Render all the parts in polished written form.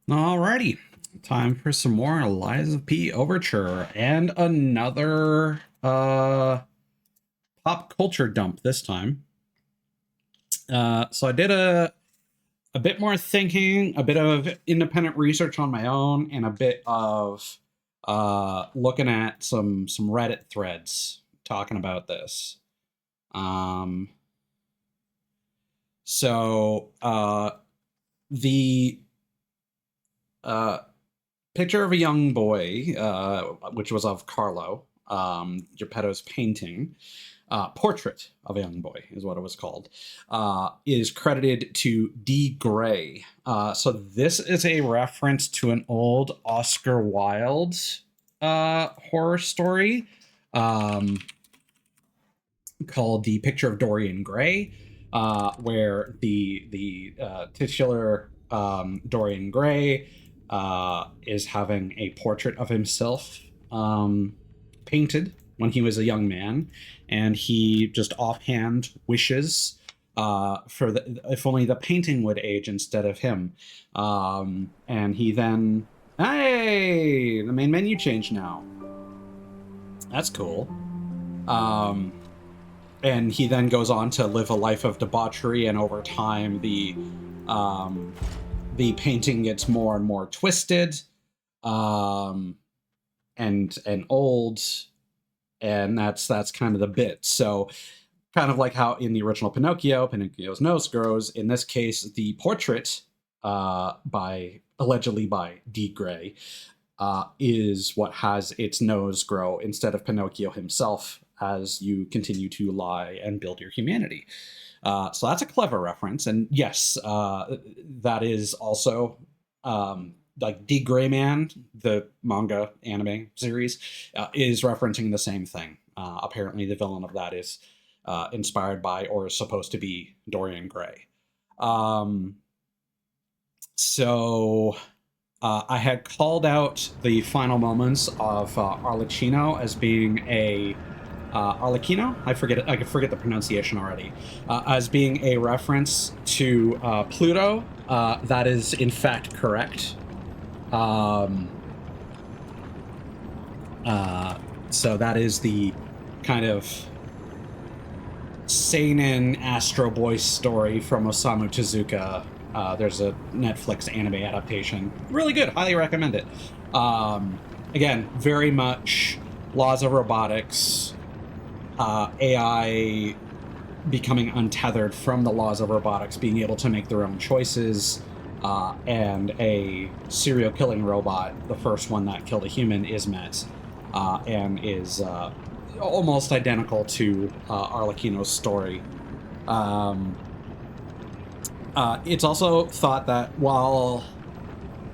Alrighty, time for some more Lies of P Overture and another pop culture dump this time. So I did a bit more thinking, a bit of independent research on my own, and a bit of looking at some Reddit threads talking about this. Um, the uh, picture of a young boy, which was of Carlo, Geppetto's painting, portrait of a young boy is what it was called, is credited to D. Gray. So this is a reference to an old Oscar Wilde horror story called The Picture of Dorian Gray, where the titular Dorian Gray is having a portrait of himself painted when he was a young man, and he just offhand wishes for if only the painting would age instead of him. And he then, hey, the main menu changed now. That's cool. And he then goes on to live a life of debauchery, and over time, the painting gets more and more twisted, and old, and that's kind of the bit. So, kind of like how in the original Pinocchio, Pinocchio's nose grows. In this case, the portrait, allegedly by D. Gray, is what has its nose grow instead of Pinocchio himself, as you continue to lie and build your humanity. So that's a clever reference, and yes, that is also like D. Gray Man, the manga anime series, is referencing the same thing. Apparently, the villain of that is inspired by or is supposed to be Dorian Gray. So I had called out the final moments of Arlecchino as being a Arlecchino. I forget the pronunciation already. As being a reference to Pluto. That is in fact correct. So that is the kind of seinen Astro Boy story from Osamu Tezuka. There's a Netflix anime adaptation. Really good. Highly recommend it. Again, very much laws of robotics, AI becoming untethered from the laws of robotics, being able to make their own choices, and a serial killing robot, the first one that killed a human, is met, and is almost identical to Arlecchino's story. It's also thought that while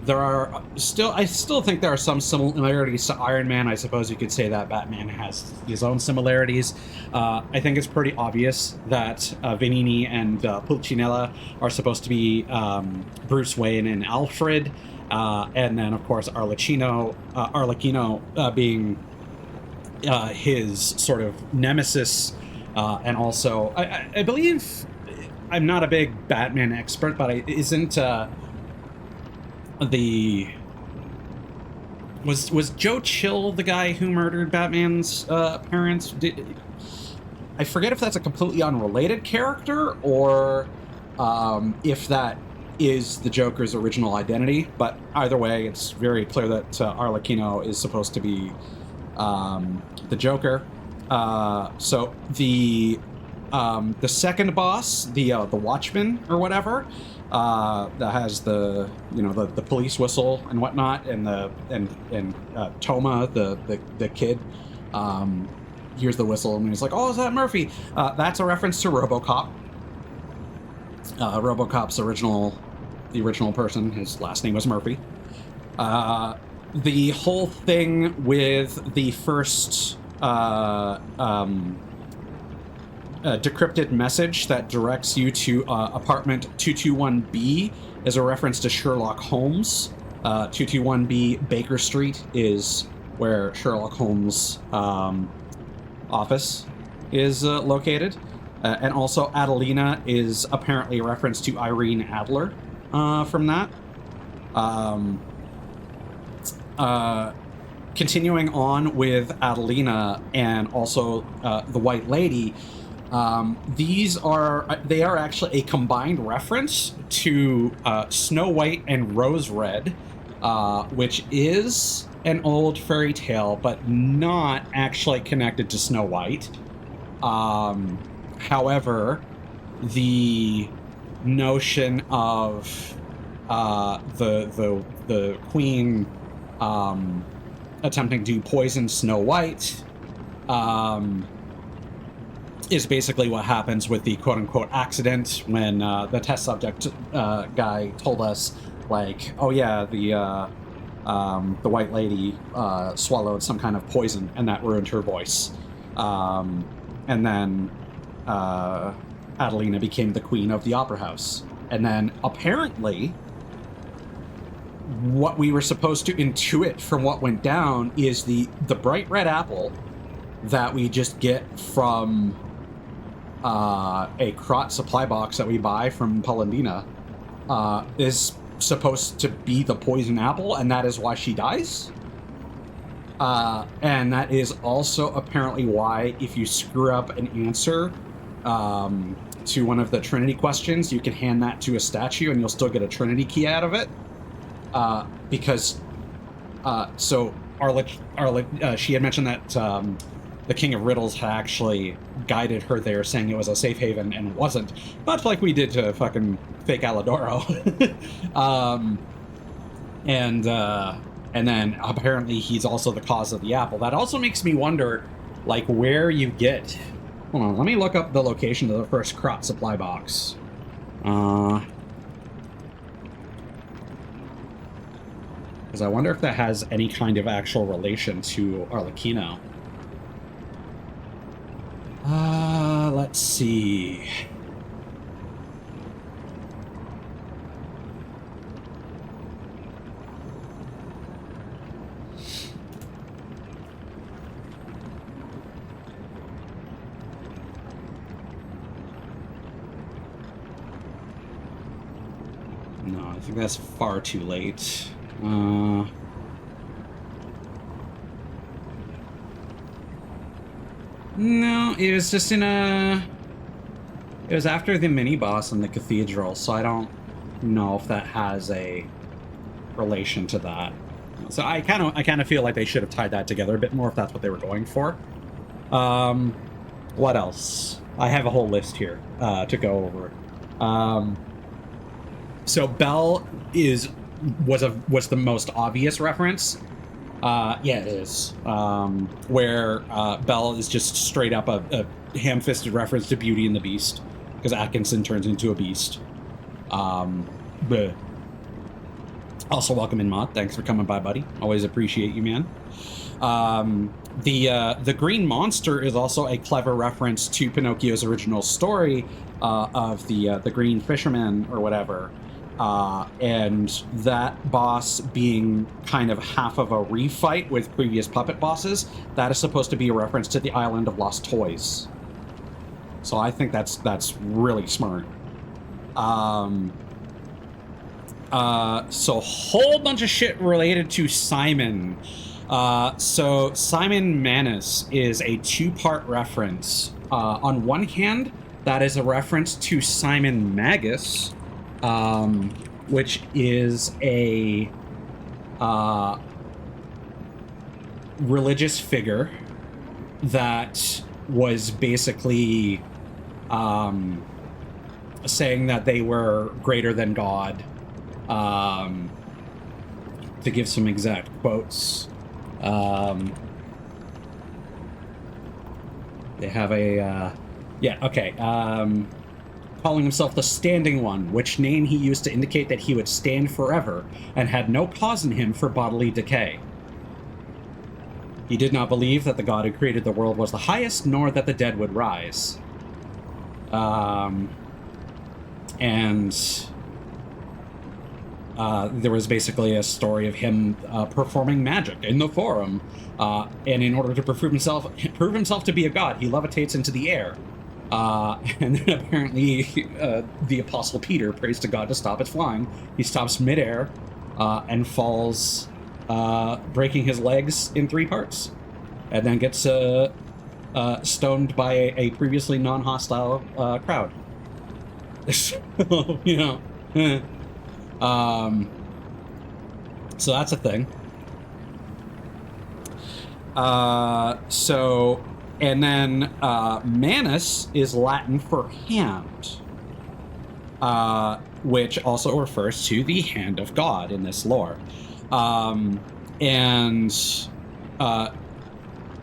I still think there are some similarities to Iron Man. I suppose you could say that Batman has his own similarities. I think it's pretty obvious that Venini and Pulcinella are supposed to be Bruce Wayne and Alfred, and then of course Arlecchino being his sort of nemesis, and also I believe, I'm not a big Batman expert, but isn't was Joe Chill the guy who murdered Batman's parents? I forget if that's a completely unrelated character or if that is the Joker's original identity. But either way, it's very clear that Arlecchino is supposed to be the Joker. So the second boss, the Watchman or whatever, that has the police whistle and whatnot, and Toma, the kid, hears the whistle and he's like, "Oh, is that Murphy?" That's a reference to RoboCop. RoboCop's the original person, his last name was Murphy. The whole thing with the first decrypted message that directs you to apartment 221B is a reference to Sherlock Holmes. 221B Baker Street is where Sherlock Holmes' office is located. And also Adelina is apparently a reference to Irene Adler from that. Continuing on with Adelina and also the White Lady, they are actually a combined reference to Snow White and Rose Red, which is an old fairy tale, but not actually connected to Snow White. However, the notion of the queen attempting to poison Snow White is basically what happens with the quote-unquote accident when the test subject guy told us, like, oh yeah, the White Lady swallowed some kind of poison and that ruined her voice. And then Adelina became the queen of the opera house. And then apparently what we were supposed to intuit from what went down is the bright red apple that we just get from a Crot supply box that we buy from Polendina is supposed to be the poison apple, and that is why she dies. And that is also apparently why if you screw up an answer to one of the Trinity questions, you can hand that to a statue and you'll still get a Trinity key out of it. Because so Arla, she had mentioned that the King of Riddles had actually guided her there, saying it was a safe haven, and it wasn't. Much like we did to fucking fake Alidoro. And then apparently he's also the cause of the apple. That also makes me wonder, like, where you get... Hold on, let me look up the location of the first Crot supply box. Because I wonder if that has any kind of actual relation to Arlecchino. Let's see. No, I think that's far too late. No, it was just in a... It was after the mini-boss in the cathedral, so I don't know if that has a relation to that. So I kind of feel like they should have tied that together a bit more if that's what they were going for. What else? I have a whole list here to go over. So Belle was the most obvious reference. Yeah, it is. Where Belle is just straight up a ham-fisted reference to Beauty and the Beast, because Atkinson turns into a beast. Bleh. Also, welcome in, Mod. Thanks for coming by, buddy. Always appreciate you, man. The green monster is also a clever reference to Pinocchio's original story of the green fisherman or whatever. And that boss being kind of half of a refight with previous puppet bosses, that is supposed to be a reference to the Island of Lost Toys. So I think that's really smart. So a whole bunch of shit related to Simon. So Simon Manus is a two-part reference. On one hand, that is a reference to Simon Magus, which is a religious figure that was basically saying that they were greater than God. To give some exact quotes, they have a yeah, okay, calling himself the Standing One, which name he used to indicate that he would stand forever and had no cause in him for bodily decay. He did not believe that the God who created the world was the highest, nor that the dead would rise. There was basically a story of him performing magic in the Forum, and in order to prove himself to be a god, he levitates into the air. And then apparently the Apostle Peter prays to God to stop it flying. He stops midair, and falls, breaking his legs in 3 parts, and then gets stoned by a previously non-hostile crowd. So, you know, so that's a thing. So, and then manus is Latin for hand, which also refers to the hand of God in this lore. And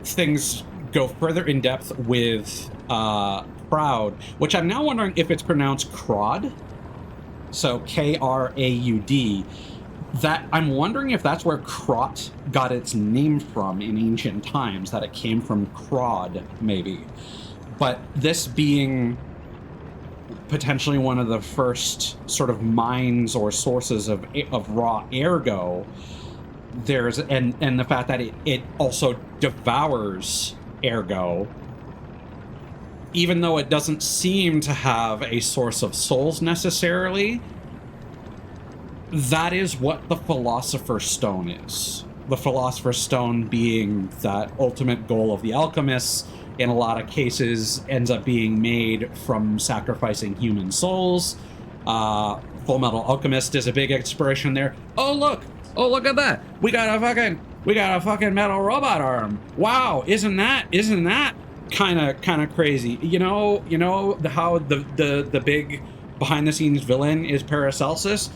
things go further in depth with proud, which I'm now wondering if it's pronounced crod. So Kraud. That I'm wondering if that's where crot got its name from in ancient times, that it came from crod, maybe. But this being potentially one of the first sort of mines or sources of raw ergo, there's and the fact that it also devours ergo, even though it doesn't seem to have a source of souls necessarily. That is what the Philosopher's Stone is. The Philosopher's Stone being that ultimate goal of the alchemists, in a lot of cases, ends up being made from sacrificing human souls. Full Metal Alchemist is a big inspiration there. Oh look at that! We got a fucking metal robot arm. Wow, isn't that kind of crazy? You know how the big behind the scenes villain is Paracelsus.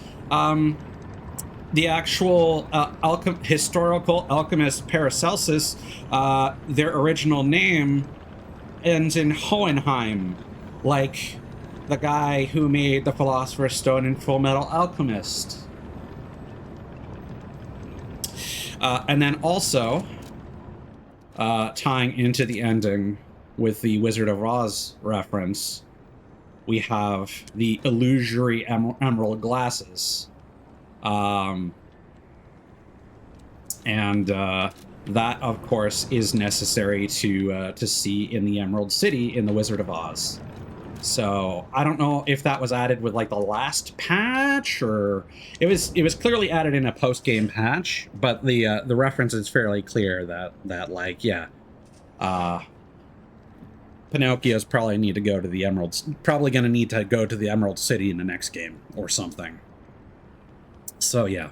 The actual historical alchemist Paracelsus, their original name ends in Hohenheim, like the guy who made the Philosopher's Stone in Full Metal Alchemist. And then also, tying into the ending with the Wizard of Oz reference, we have the illusory emerald glasses. That, of course, is necessary to see in the Emerald City in the Wizard of Oz. So I don't know if that was added with like the last patch, or it was clearly added in a post-game patch, but the reference is fairly clear that like, yeah, Pinocchio's probably going to go to the Emerald City in the next game or something. So yeah,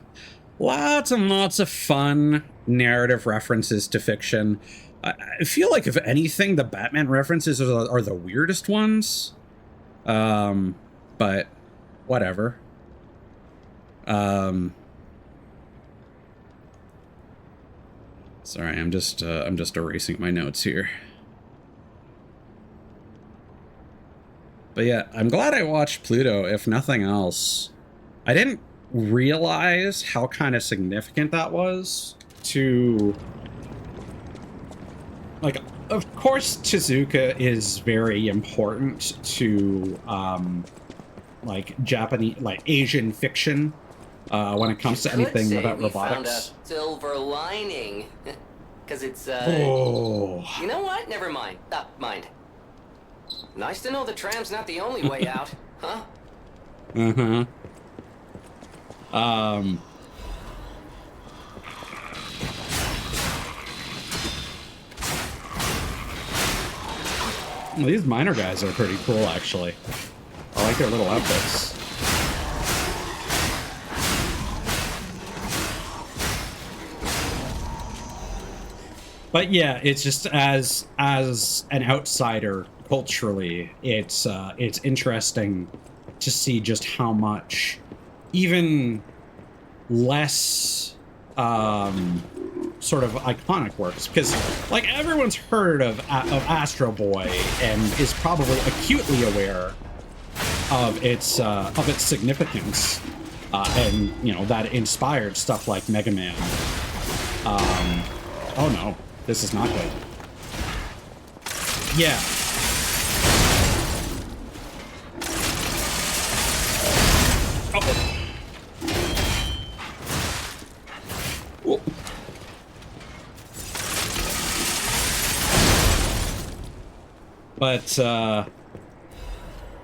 lots and lots of fun narrative references to fiction. I feel like, if anything, the Batman references are the weirdest ones. But whatever. Sorry, I'm just erasing my notes here. But yeah, I'm glad I watched Pluto, if nothing else. I didn't realize how kind of significant that was to... Like, of course, Tezuka is very important to, like, Japanese, like, Asian fiction, when it comes to anything about robotics. Found a silver lining. Because it's, Oh. You know what? Never mind. Mind. Nice to know the tram's not the only way out, huh? Uh-huh. Well, these miner guys are pretty cool, actually. I like their little outfits. But yeah, it's just as an outsider culturally, it's interesting to see just how much even less sort of iconic works, because like everyone's heard of Astro Boy and is probably acutely aware of its significance, and you know that inspired stuff like Mega Man. Oh no, this is not good. Yeah. Oh. Whoa. But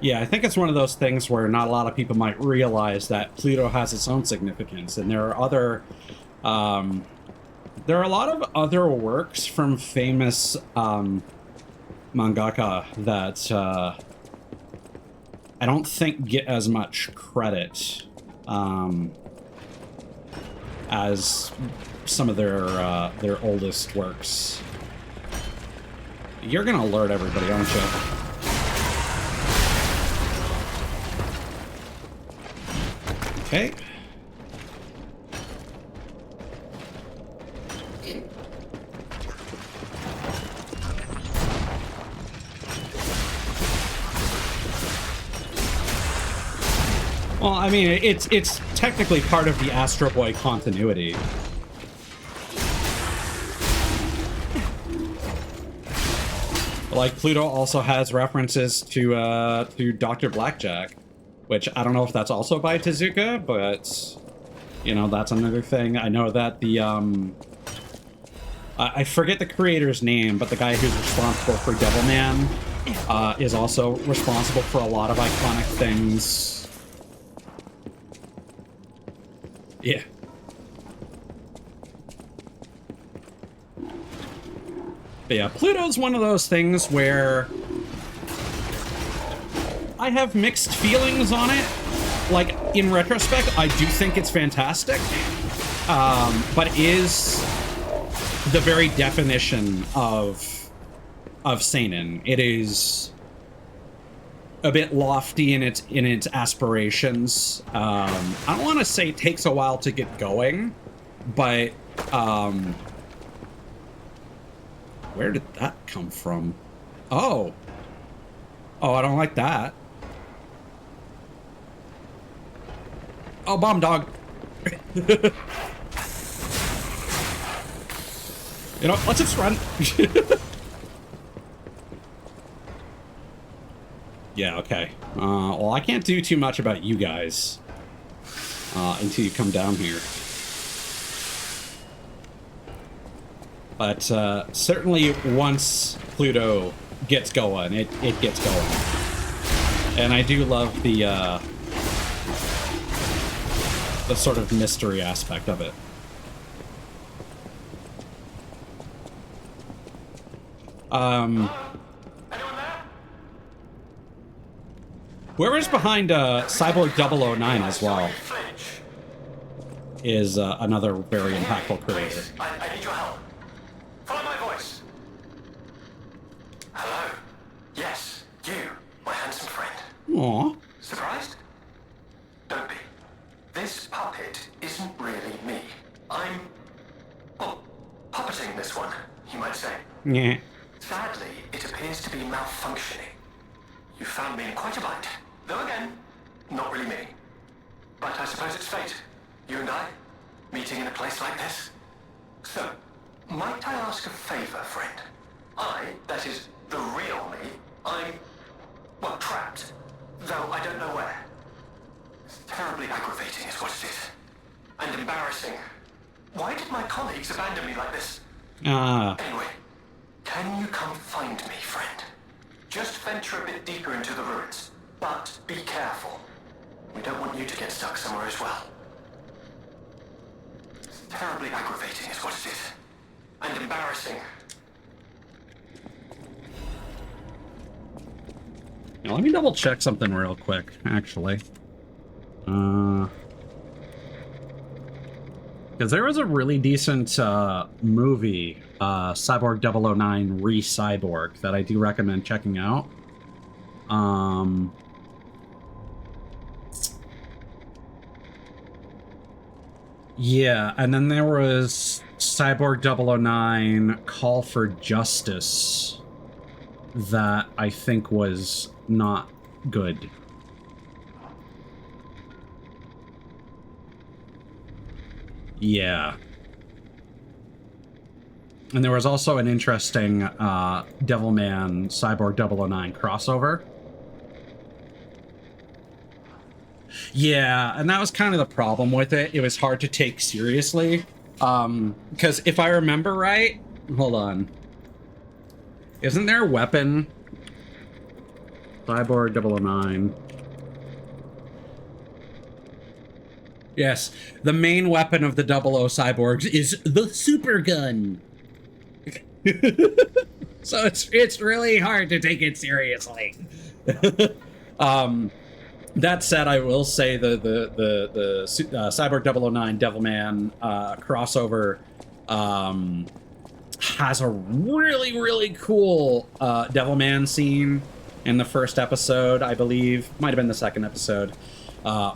Yeah, I think it's one of those things where not a lot of people might realize that Pluto has its own significance, and there are other, there are a lot of other works from famous mangaka that I don't think get as much credit as some of their oldest works. You're gonna alert everybody, aren't you? Okay. Well, I mean, it's technically part of the Astro Boy continuity. Like, Pluto also has references to Dr. Blackjack, which I don't know if that's also by Tezuka, but, you know, that's another thing. I know that the, I forget the creator's name, but the guy who's responsible for Devilman is also responsible for a lot of iconic things. Yeah. But yeah, Pluto's one of those things where I have mixed feelings on it. Like, in retrospect, I do think it's fantastic, but it is the very definition of seinen. It is a bit lofty in its aspirations. I don't want to say it takes a while to get going, but where did that come from? Oh, I don't like that. Oh, bomb dog. You know, let's just run. Yeah, okay. Well, I can't do too much about you guys until you come down here. But certainly once Pluto gets going, it gets going. And I do love the sort of mystery aspect of it. Whoever's behind Cyborg 009 as well is another very impactful creator. I need your help. Follow my voice. Hello. Yes, you, my handsome friend. Aww. Surprised? Don't be. This puppet isn't really me. I'm, well, puppeting this one, you might say. Yeah. Sadly, it appears to be malfunctioning. You found me in quite a bind. Though again, not really me. But I suppose it's fate. You and I, meeting in a place like this. So, might I ask a favor, friend? That is, the real me, I'm, well, trapped. Though I don't know where. It's terribly aggravating is what it is. And embarrassing. Why did my colleagues abandon me like this? Anyway, can you come find me, friend? Just venture a bit deeper into the ruins. But be careful. We don't want you to get stuck somewhere as well. It's terribly aggravating is what it is. And embarrassing. Now, let me double check something real quick, actually. Because there was a really decent movie, Cyborg 009 Re-Cyborg, that I do recommend checking out. Yeah, and then there was Cyborg 009 Call for Justice that I think was not good. Yeah. And there was also an interesting Devilman Cyborg 009 crossover. Yeah, and that was kind of the problem with it. It was hard to take seriously. Because if I remember right... Hold on. Isn't there a weapon Cyborg 009. Yes, the main weapon of the 00 cyborgs is the super gun. So it's really hard to take it seriously. That said, I will say the Cyborg 009 Devilman crossover has a really cool Devilman scene in the first episode, I believe. Might have been the second episode,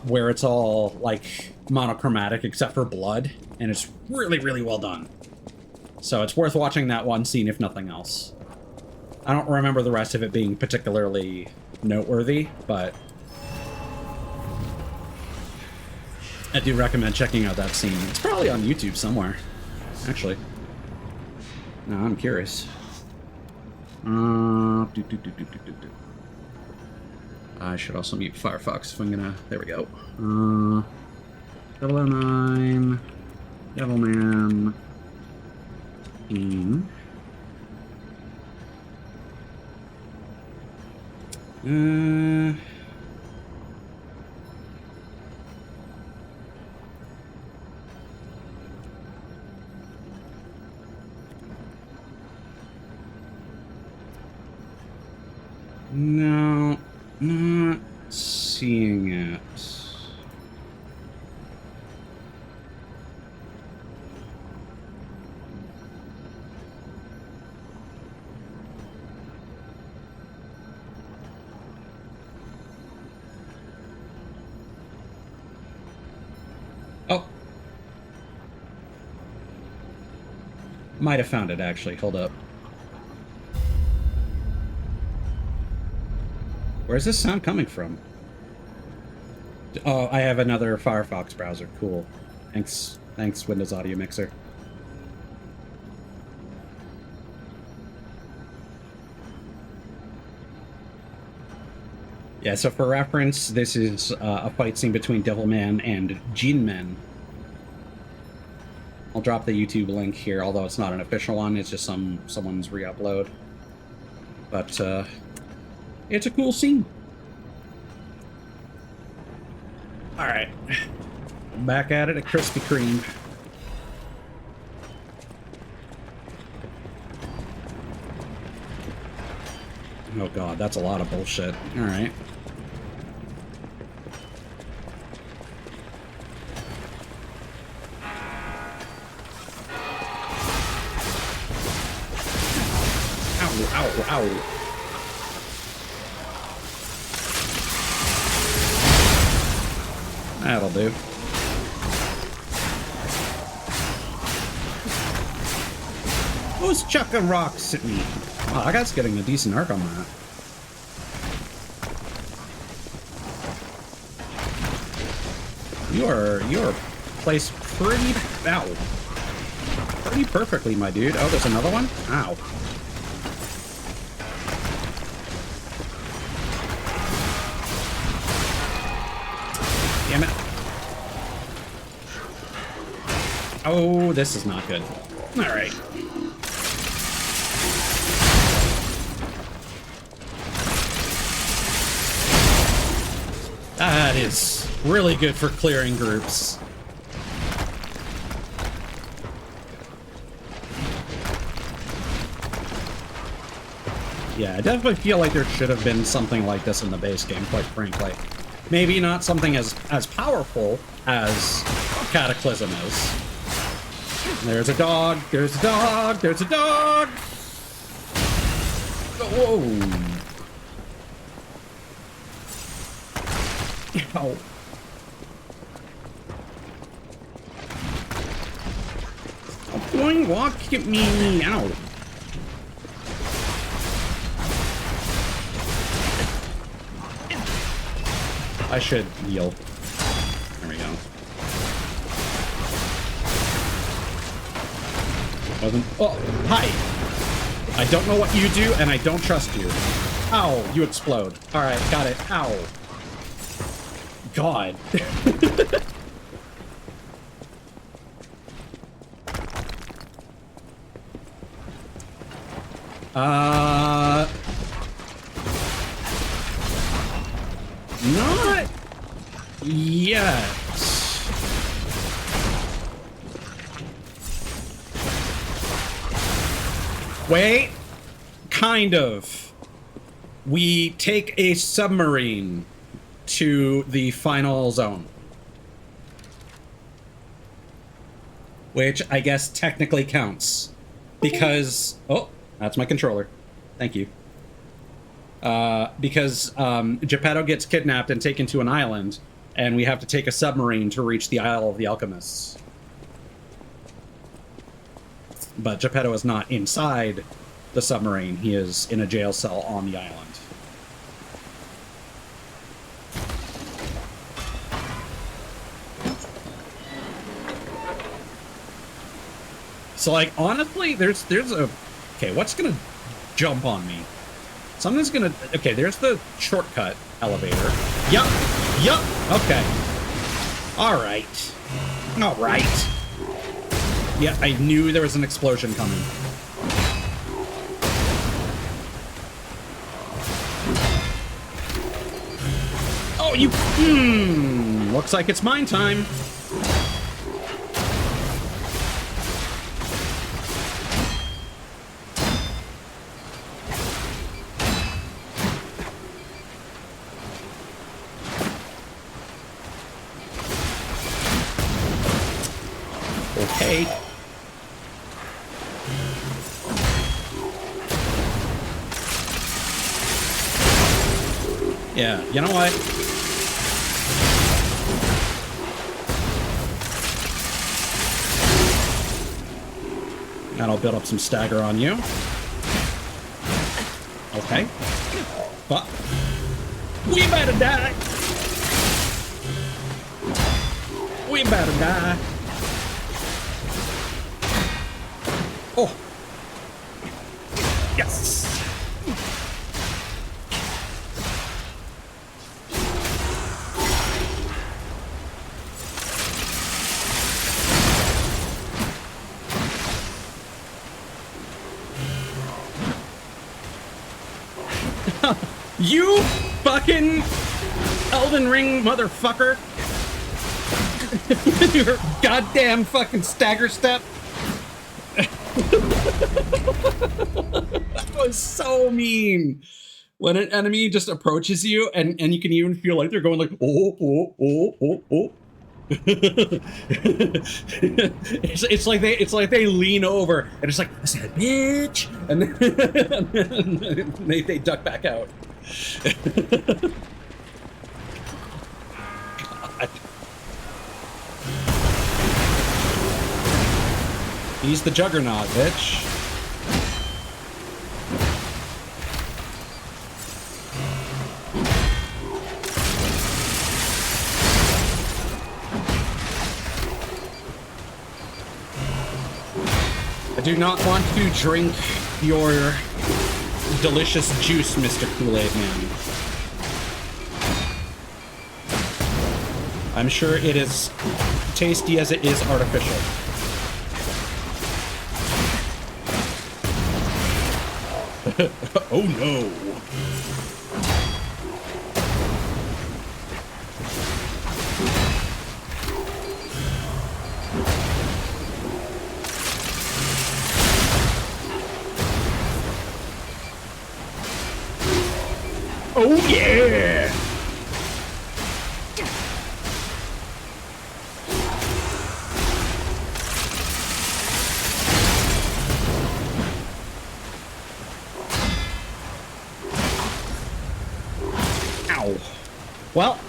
where it's all like monochromatic except for blood, and it's really well done. So it's worth watching that one scene if nothing else. I don't remember the rest of it being particularly noteworthy, but I do recommend checking out that scene. It's probably on YouTube somewhere, actually. No, I'm curious. I should also mute Firefox if I'm gonna... There we go. 009... Devilman... Team... No, not seeing it. Oh. Might have found it, actually. Hold up. Where's this sound coming from? Oh, I have another Firefox browser. Cool. Thanks, Windows Audio Mixer. Yeah, so for reference, this is a fight scene between Devilman and Jinmen. I'll drop the YouTube link here, although it's not an official one. It's just someone's re-upload. But, it's a cool scene. Alright. Back at it at Krispy Kreme. Oh god, that's a lot of bullshit. Alright. Ow, ow. That'll do. Who's chucking rocks at me? Wow, that guy's getting a decent arc on that. You're placed pretty perfectly, my dude. Oh, there's another one? Ow. Damn it. Oh, this is not good. Alright. That is really good for clearing groups. Yeah, I definitely feel like there should have been something like this in the base game, quite frankly. Maybe not something as powerful as Cataclysm is. There's a dog, there's a dog, there's a dog! Whoa! Ow. Stop going walk at me! Ow! I should heal. There we go. Oh, hi! I don't know what you do, and I don't trust you. Ow! You explode. Alright, got it. Ow. God. Not yet. Wait. Kind of. We take a submarine to the final zone. Which I guess technically counts. Because... Oh, that's my controller. Thank you. Because Geppetto gets kidnapped and taken to an island, and we have to take a submarine to reach the Isle of the Alchemists. But Geppetto is not inside the submarine. He is in a jail cell on the island. So, like, honestly, there's a... Okay, what's gonna jump on me? Something's gonna... Okay, there's the shortcut elevator. Yup. Okay. Alright. Alright. Yeah, I knew there was an explosion coming. Oh, you... Looks like it's mine time. Okay. Yeah, you know what? That'll build up some stagger on you. Okay. But we better die. We better die. Oh. Yes. You fucking Elden Ring motherfucker. Your goddamn fucking stagger step. That was so mean. When an enemy just approaches you and you can even feel like they're going like, oh. it's like they lean over and it's like, I said, bitch, and then they duck back out. God. He's the juggernaut, bitch. I do not want to drink your delicious juice, Mr. Kool-Aid Man. I'm sure it is tasty as it is artificial. Oh no. Oh yeah! Ow. Well,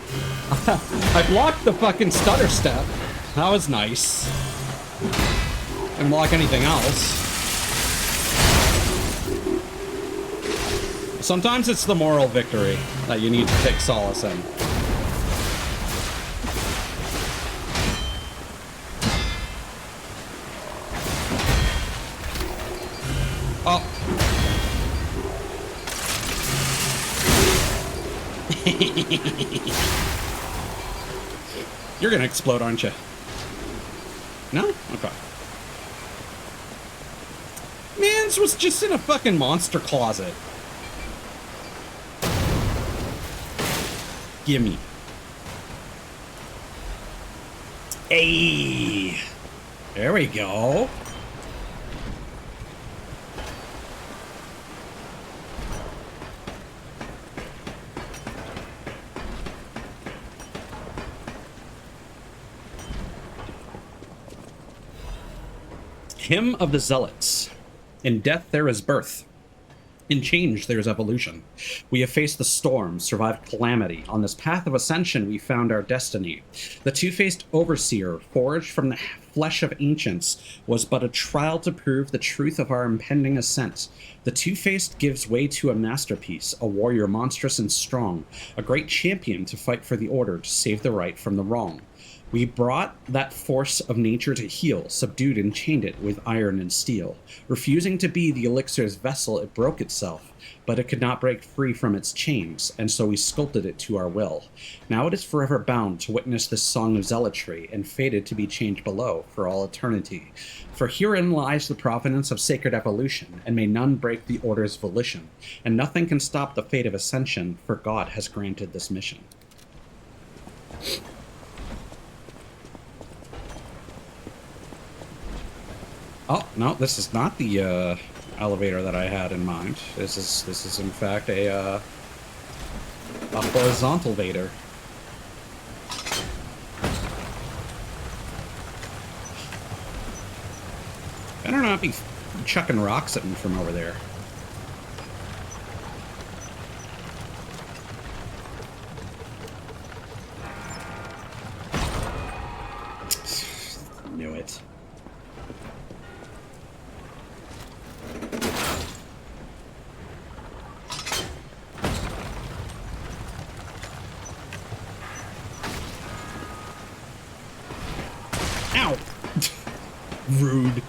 I blocked the fucking stutter step. That was nice. Didn't block anything else. Sometimes it's the moral victory that you need to take solace in. Oh. You're gonna explode, aren't you? No? Okay. Man, this was just in a fucking monster closet. Gimme. Hey! There we go. Hymn of the Zealots. In death there is birth. In change there is evolution. We have faced the storm, survived calamity. On this path of ascension we found our destiny. The two-faced overseer, forged from the flesh of ancients, was but a trial to prove the truth of our impending ascent. The two-faced gives way to a masterpiece, a warrior monstrous and strong, a great champion to fight for the order, to save the right from the wrong. We brought that force of nature to heal, subdued and chained it with iron and steel. Refusing to be the elixir's vessel, it broke itself, but it could not break free from its chains, and so we sculpted it to our will. Now it is forever bound to witness this song of zealotry, and fated to be changed below for all eternity. For herein lies the providence of sacred evolution, and may none break the order's volition, and nothing can stop the fate of ascension, for God has granted this mission. Oh, no, this is not the elevator that I had in mind. This is in fact a horizontal vader. Better not be chucking rocks at me from over there. Knew it. Ow! Rude.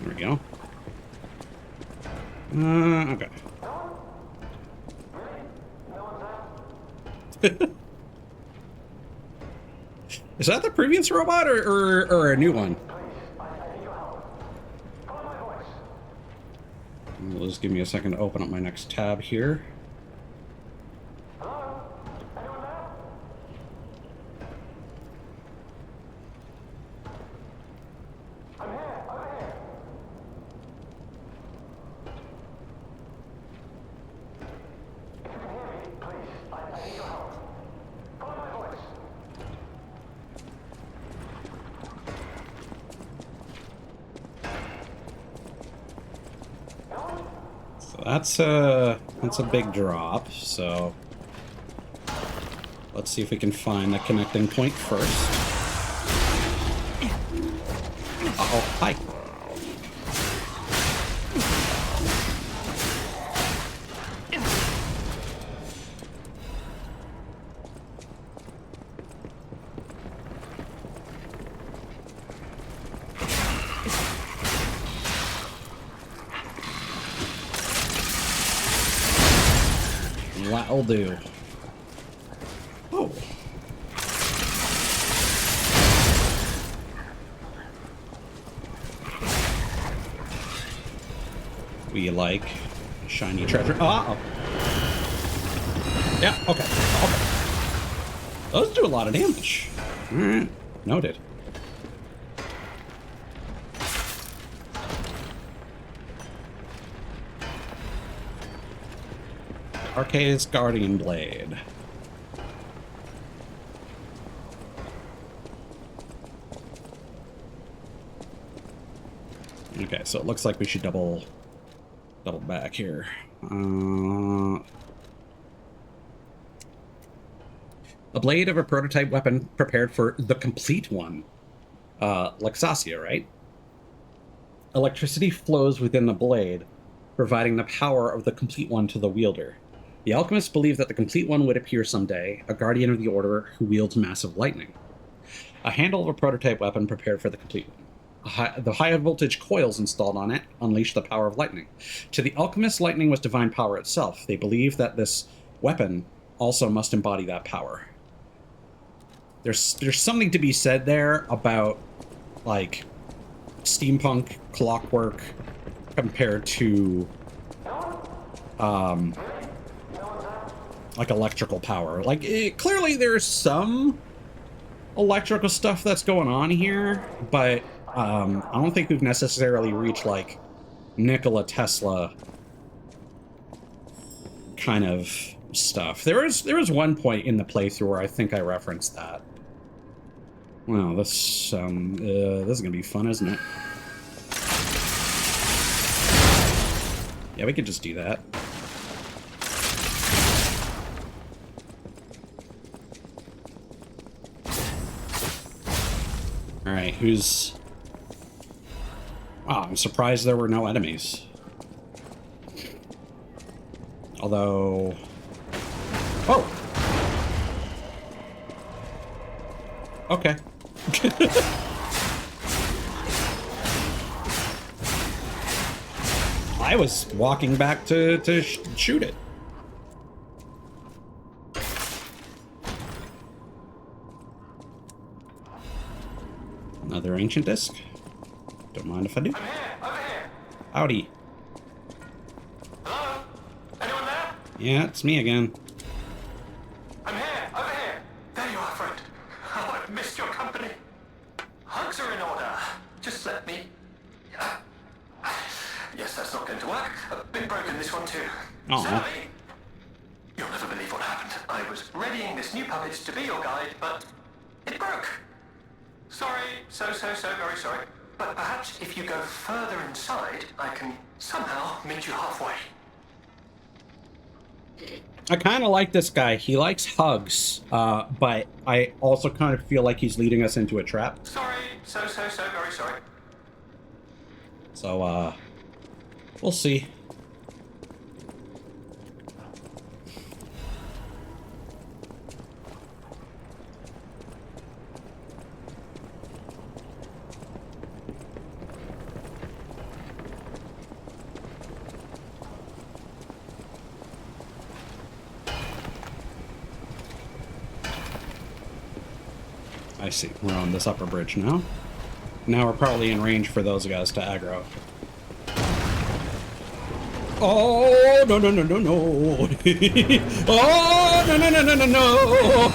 There we go. Okay. Is that the previous robot or a new one? Well, just give me a second to open up my next tab here. That's a big drop, so let's see if we can find the connecting point first. Uh-oh, hi. That'll do. Oh. We like shiny treasure. Uh-oh. Yeah, okay. Okay. Those do a lot of damage. Alright. Noted. Arcade's Guardian Blade. Okay, so it looks like we should double back here. A blade of a prototype weapon prepared for the complete one. Lexasia, right? Electricity flows within the blade, providing the power of the complete one to the wielder. The alchemists believed that the complete one would appear someday, a guardian of the order who wields massive lightning. A handle of a prototype weapon prepared for the complete one. The high voltage coils installed on it unleashed the power of lightning. To the alchemists, lightning was divine power itself. They believed that this weapon also must embody that power. There's something to be said there about, like, steampunk clockwork compared to like electrical power. Like, clearly there's some electrical stuff that's going on here, but I don't think we've necessarily reached like Nikola Tesla kind of stuff. There was one point in the playthrough where I think I referenced that. Wow, this is gonna be fun, isn't it? Yeah, we could just do that. All right, who's... Wow, I'm surprised there were no enemies. Although... Oh! Okay. I was walking back to shoot it. Another ancient disc. Don't mind if I do. I'm here, over here. Howdy. Hello? Anyone there? Yeah, it's me again. I'm here, over here. There you are, friend. Oh, I've missed your company. Hugs are in order. Just let me... Yes, that's not going to work. A bit broken, this one too. Aw. Sally, you'll never believe what happened. I was readying this new puppet to be your guide, but it broke. Sorry, so very sorry. But perhaps if you go further inside, I can somehow meet you halfway. I kind of like this guy. He likes hugs, but I also kind of feel like he's leading us into a trap. Sorry, so very sorry. So, we'll see. I see. We're on this upper bridge now. Now we're probably in range for those guys to aggro. Oh, no, no, no, no, no. Oh, no, no, no, no, no, no.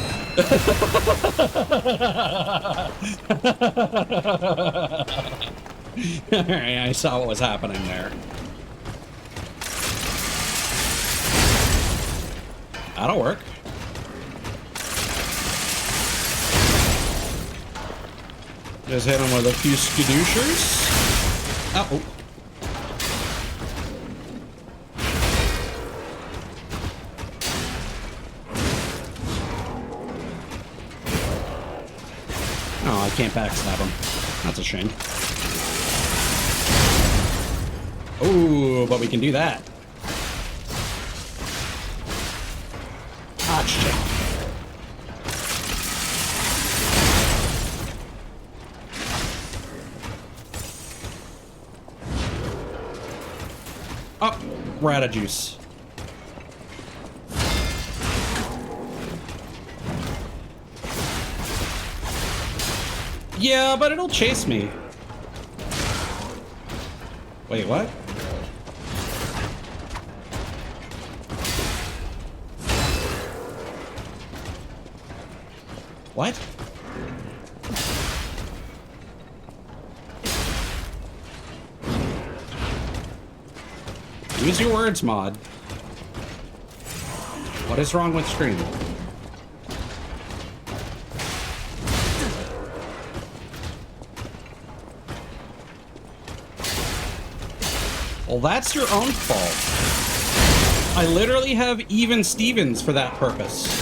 Alright, I saw what was happening there. That'll work. Just hit him with a few skadooshers. Oh. Oh, I can't backstab him. That's a shame. Oh, but we can do that. Ah, shit. Oh, we're out of juice. Yeah, but it'll chase me. Wait, what? What? Use your words, mod. What is wrong with stream? Well, that's your own fault. I literally have even Stevens for that purpose.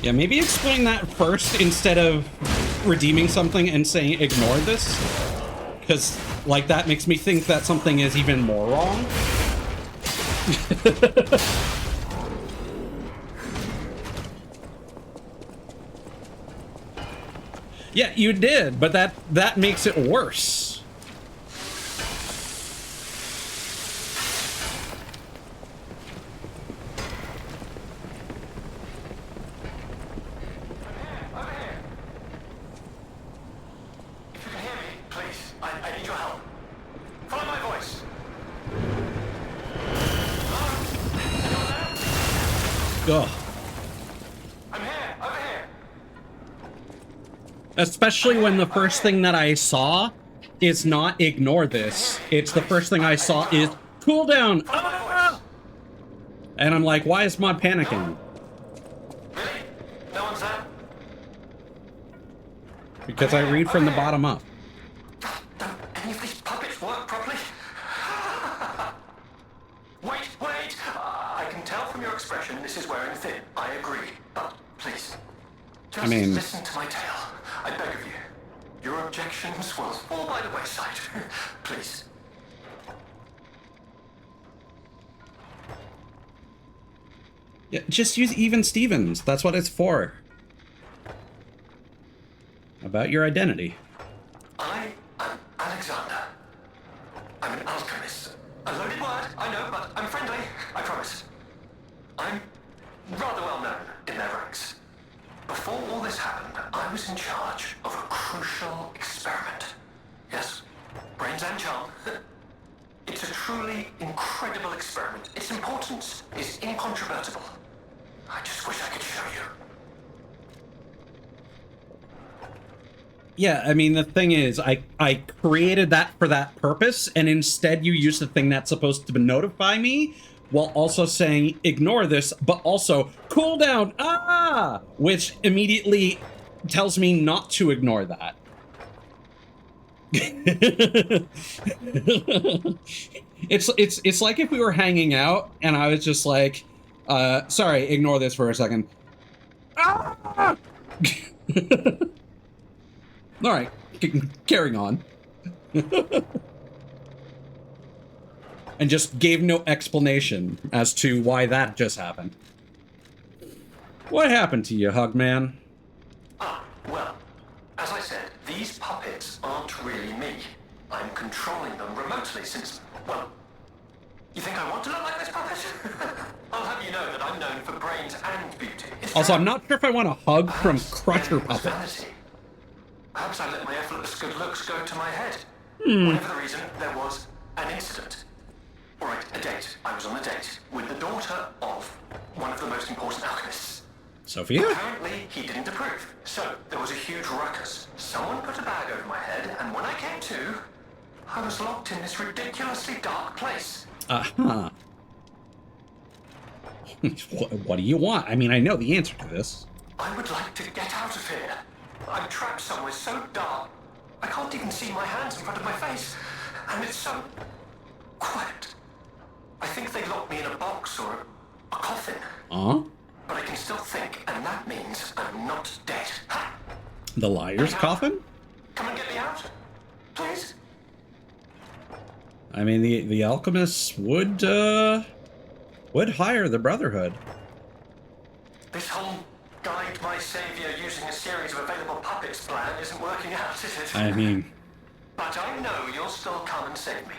Yeah, maybe explain that first instead of redeeming something and saying ignore this. Because, like, that makes me think that something is even more wrong. Yeah, you did, but that makes it worse. Ugh. I'm here, over here. Especially when the first thing that I saw is not ignore this. It's the first thing I saw is cool down. Ah! And I'm like, why is Mod panicking? Really? No one's there? Because I read from the bottom up. Don't any of these puppets work properly? Wait, wait! I can tell from your expression this is wearing thin. I agree. But please, just listen to my tale. I beg of you. Your objections will fall by the wayside. Please. Yeah, just use even Stevens. That's what it's for. About your identity. I am Alexander. I'm an alchemist. A loaded word, I know, but I'm friendly. I promise. I'm rather well known in their ranks. Before all this happened, I was in charge of a crucial experiment. Yes, brains and charm. It's a truly incredible experiment. Its importance is incontrovertible. I just wish I could show you. Yeah, I mean, the thing is, I created that for that purpose, and instead you use the thing that's supposed to notify me, while also saying, ignore this, but also, cool down, ah! Which immediately tells me not to ignore that. It's like if we were hanging out, and I was just like, sorry, ignore this for a second. Ah! All right, carrying on. And just gave no explanation as to why that just happened. What happened to you, Hugman? Ah, well, as I said, these puppets aren't really me. I'm controlling them remotely since, well, you think I want to look like this puppet? I'll have you know that I'm known for brains and beauty. Also, I'm not sure if I want a hug from Culture Puppet. Perhaps I let my effortless good looks go to my head. Whatever the reason, there was an incident. All right, a date. I was on a date with the daughter of one of the most important alchemists. Sophia? Apparently, he didn't approve. So, there was a huge ruckus. Someone put a bag over my head, and when I came to, I was locked in this ridiculously dark place. Uh-huh. What do you want? I mean, I know the answer to this. I would like to get out of here. I'm trapped somewhere so dark, I can't even see my hands in front of my face. And it's so quiet. I think they locked me in a box or a coffin. Uh-huh. But I can still think, and that means I'm not dead. Ha! The liar's coffin? Come and get me out, please. I mean, the alchemists would hire the Brotherhood. This whole guide my savior using a series of available puppets plan isn't working out, is it? I mean... But I know you'll still come and save me,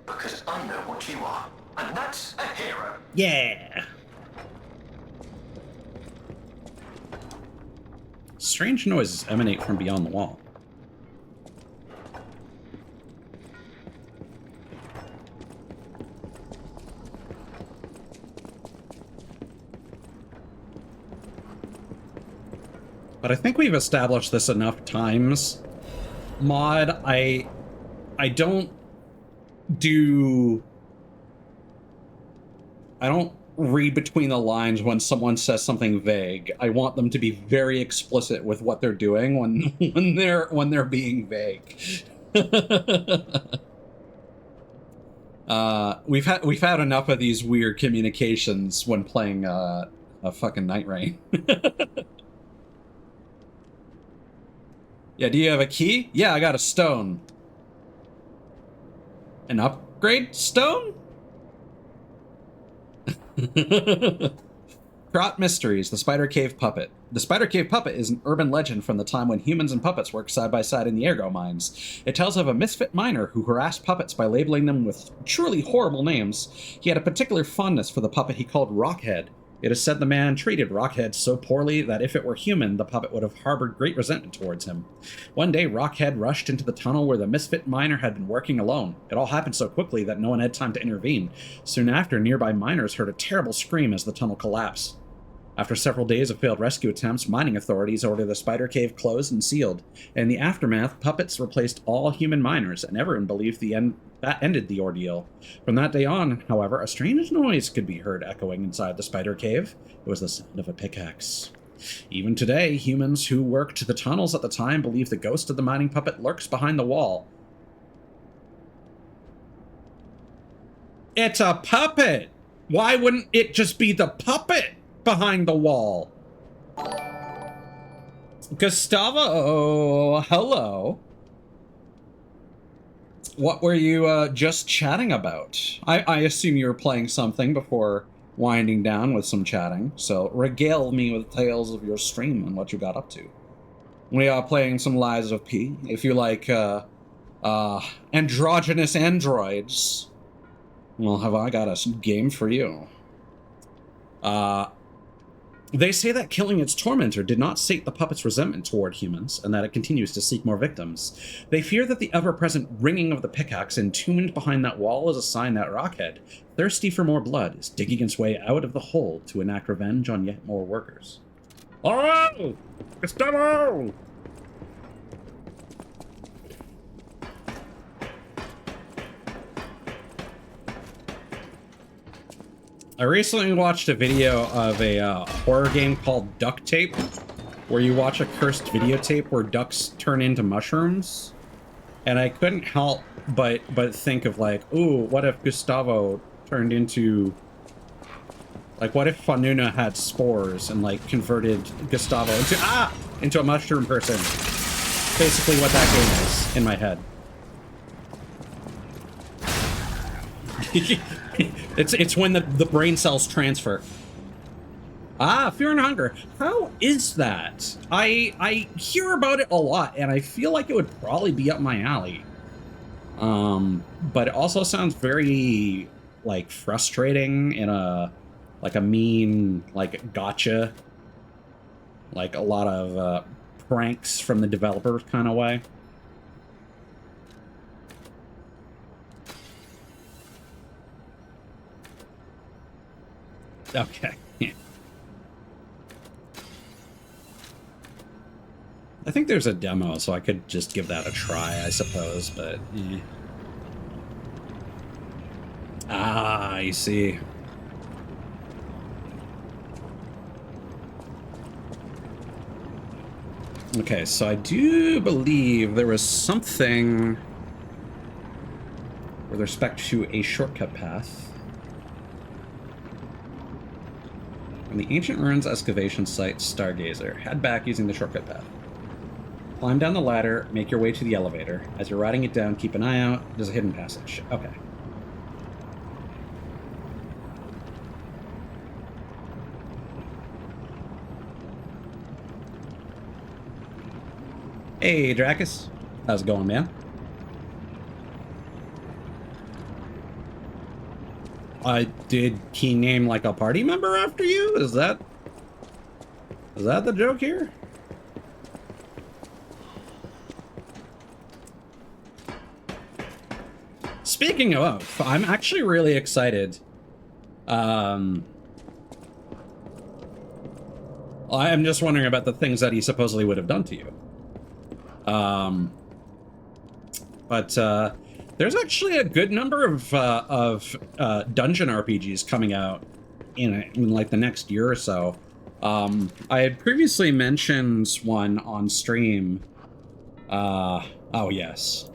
because I know what you are, and that's a hero. Yeah! Strange noises emanate from beyond the wall. But I think we've established this enough times. Mod, I don't read between the lines when someone says something vague. I want them to be very explicit with what they're doing when they're being vague. We've had enough of these weird communications when playing a fucking Night Rain. Yeah, do you have a key? Yeah, I got a stone. An upgrade stone? Crot Mysteries, the Spider Cave Puppet. The Spider Cave Puppet is an urban legend from the time when humans and puppets worked side by side in the ergo mines. It tells of a misfit miner who harassed puppets by labeling them with truly horrible names. He had a particular fondness for the puppet he called Rockhead. It is said the man treated Rockhead so poorly that if it were human, the puppet would have harbored great resentment towards him. One day, Rockhead rushed into the tunnel where the misfit miner had been working alone. It all happened so quickly that no one had time to intervene. Soon after, nearby miners heard a terrible scream as the tunnel collapsed. After several days of failed rescue attempts, mining authorities ordered the spider cave closed and sealed. In the aftermath, puppets replaced all human miners, and everyone believed that ended the ordeal. From that day on, however, a strange noise could be heard echoing inside the spider cave. It was the sound of a pickaxe. Even today, humans who worked the tunnels at the time believe the ghost of the mining puppet lurks behind the wall. It's a puppet! Why wouldn't it just be the puppet behind the wall? Gustavo, hello. What were you just chatting about? I assume you were playing something before winding down with some chatting, so regale me with tales of your stream and what you got up to. We are playing some Lies of P. If you like androgynous androids, well, have I got a game for you. They say that killing its tormentor did not sate the puppet's resentment toward humans, and that it continues to seek more victims. They fear that the ever-present ringing of the pickaxe entombed behind that wall is a sign that Rockhead, thirsty for more blood, is digging its way out of the hole to enact revenge on yet more workers. Oh! Gustavo! I recently watched a video of a horror game called Duct Tape, where you watch a cursed videotape where ducks turn into mushrooms, and I couldn't help but think of like, ooh, what if Gustavo turned into, like, what if Fanuna had spores and like converted Gustavo into a mushroom person? Basically, what that game is in my head. It's when the brain cells transfer. Fear and hunger. How is that? I hear about it a lot, and I feel like it would probably be up my alley. But it also sounds very like frustrating in a mean like gotcha, like a lot of pranks from the developers kind of way. Okay. Yeah. I think there's a demo, so I could just give that a try, I suppose, but eh. I see. Okay, so I do believe there was something with respect to a shortcut path. From the ancient ruins excavation site, Stargazer. Head back using the shortcut path. Climb down the ladder, make your way to the elevator. As you're riding it down, keep an eye out. There's a hidden passage. Okay. Hey, Dracus. How's it going, man? Did he name like a party member after you? Is that the joke here? Speaking of, I'm actually really excited. I'm just wondering about the things that he supposedly would have done to you. There's actually a good number of dungeon RPGs coming out in like the next year or so. I had previously mentioned one on stream. Oh yes.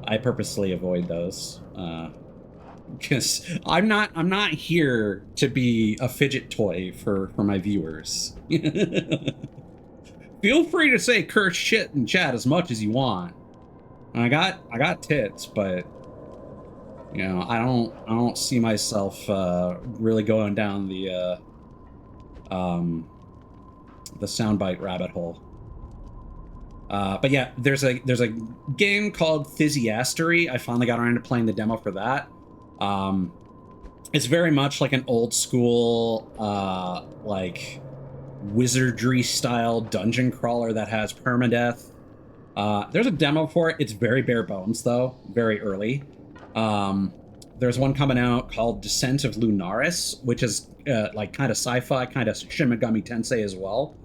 I purposely avoid those because I'm not here to be a fidget toy for my viewers. Feel free to say curse shit in chat as much as you want. And I got tits, but you know, I don't see myself really going down the soundbite rabbit hole. But yeah, there's a game called Physiastery. I finally got around to playing the demo for that. It's very much like an old school like wizardry style dungeon crawler that has permadeath. There's a demo for it. It's very bare bones though, very early. There's one coming out called Descent of Lunaris, which is like kind of sci-fi, kind of Shin Megami Tensei as well.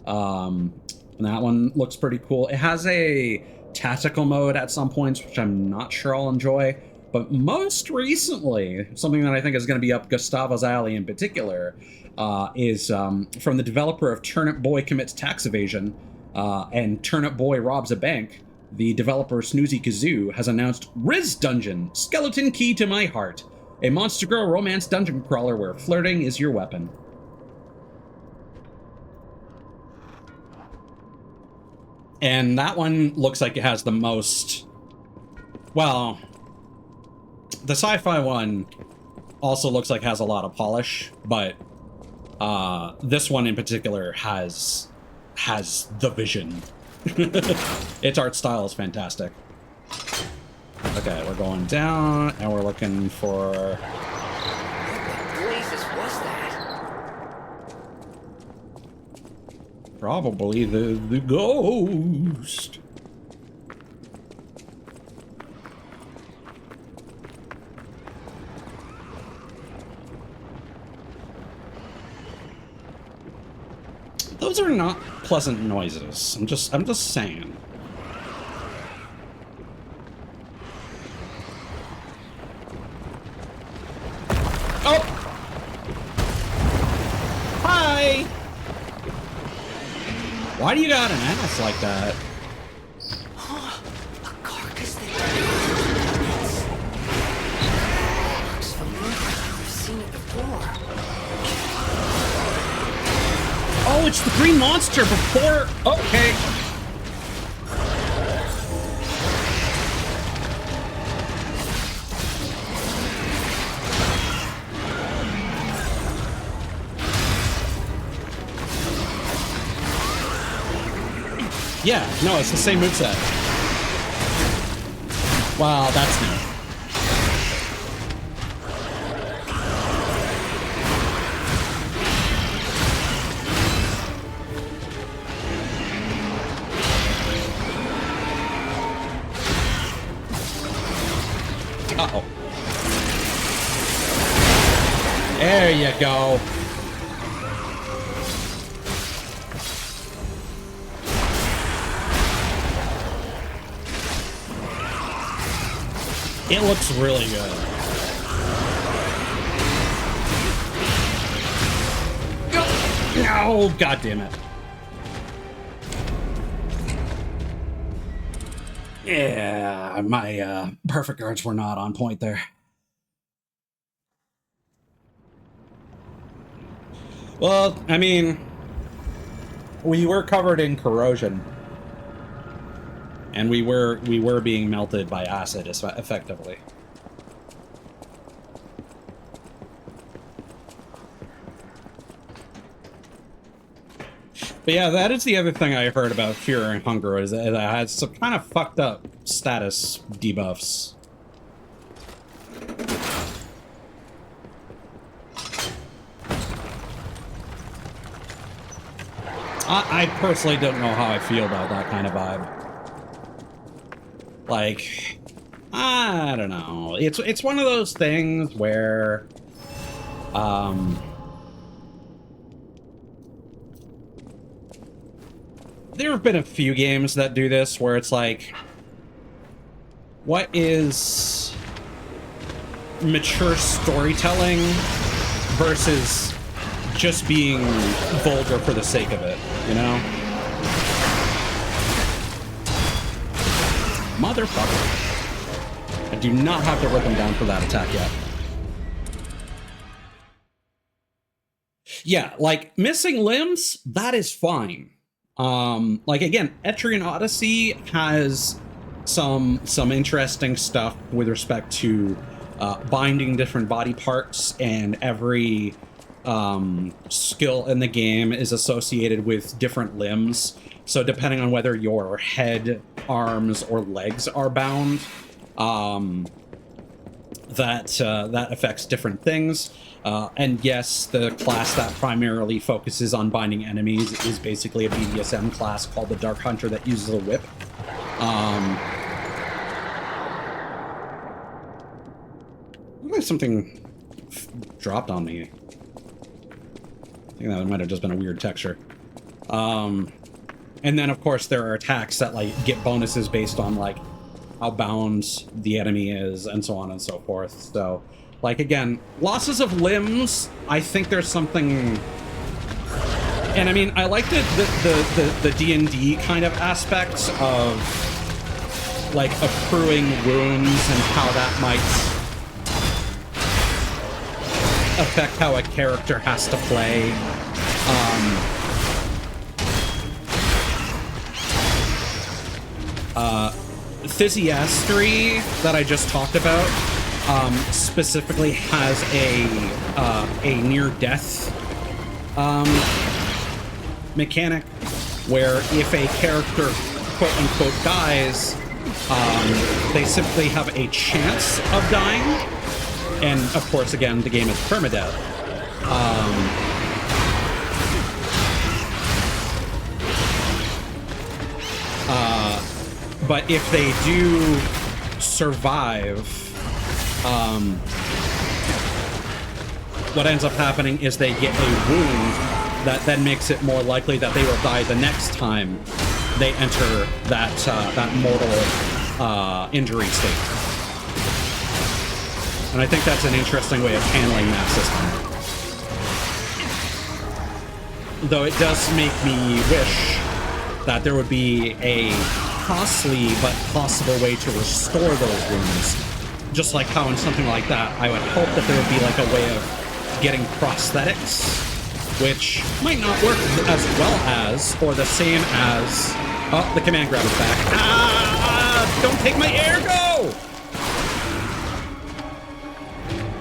And that one looks pretty cool. It has a tactical mode at some points, which I'm not sure I'll enjoy. But most recently, something that I think is going to be up Gustavo's alley in particular, is from the developer of Turnip Boy Commits Tax Evasion and Turnip Boy Robs a Bank. The developer Snoozy Kazoo has announced Riz Dungeon, Skeleton Key to My Heart, a Monster Girl romance dungeon crawler where flirting is your weapon. And that one looks like it has the most... Well, the sci-fi one also looks like it has a lot of polish, but this one in particular has the vision. Its art style is fantastic. Okay, we're going down, and we're looking for... What the blazes was that? Probably the ghost. Those are not pleasant noises. I'm just saying. Oh! Hi! Why do you got an ass like that? A carcass that looks familiar. I've seen it before. Oh, it's the green monster before... Okay. Yeah, no, it's the same moveset. Wow, that's new. Uh-oh. There you go. It looks really good. No, God damn it. Yeah, my perfect guards were not on point there. Well, I mean, we were covered in corrosion. And we were being melted by acid, effectively. But yeah, that is the other thing I heard about Fear and Hunger, is that it has some kind of fucked up status debuffs. I personally don't know how I feel about that kind of vibe. Like, I don't know. It's one of those things where, there have been a few games that do this where it's like, what is mature storytelling versus just being vulgar for the sake of it, you know? Motherfucker. I do not have to rip him down for that attack yet. Yeah, like, missing limbs, that is fine. Like, again, Etrian Odyssey has some interesting stuff with respect to binding different body parts, and every skill in the game is associated with different limbs. So depending on whether your head, arms, or legs are bound, that affects different things. And yes, the class that primarily focuses on binding enemies is basically a BDSM class called the Dark Hunter that uses a whip. something dropped on me. I think that might have just been a weird texture. And then, of course, there are attacks that, like, get bonuses based on, like, how bound the enemy is, and so on and so forth. So, like, again, losses of limbs, I think there's something... And, I mean, I like the D&D kind of aspects of, like, accruing wounds and how that might affect how a character has to play. Physiastry that I just talked about specifically has a near-death mechanic where if a character quote-unquote dies, they simply have a chance of dying. And, of course, again, the game is permadeath. But if they do survive, what ends up happening is they get a wound that then makes it more likely that they will die the next time they enter that mortal injury state. And I think that's an interesting way of handling that system. Though it does make me wish that there would be a costly but possible way to restore those wounds. Just like how in something like that, I would hope that there would be like a way of getting prosthetics, which might not work as well as, or the same as... Oh, the command grab is back. Ah! Don't take my air, go!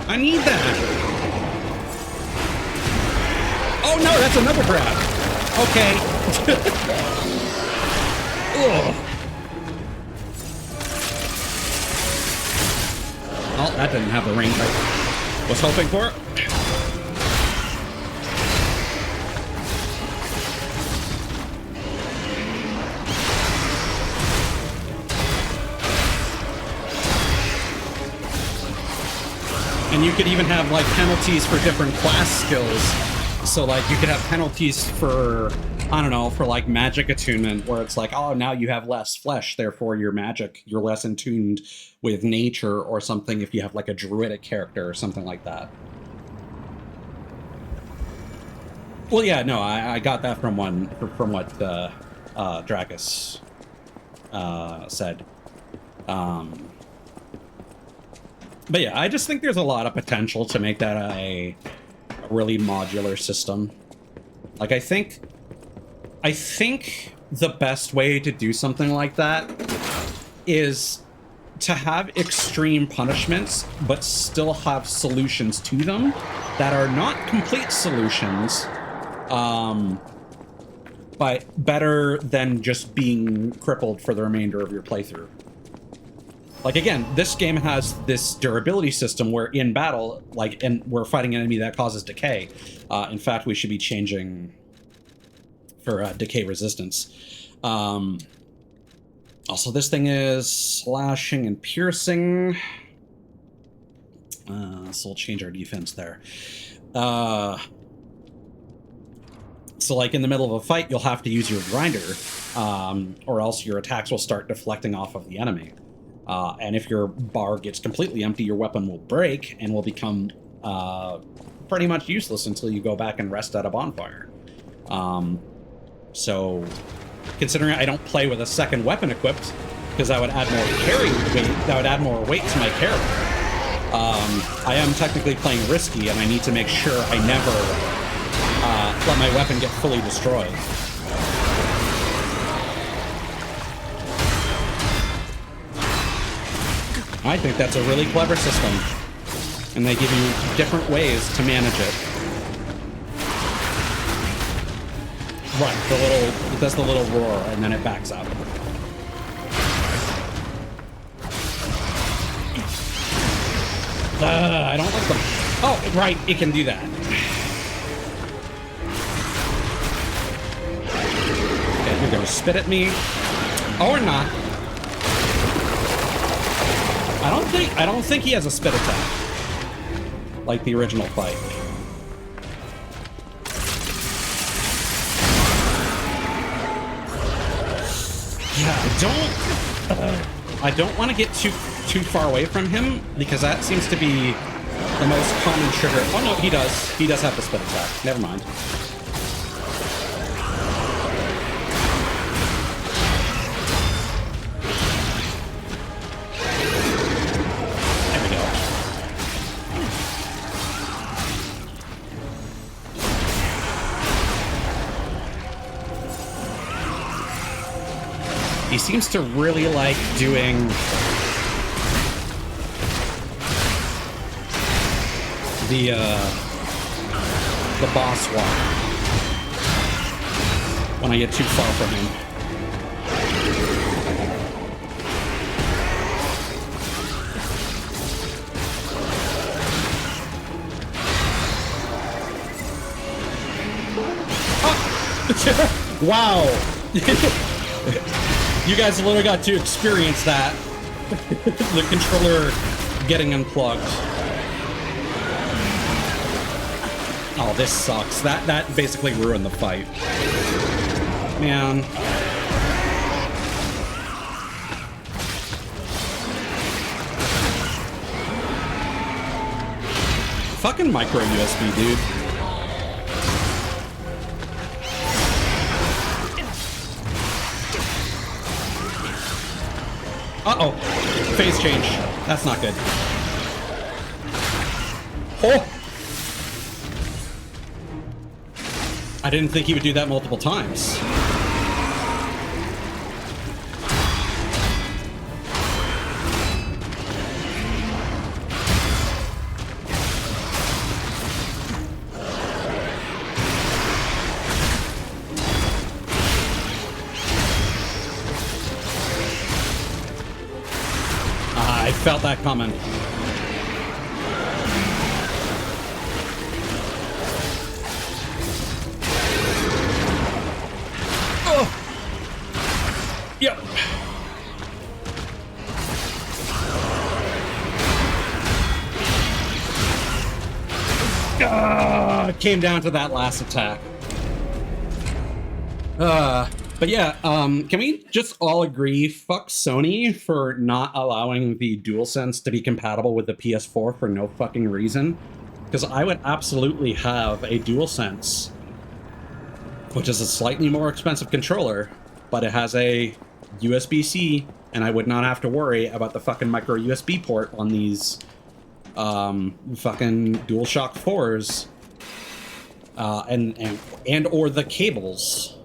I need that. Oh no, that's another grab. Okay. Ugh. Oh, that didn't have the range I was hoping for. And you could even have, like, penalties for different class skills. So, like, you could have penalties for, I don't know, for, like, magic attunement, where it's like, oh, now you have less flesh, therefore your magic, you're less in tuned with nature or something if you have, like, a druidic character or something like that. Well, yeah, no, I got that from what Dracus said. But yeah, I just think there's a lot of potential to make that a really modular system. Like, I think the best way to do something like that is to have extreme punishments, but still have solutions to them that are not complete solutions, but better than just being crippled for the remainder of your playthrough. Like, again, this game has this durability system where in battle, like, and we're fighting an enemy that causes decay. In fact, we should be changing for decay resistance. Also, this thing is slashing and piercing. So we'll change our defense there. So, like, in the middle of a fight, you'll have to use your grinder, or else your attacks will start deflecting off of the enemy. And if your bar gets completely empty, your weapon will break and will become pretty much useless until you go back and rest at a bonfire. So, considering I don't play with a second weapon equipped, because that would add more carry weight, that would add more weight to my character, I am technically playing risky, and I need to make sure I never let my weapon get fully destroyed. I think that's a really clever system, and they give you different ways to manage it. Right, it does the little roar, and then it backs up. I don't like them. Oh, right, it can do that. Okay, you're gonna spit at me, or not. I don't think he has a spit attack. like the original fight. Yeah, I don't want to get too far away from him, because that seems to be the most common trigger. Oh no, he does. He does have the split attack. Never mind. There we go. He seems to really like doing the boss walk when I get too far from him. Oh. Wow. You guys literally got to experience that. The controller getting unplugged. Oh, this sucks. That basically ruined the fight. Man. Fucking micro USB, dude. Uh-oh. Phase change. That's not good. Oh! I didn't think he would do that multiple times. I felt that coming. Yep. Came down to that last attack. But yeah, can we just all agree, fuck Sony for not allowing the DualSense to be compatible with the PS4 for no fucking reason? Because I would absolutely have a DualSense, which is a slightly more expensive controller, but it has a USB-C, and I would not have to worry about the fucking micro USB port on these fucking DualShock 4s, and or the cables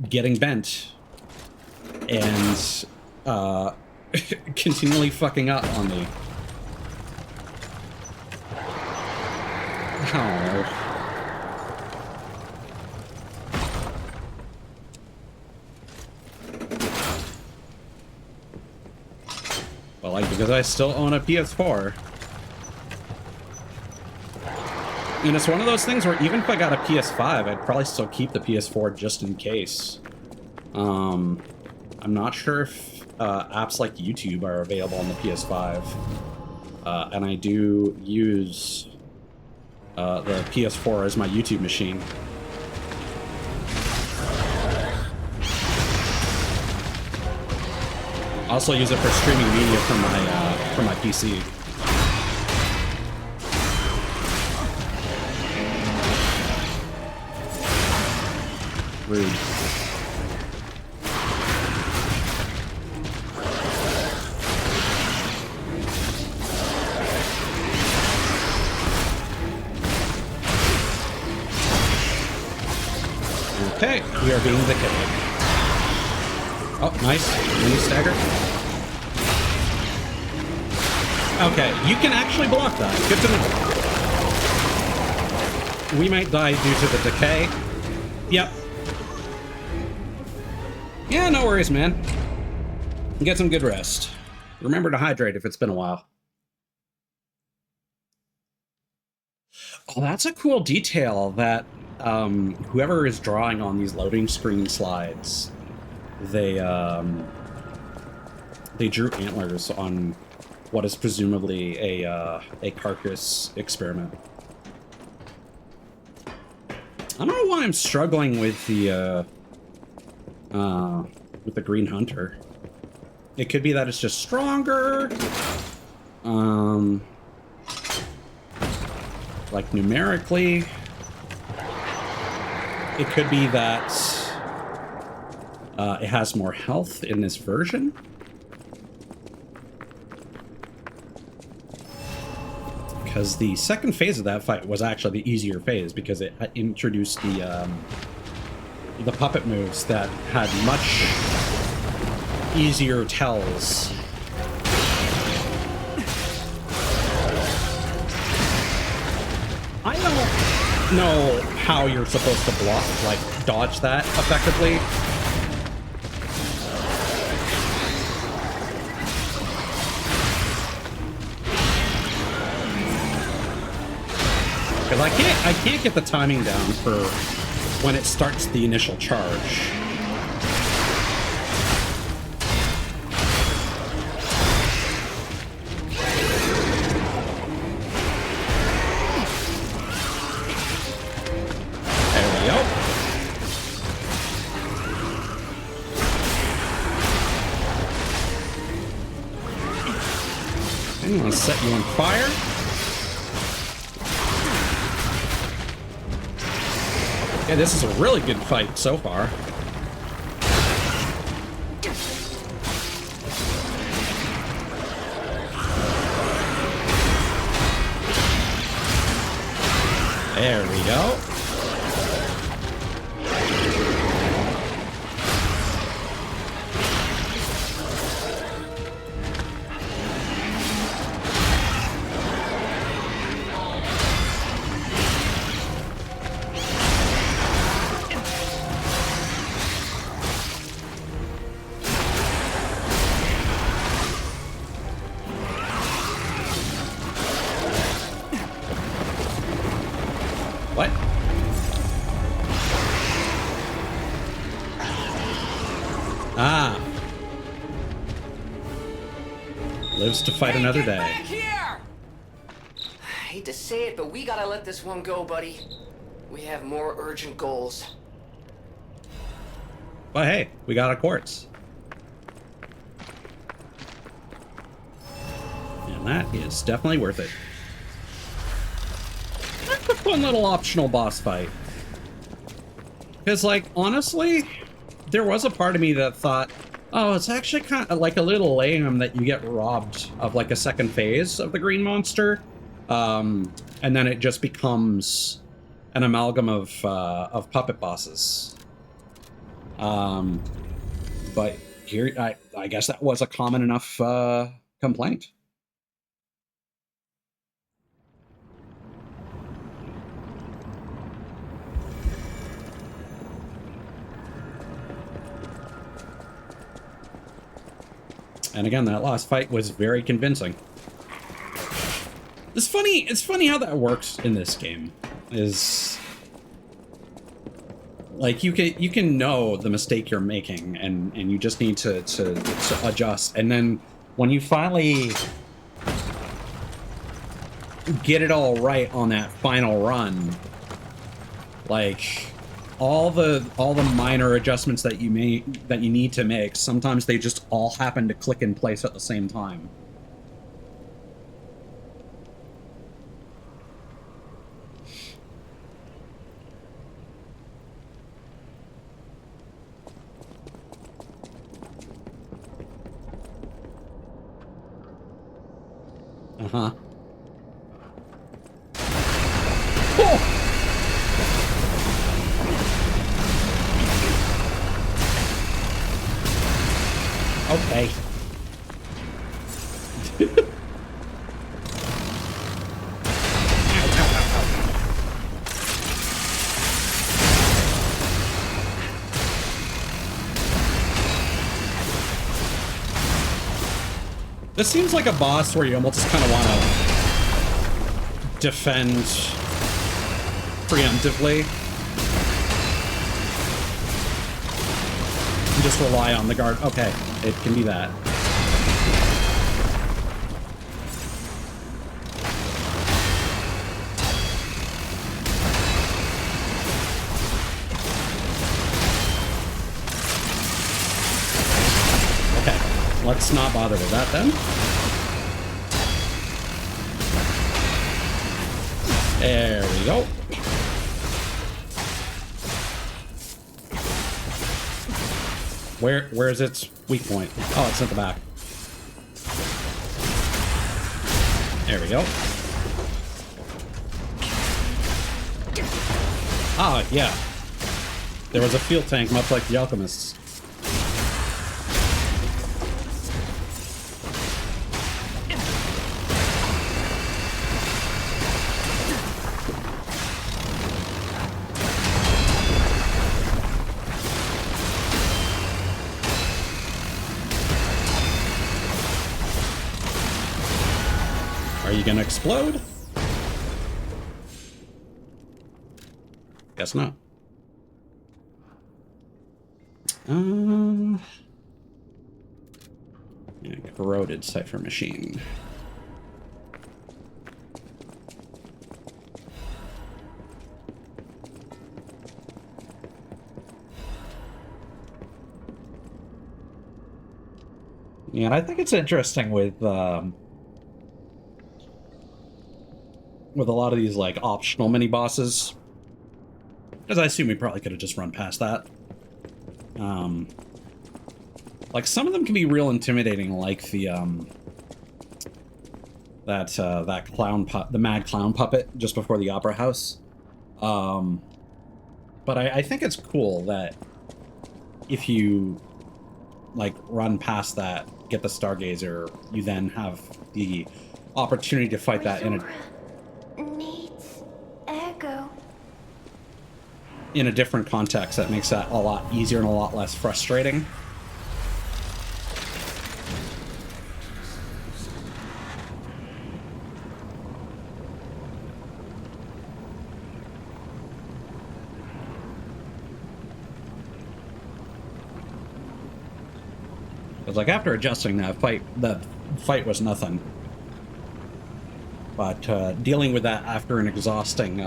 getting bent and continually fucking up on me. Oh. Well, like, because I still own a PS4. And it's one of those things where even if I got a PS5, I'd probably still keep the PS4 just in case. I'm not sure if apps like YouTube are available on the PS5. And I do use the PS4 as my YouTube machine. I also use it for streaming media from my PC. Rude. Okay, we are being vindicated. Oh, nice. Mini stagger. Okay, you can actually block that. Good to know. We might die due to the decay. Yep. Yeah, no worries, man. Get some good rest. Remember to hydrate if it's been a while. Oh, that's a cool detail that whoever is drawing on these loading screen slides, they drew antlers on what is presumably a carcass experiment. I don't know why I'm struggling with the Green Hunter. It could be that it's just stronger. Like numerically. It could be that it has more health in this version. Because the second phase of that fight was actually the easier phase because it introduced the puppet moves that had much easier tells. I don't know how you're supposed to block, like, dodge that effectively. Because I can't get the timing down for when it starts the initial charge. I'm gonna set you on fire. Yeah, this is a really good fight so far. There we go. What? Ah. Lives to fight another day. Back here! I hate to say it, but we gotta let this one go, buddy. We have more urgent goals. But hey, we got a quartz. And that is definitely worth it. That's a fun little optional boss fight. Because, like, honestly, there was a part of me that thought, oh, it's actually kind of like a little lame that you get robbed of, like, a second phase of the green monster. And then it just becomes an amalgam of puppet bosses. But here, I guess that was a common enough complaint. And again, that last fight was very convincing. It's funny how that works in this game. Is like you can know the mistake you're making and you just need to adjust. And then when you finally get it all right on that final run, like all the minor adjustments that you need to make, sometimes they just all happen to click in place at the same time. Uh-huh. Oh! Okay. This seems like a boss where you almost just kind of want to defend preemptively. And just rely on the guard. Okay, it can be that. let's not bother with that then. There we go. Where's its weak point? Oh, it's at the back. There we go. Ah, yeah. There was a fuel tank, much like the Alchemists. Are you gonna explode? Guess not. Yeah, corroded cipher machine. Yeah, and I think it's interesting with a lot of these like optional mini bosses, because I assume we probably could have just run past that. Like some of them can be real intimidating, like the that clown the mad clown puppet just before the opera house. But I think it's cool that if you like run past that, get the Stargazer, you then have the opportunity to fight that needs Ergo. in a different context. That makes that a lot easier and a lot less frustrating. It's like after adjusting that fight, the fight was nothing. But dealing with that after an exhausting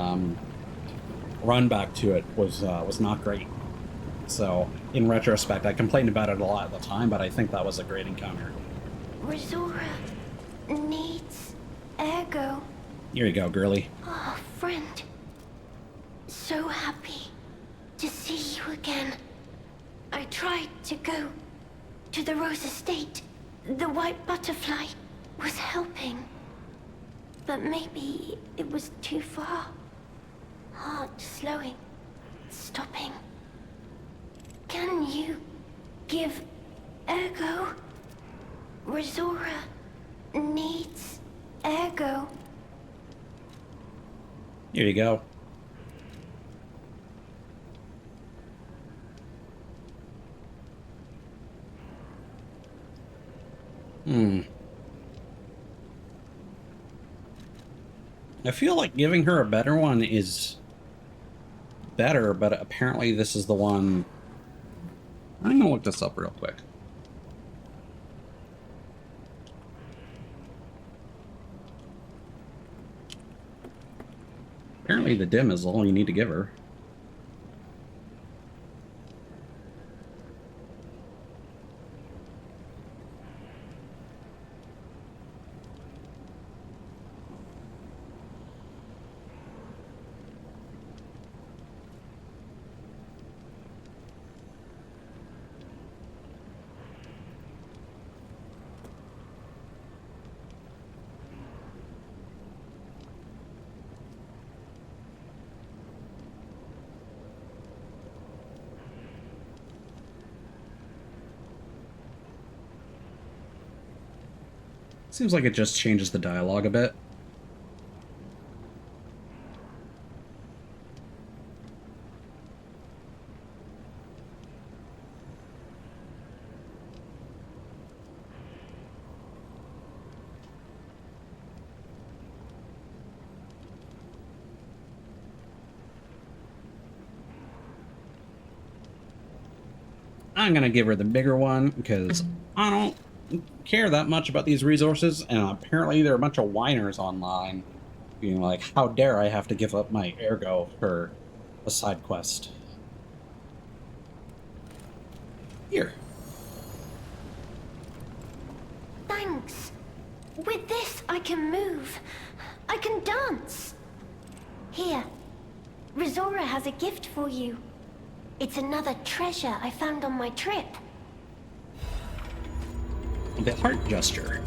run back to it was not great. So in retrospect, I complained about it a lot at the time, but I think that was a great encounter. Resora needs Ergo. Here you go, girly. Oh, friend. So happy to see you again. I tried to go to the Rose Estate. The white butterfly was helping. But maybe it was too far. Heart slowing, stopping. Can you give Ergo? Resora needs Ergo. Here you go. I feel like giving her a better one is better, but apparently this is the one. I'm gonna look this up real quick. Apparently the dim is all you need to give her. Seems like it just changes the dialogue a bit. I'm gonna give her the bigger one because I don't care that much about these resources, and apparently there are a bunch of whiners online being like, how dare I have to give up my Ergo for a side quest. Here. thanks. With this, I can move. I can dance. Here, Rizora has a gift for you. It's another treasure I found on my trip. The heart gesture.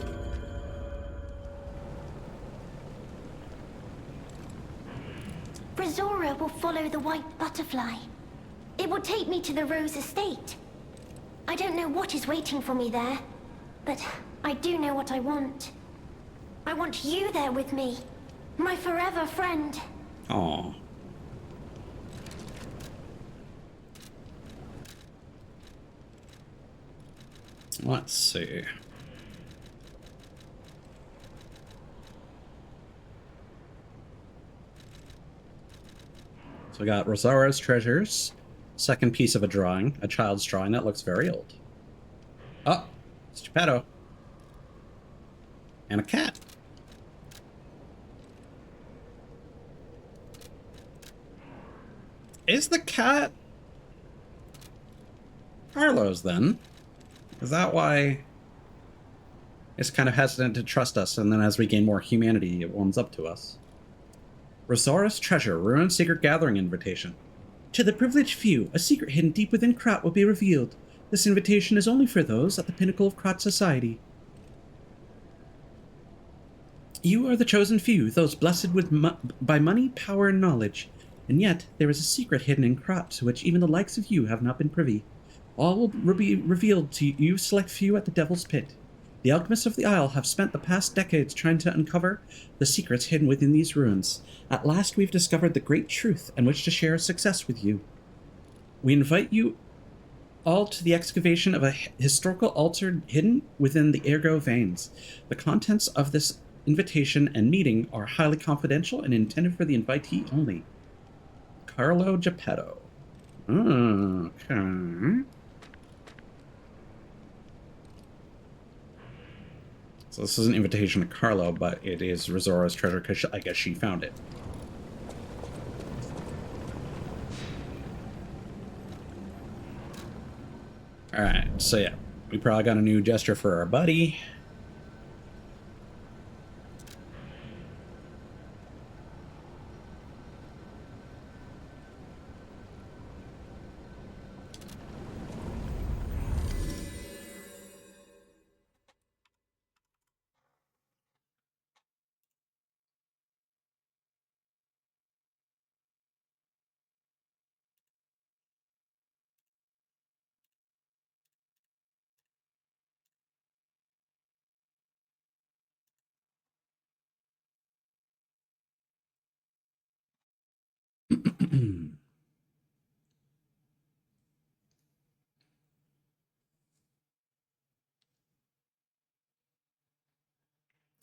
Rizora will follow the white butterfly. It will take me to the Rose Estate. I don't know what is waiting for me there, but I do know what I want. I want you there with me, my forever friend. Aww. Let's see. So we got Rosaura's treasures. Second piece of a drawing, a child's drawing that looks very old. Oh, it's Geppetto. And a cat. Is the cat Carlo's then? Is that why it's kind of hesitant to trust us, and then as we gain more humanity, it warms up to us? Rosaura's treasure, ruined secret gathering invitation. To the privileged few, a secret hidden deep within Krat will be revealed. This invitation is only for those at the pinnacle of Krat society. You are the chosen few, those blessed with by money, power, and knowledge. And yet, there is a secret hidden in Krat to which even the likes of you have not been privy. All will be revealed to you select few at the Devil's Pit. The alchemists of the Isle have spent the past decades trying to uncover the secrets hidden within these ruins. At last we've discovered the great truth and wish to share our success with you. We invite you all to the excavation of a historical altar hidden within the Ergo veins. The contents of this invitation and meeting are highly confidential and intended for the invitee only. Carlo Geppetto. Okay. So this is an invitation to Carlo, but it is Rosaura's treasure because I guess she found it. Alright, so yeah. We probably got a new gesture for our buddy.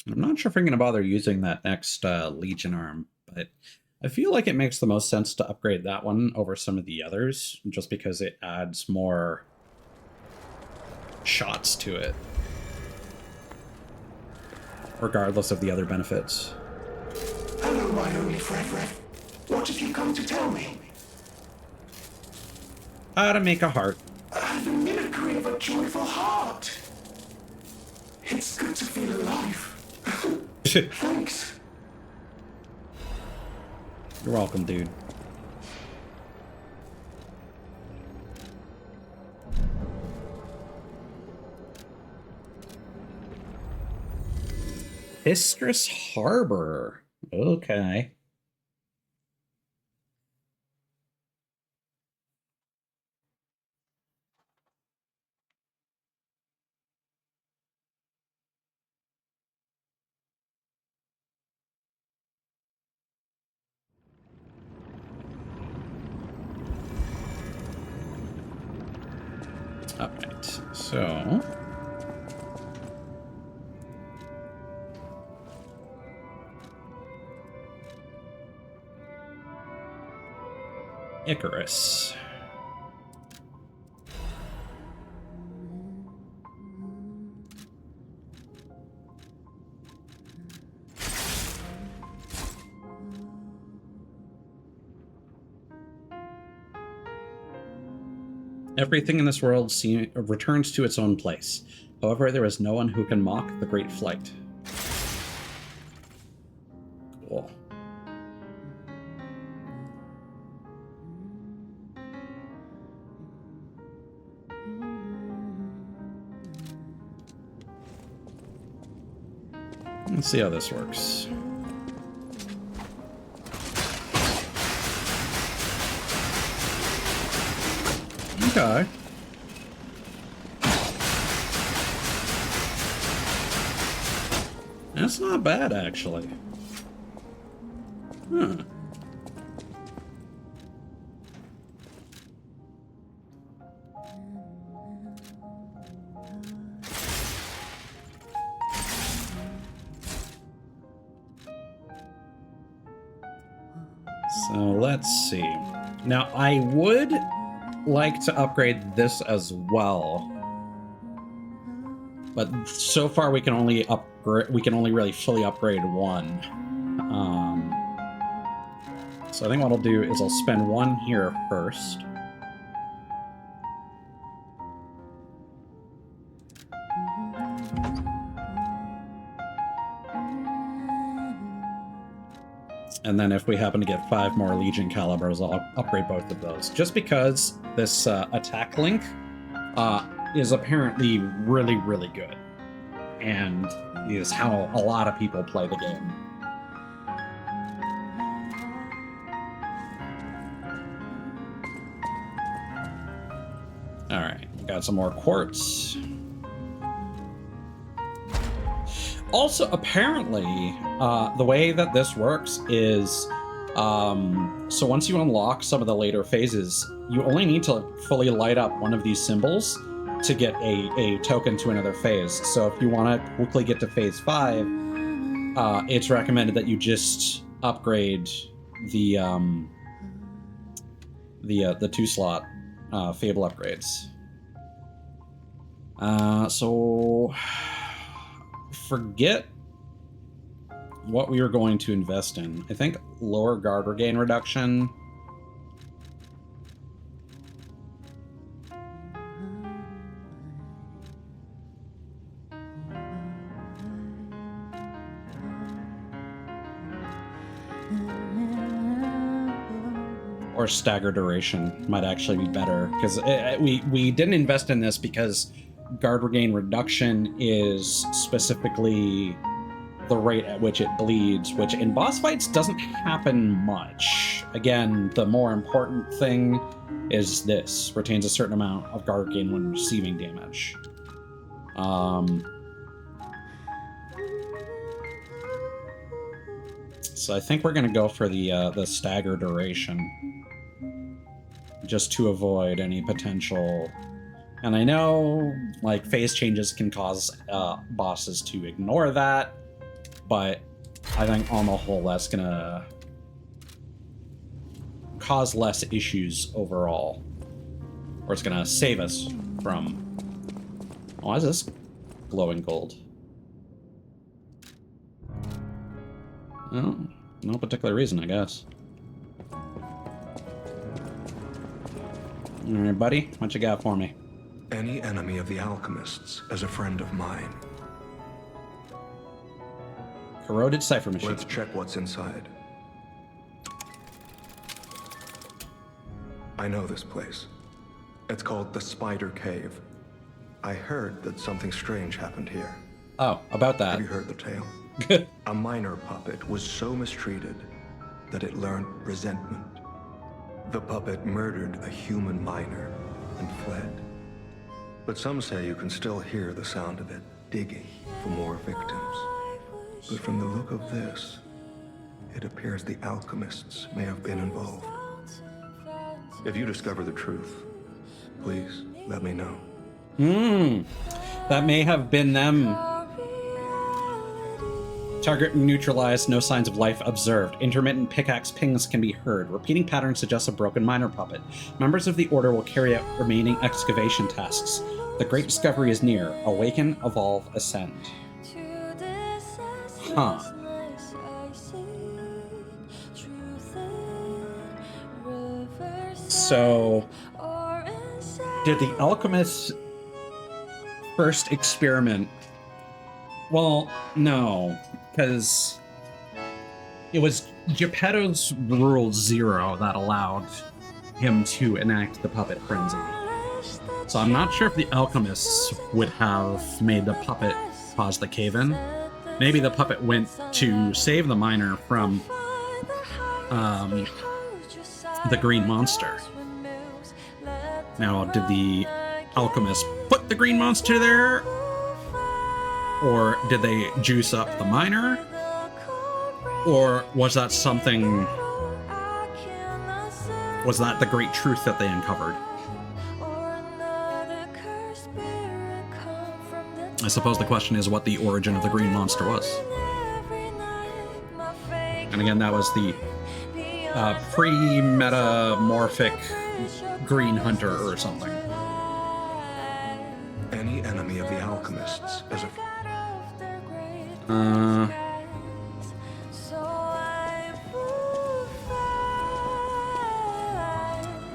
I'm not sure if I'm going to bother using that next Legion arm, but I feel like it makes the most sense to upgrade that one over some of the others, just because it adds more shots to it, regardless of the other benefits. Hello, my only friend. What have you come to tell me? How to make a heart. The mimicry of a joyful heart. It's good to feel alive. Thanks. You're welcome, dude. Istrus Harbor. Okay. All right, so Icarus. Everything in this world returns to its own place. However, there is no one who can mock the great flight. Cool. Let's see how this works. Okay. That's not bad, actually. Huh. So let's see. Now I would like to upgrade this as well, but so far we can only upgrade. We can only really fully upgrade one. So I think what I'll do is I'll spend one here first. And then if we happen to get 5 more Legion calibers, I'll upgrade both of those. Just because this attack link is apparently really, really good. And is how a lot of people play the game. Alright, we got some more quartz. Also, apparently, the way that this works is, so once you unlock some of the later phases, you only need to fully light up one of these symbols to get a token to another phase. So if you want to quickly get to phase 5, it's recommended that you just upgrade the 2-slot Fable upgrades. So forget what we were going to invest in. I think lower guard regain reduction. Or stagger duration might actually be better, because we didn't invest in this because guard regain reduction is specifically the rate at which it bleeds, which in boss fights doesn't happen much. Again, the more important thing is this. Retains a certain amount of guard regain when receiving damage. So I think we're going to go for the stagger duration, just to avoid any potential. And I know, like, phase changes can cause bosses to ignore that, but I think on the whole that's gonna cause less issues overall. Or it's gonna save us from... Why is this glowing gold? Oh, no particular reason, I guess. Alright, buddy, what you got for me? Any enemy of the alchemists is a friend of mine. Corroded cipher machine. Let's check what's inside. I know this place. It's called the Spider Cave. I heard that something strange happened here. Oh, about that. Have you heard the tale? A miner puppet was so mistreated that it learned resentment. The puppet murdered a human miner and fled. But some say you can still hear the sound of it digging for more victims. But from the look of this, it appears the alchemists may have been involved. If you discover the truth, please let me know. That may have been them. Target neutralized, no signs of life observed. Intermittent pickaxe pings can be heard. Repeating patterns suggest a broken miner puppet. Members of the Order will carry out remaining excavation tasks. The great discovery is near. Awaken, evolve, ascend. Huh. So, did the alchemists first experiment. Well, no, because it was Geppetto's Rule Zero that allowed him to enact the puppet frenzy. So I'm not sure if the alchemists would have made the puppet cause the cave-in. Maybe the puppet went to save the miner from the green monster. Now, did the alchemists put the green monster there? Or did they juice up the miner? Or was that something... Was that the great truth that they uncovered? I suppose the question is what the origin of the green monster was. And again, that was the pre-metamorphic green hunter or something. Any enemy of the alchemists is a...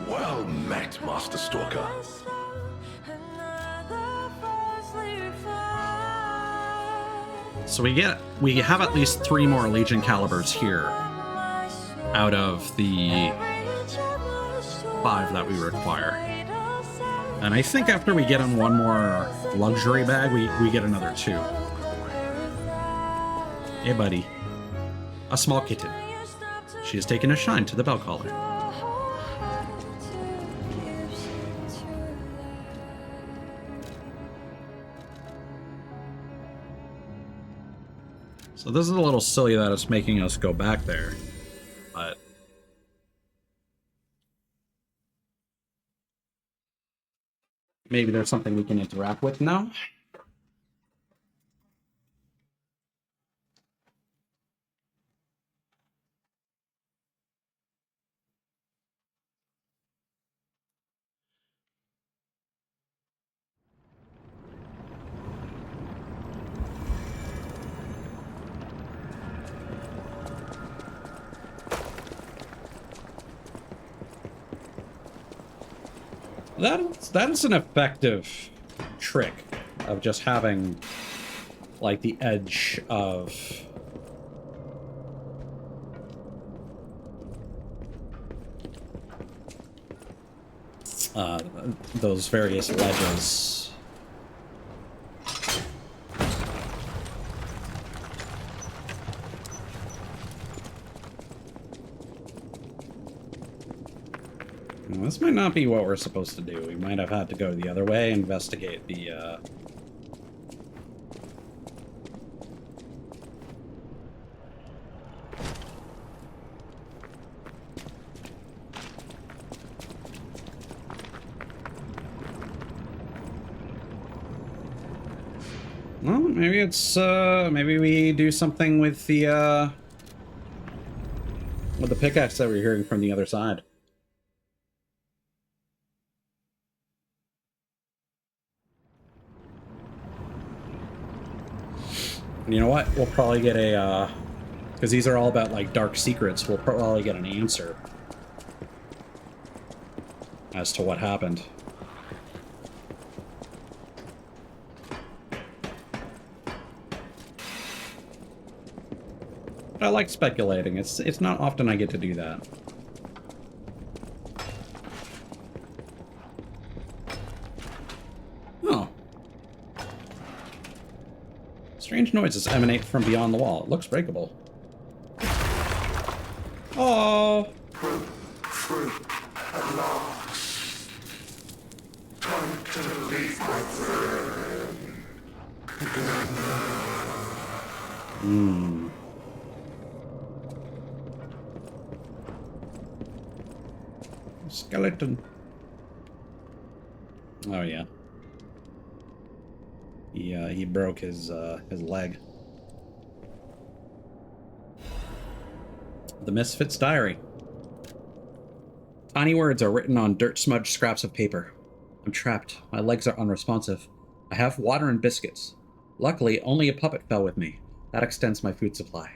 Well met, Master Stalker. So we have at least 3 more Legion calibers here out of the 5 that we require. And I think after we get on one more luxury bag, we get another 2. Hey, buddy. A small kitten. She has taken a shine to the bell collar. So this is a little silly that it's making us go back there, but... maybe there's something we can interact with now? That's an effective trick of just having, like, the edge of... those various ledges. Well, this might not be what we're supposed to do. We might have had to go the other way, investigate the, Well, maybe it's, maybe we do something with the pickaxe that we're hearing from the other side. You know what? We'll probably get a, because these are all about, like, dark secrets, we'll probably get an answer as to what happened. But I like speculating. It's not often I get to do that. Oh. Strange noises emanate from beyond the wall. It looks breakable. Oh. Fruit, at last. Time to leave my friend. Skeleton. Oh yeah. He broke his leg. The Misfit's diary. Tiny words are written on dirt-smudged scraps of paper. I'm trapped. My legs are unresponsive. I have water and biscuits. Luckily, only a puppet fell with me. That extends my food supply.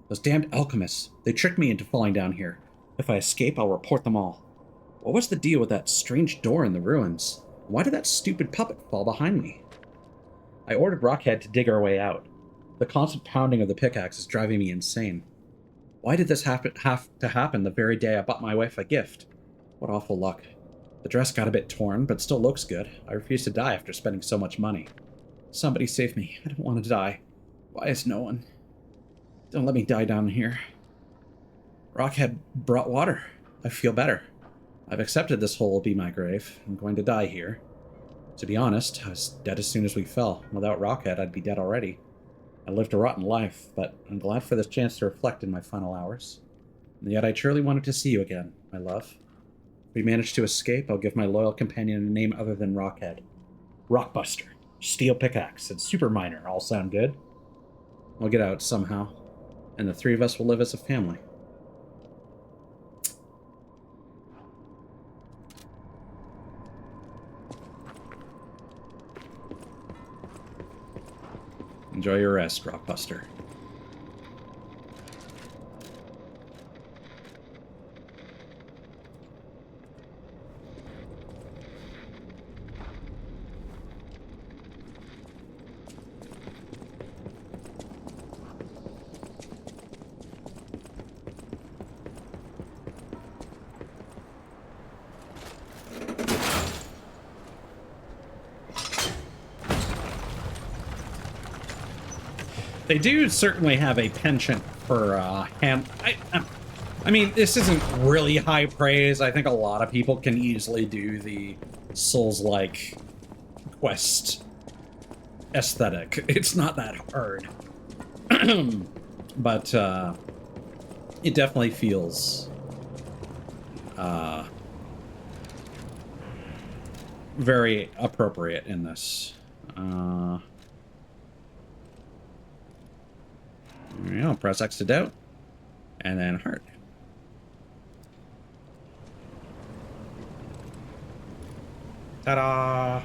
Those damned alchemists. They tricked me into falling down here. If I escape, I'll report them all. What was the deal with that strange door in the ruins? Why did that stupid puppet fall behind me? I ordered Rockhead to dig our way out. The constant pounding of the pickaxe is driving me insane. Why did this have to happen the very day I bought my wife a gift? What awful luck. The dress got a bit torn, but still looks good. I refuse to die after spending so much money. Somebody save me. I don't want to die. Why is no one? Don't let me die down here. Rockhead brought water. I feel better. I've accepted this hole will be my grave. I'm going to die here. To be honest, I was dead as soon as we fell. Without Rockhead, I'd be dead already. I lived a rotten life, but I'm glad for this chance to reflect in my final hours. And yet I truly wanted to see you again, my love. If we manage to escape, I'll give my loyal companion a name other than Rockhead. Rockbuster, Steel Pickaxe, and Super Miner all sound good. We'll get out somehow, and the three of us will live as a family. Enjoy your rest, Rockbuster. They do certainly have a penchant for hand. I mean, this isn't really high praise. I think a lot of people can easily do the Souls-like quest aesthetic. It's not that hard, but it definitely feels very appropriate in this. There we go. Press X to doubt, and then heart. Ta-da!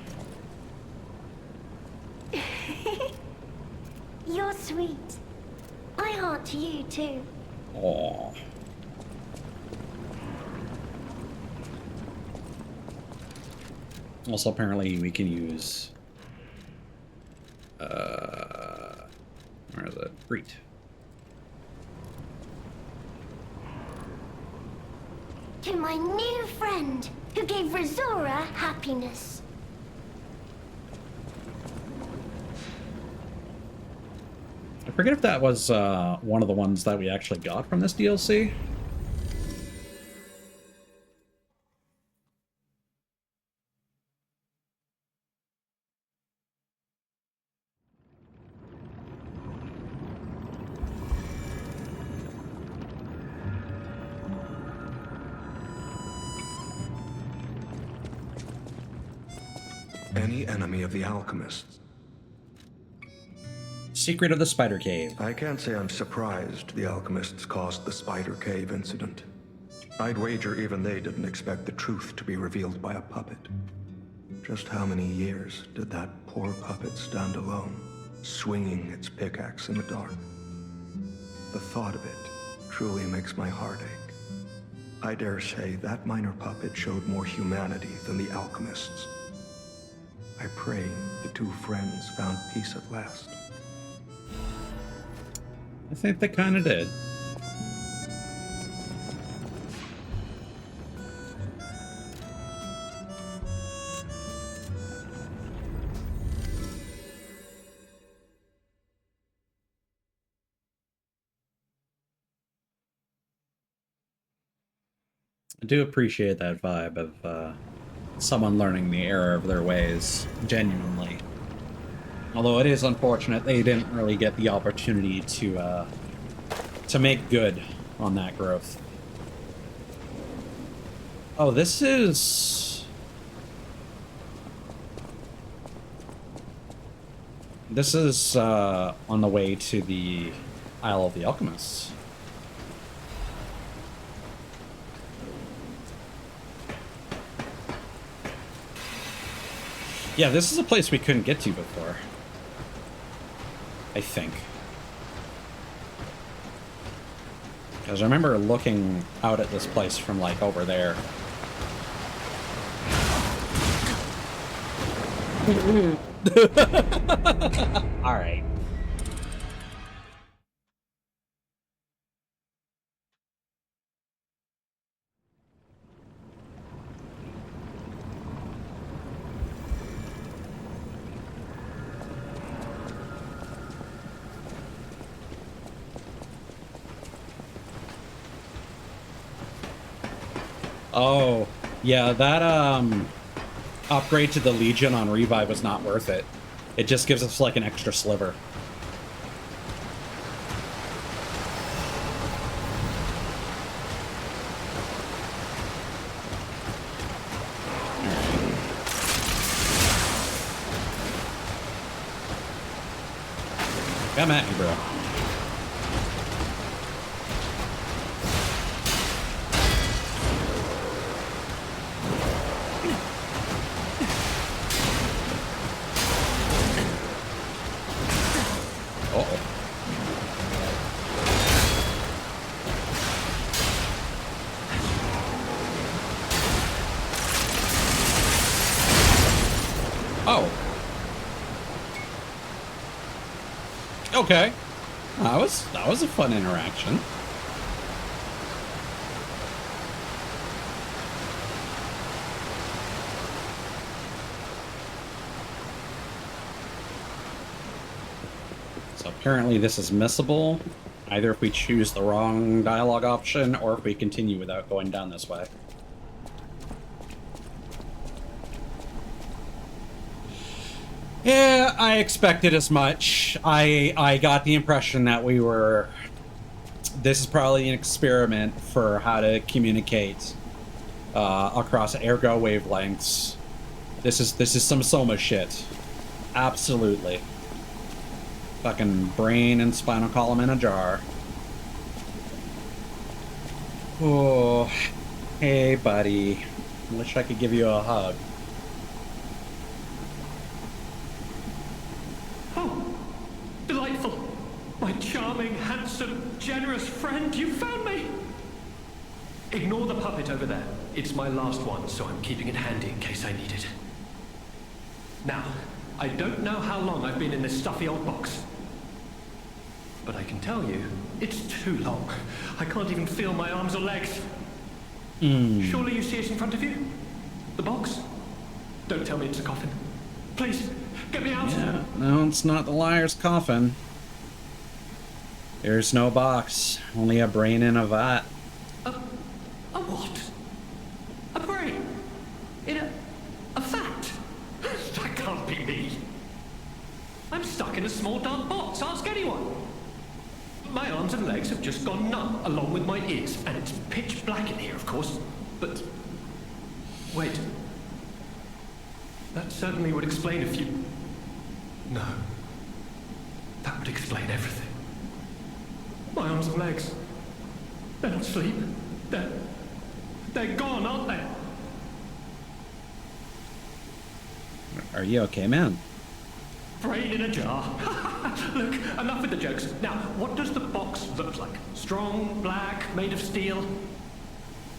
You're sweet. I heart to you too. Aww. Also, apparently, we can use where is it? Greet. To my new friend, who gave Razora happiness. I forget if that was one of the ones that we actually got from this DLC. Any enemy of the alchemists? Secret of the Spider Cave. I can't say I'm surprised the alchemists caused the Spider Cave incident. I'd wager even they didn't expect the truth to be revealed by a puppet. Just how many years did that poor puppet stand alone, swinging its pickaxe in the dark? The thought of it truly makes my heart ache. I dare say that minor puppet showed more humanity than the alchemists. I pray the two friends found peace at last. I think they kind of did. I do appreciate that vibe of someone learning the error of their ways, genuinely. Although it is unfortunate they didn't really get the opportunity to make good on that growth. Oh, this is... This is on the way to the Isle of the Alchemists. Yeah, this is a place we couldn't get to before. I think. Because I remember looking out at this place from, like, over there. All right. Oh, yeah, that upgrade to the Legion on Revive was not worth it. It just gives us like an extra sliver. Come at me, bro. Uh-oh. Oh. Okay. That was a fun interaction. So apparently this is missable, either if we choose the wrong dialogue option or if we continue without going down this way. Yeah, I expected as much. I got the impression that this is probably an experiment for how to communicate across ergo wavelengths. This is some Soma shit. Absolutely. Fucking brain and spinal column in a jar. Oh, hey buddy. Wish I could give you a hug. Oh, delightful. My charming, handsome, generous friend, you found me. Ignore the puppet over there. It's my last one, so I'm keeping it handy in case I need it. Now, I don't know how long I've been in this stuffy old box. But I can tell you, it's too long. I can't even feel my arms or legs. Surely you see it in front of you? The box? Don't tell me it's a coffin. Please, get me out. Yeah, no, it's not the liar's coffin. There's no box, only a brain in a vat. A what? A brain? In a vat? That can't be me. I'm stuck in a small dark box, ask anyone. My arms and legs have just gone numb, along with my ears, and it's pitch black in here, of course. But wait. That certainly would explain a few... No. That would explain everything. My arms and legs. They're not asleep. They're gone, aren't they? Are you okay, man? Brain in a jar. Look, enough with the jokes. Now, what does the box look like? Strong, black, made of steel?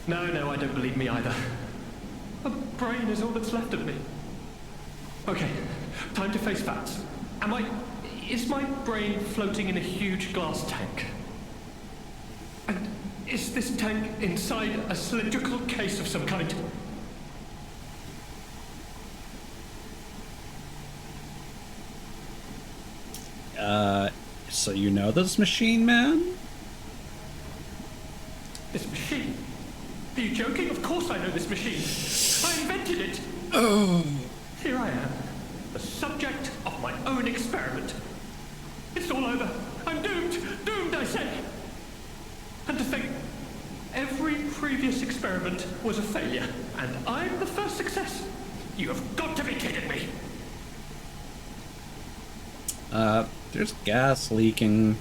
No, I don't believe me either. A brain is all that's left of me. Okay, time to face facts. Is my brain floating in a huge glass tank? And is this tank inside a cylindrical case of some kind? So you know this machine, man? This machine? Are you joking? Of course I know this machine. I invented it. Oh. Here I am, the subject of my own experiment. It's all over. I'm doomed. Doomed, I say. And to think, every previous experiment was a failure, and I'm the first success. You have got to be kidding me. There's gas leaking.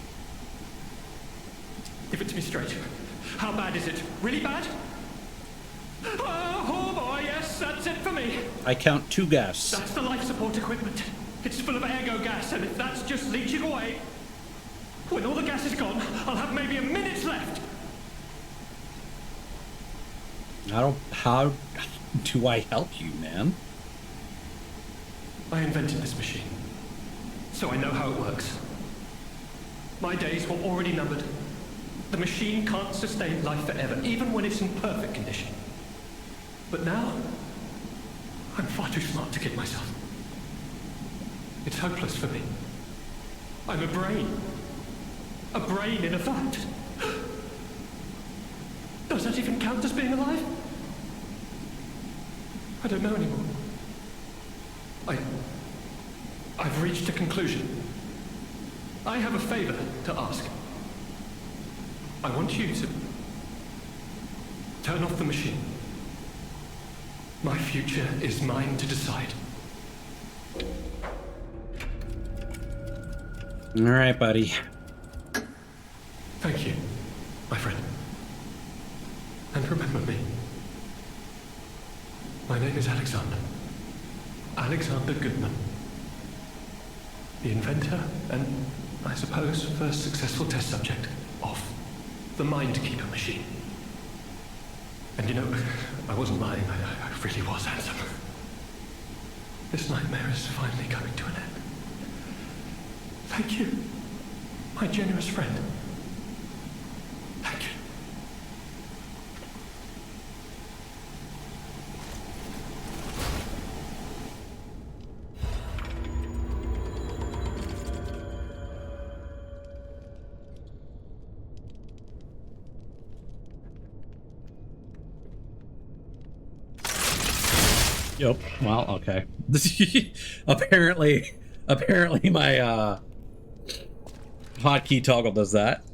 Give it to me straight. How bad is it? Really bad? Oh boy, yes, that's it for me. I count 2 gas. That's the life support equipment. It's full of ergo gas, and if that's just leaching away, when all the gas is gone, I'll have maybe a minute left. How do I help you, man? I invented this machine, so I know how it works. My days were already numbered. The machine can't sustain life forever, even when it's in perfect condition. But now, I'm far too smart to kill myself. It's hopeless for me. I'm a brain. A brain in a vat. Does that even count as being alive? I don't know anymore. I've reached a conclusion. I have a favor to ask. I want you to turn off the machine. My future is mine to decide. All right, buddy. Thank you, my friend. And remember me. My name is Alexander. Alexander Goodman. The inventor and, I suppose, first successful test subject of the Mindkeeper machine. And you know, I wasn't lying. I really was handsome. This nightmare is finally coming to an end. Thank you, my generous friend. Thank you. Yep. Well, okay. apparently my hotkey toggle does that.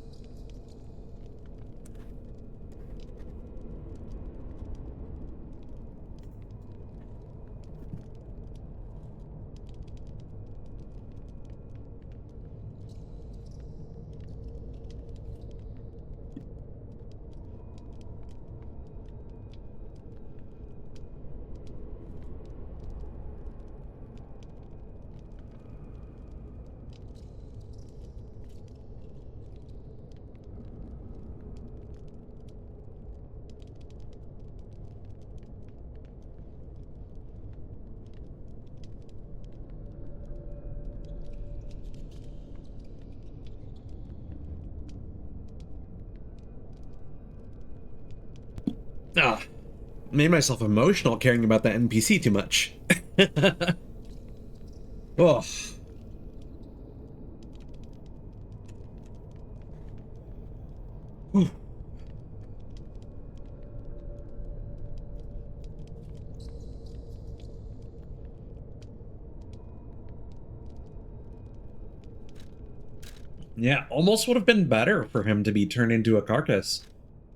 Ah, made myself emotional caring about that NPC too much. Oh. Whew. Yeah, almost would have been better for him to be turned into a carcass,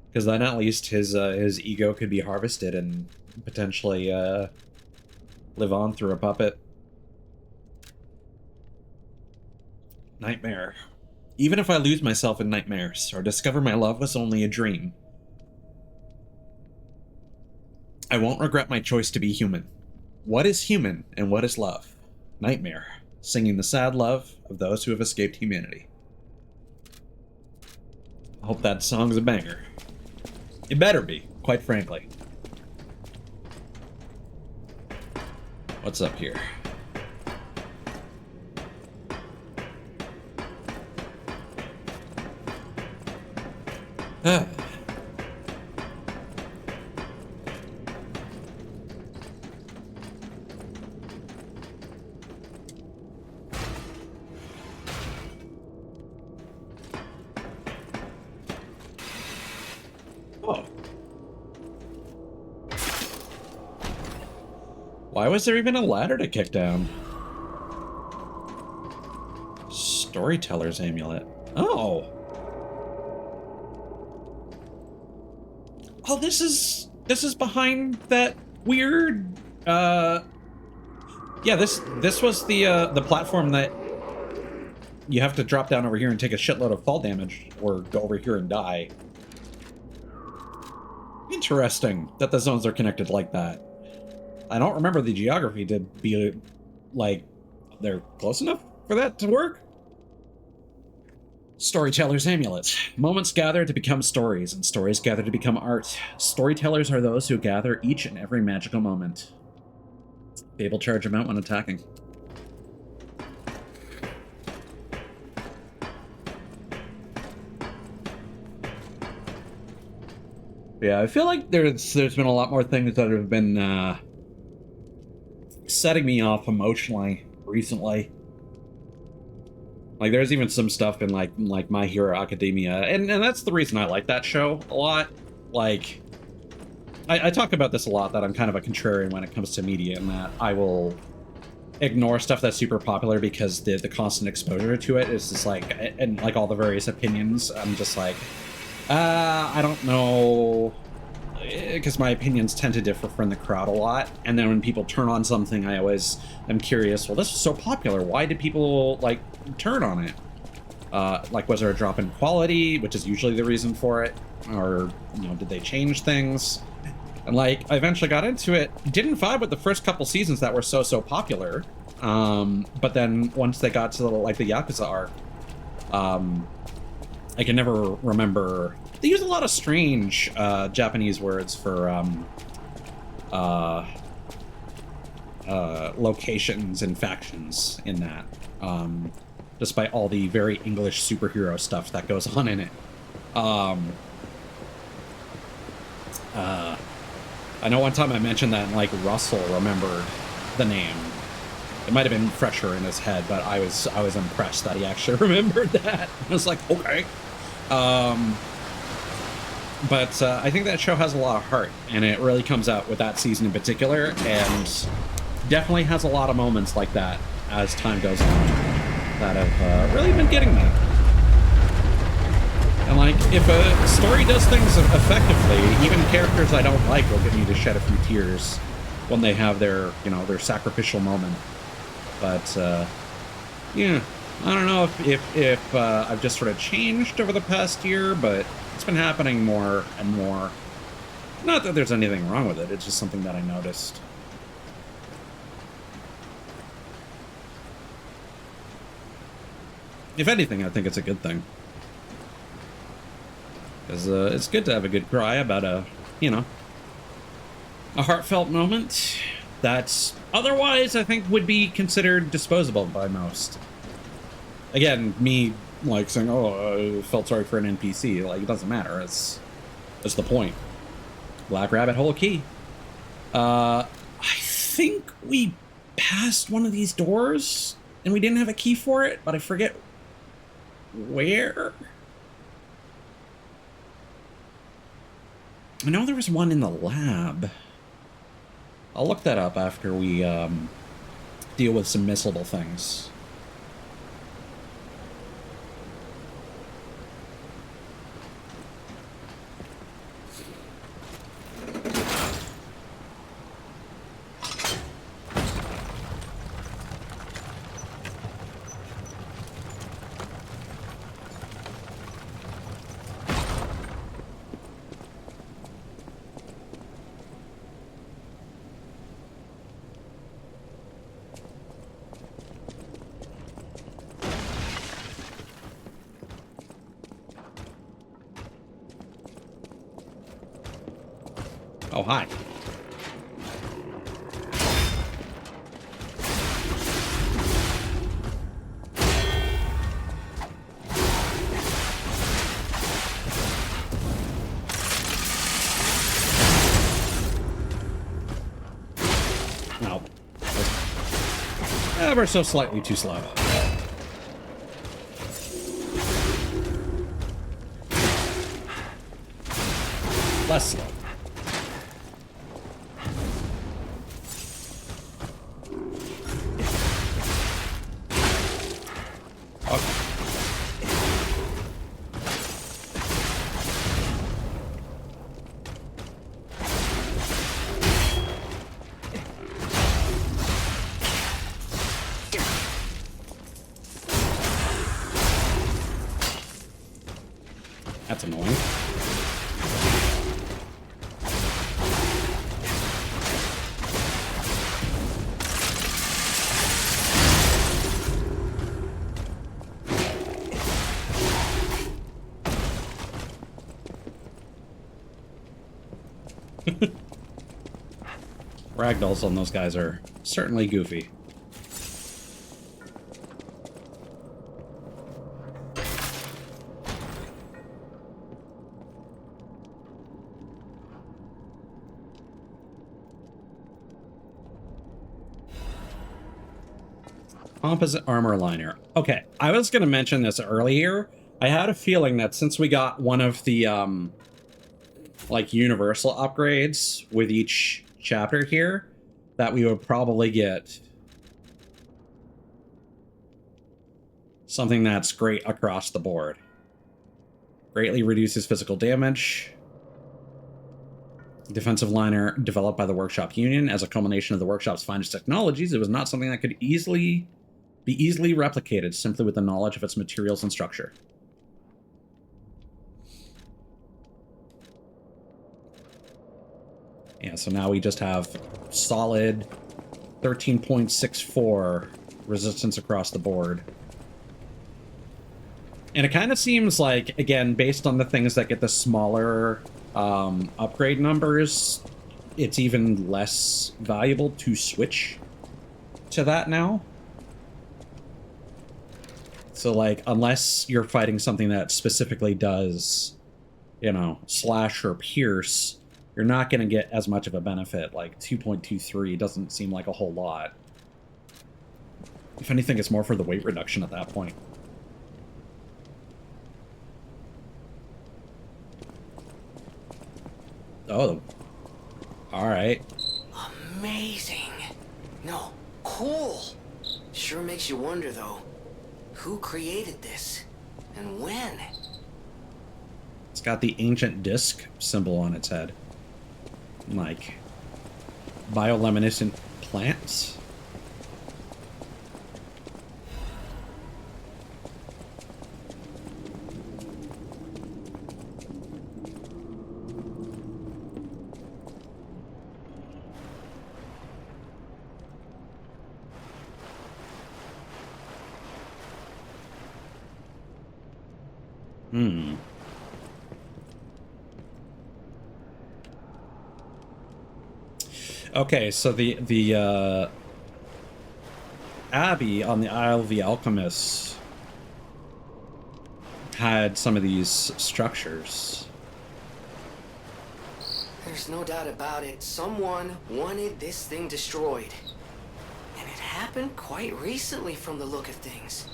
because then at least his ego could be harvested and potentially live on through a puppet. Nightmare. Even if I lose myself in nightmares, or discover my love was only a dream, I won't regret my choice to be human. What is human, and what is love? Nightmare, singing the sad love of those who have escaped humanity. I hope that song's a banger. It better be, quite frankly. What's up here? Ah. Oh. Why was there even a ladder to kick down? Storyteller's amulet. Oh. Oh, this is behind that weird yeah, this was the platform that you have to drop down over here and take a shitload of fall damage or go over here and die. Interesting that the zones are connected like that. I don't remember the geography to be like they're close enough for that to work. Storyteller's amulet. Moments gather to become stories, and stories gather to become art. Storytellers are those who gather each and every magical moment. Fable charge amount when attacking. Yeah, I feel like there's been a lot more things that have been setting me off emotionally recently. Like there's even some stuff in like My Hero Academia, and that's the reason I like that show a lot. Like I talk about this a lot, that I'm kind of a contrarian when it comes to media, and that I will ignore stuff that's super popular because the constant exposure to it is just like, and like all the various opinions, I'm just like, I don't know, because my opinions tend to differ from the crowd a lot. And then when people turn on something, I always am curious, well, this was so popular, why did people like turn on it? Like, was there a drop in quality, which is usually the reason for it? Or, you know, did they change things? And like, I eventually got into it, didn't vibe with the first couple seasons that were so popular. But then once they got to the, like the Yakuza arc, I can never remember. They use a lot of strange Japanese words for locations and factions in that, despite all the very English superhero stuff that goes on in it. I know one time I mentioned that, and like Russell remembered the name. It might have been fresher in his head, but I was impressed that he actually remembered that. I was like, okay. But I think that show has a lot of heart, and it really comes out with that season in particular, and definitely has a lot of moments like that as time goes on that have really been getting me. And like, if a story does things effectively, even characters I don't like will get me to shed a few tears when they have their, you know, their sacrificial moment. But yeah, I don't know if I've just sort of changed over the past year, but it's been happening more and more. Not that there's anything wrong with it, it's just something that I noticed. If anything, I think it's a good thing. Because it's good to have a good cry about a, you know, a heartfelt moment that otherwise I think would be considered disposable by most. Again, me like saying, oh, I felt sorry for an NPC, like, it doesn't matter. That's the point. Black Rabbit Hole key. I think we passed one of these doors and we didn't have a key for it, but I forget where. I know there was one in the lab. I'll look that up after we deal with some missable things. Oh, hi. No. Ever so slightly too slow. Less slow. That's annoying. Ragdolls on those guys are certainly goofy. Composite armor liner. Okay, I was going to mention this earlier. I had a feeling that since we got one of the, like, universal upgrades with each chapter here, that we would probably get something that's great across the board. Greatly reduces physical damage. Defensive liner developed by the Workshop Union as a culmination of the Workshop's finest technologies. It was not something that could be easily replicated simply with the knowledge of its materials and structure. Yeah, so now we just have solid 13.64 resistance across the board. And it kind of seems like, again, based on the things that get the smaller upgrade numbers, it's even less valuable to switch to that now. So, like, unless you're fighting something that specifically does, you know, slash or pierce, you're not going to get as much of a benefit. Like, 2.23 doesn't seem like a whole lot. If anything, it's more for the weight reduction at that point. Oh. Alright. Amazing. No, cool. Sure makes you wonder, though. Who created this? And when? It's got the ancient disc symbol on its head. Like, bioluminescent plants? Okay, so the Abbey on the Isle of the Alchemists had some of these structures. There's no doubt about it. Someone wanted this thing destroyed. And it happened quite recently from the look of things.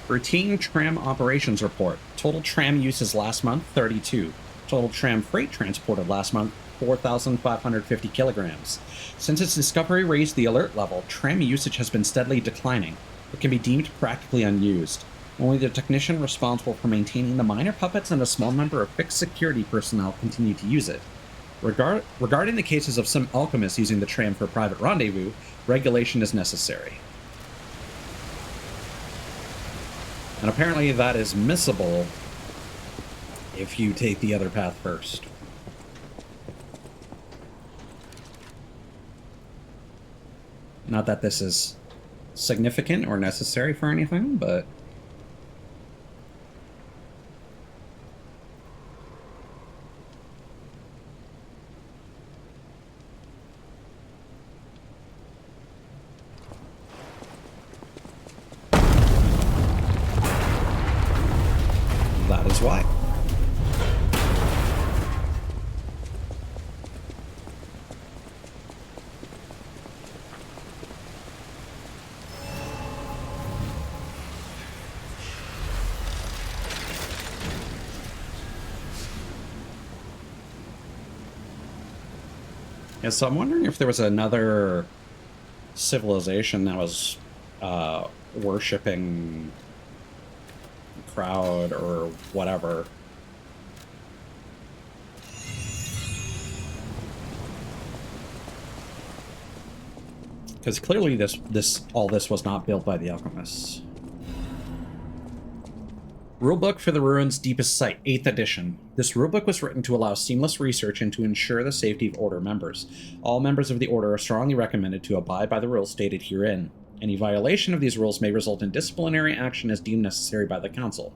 Routine tram operations report. Total tram uses last month, 32. Total tram freight transported last month, 4,550 kilograms. Since its discovery raised the alert level, tram usage has been steadily declining. It can be deemed practically unused. Only the technician responsible for maintaining the minor puppets and a small number of fixed security personnel continue to use it. Regarding the cases of some alchemists using the tram for private rendezvous, regulation is necessary. And apparently that is missable if you take the other path first. Not that this is significant or necessary for anything, but... that is why. Yeah, so I'm wondering if there was another civilization that was worshipping crowd or whatever. Because clearly all this was not built by the alchemists. Rulebook for the Ruins' Deepest Site, 8th edition. This rulebook was written to allow seamless research and to ensure the safety of Order members. All members of the Order are strongly recommended to abide by the rules stated herein. Any violation of these rules may result in disciplinary action as deemed necessary by the Council.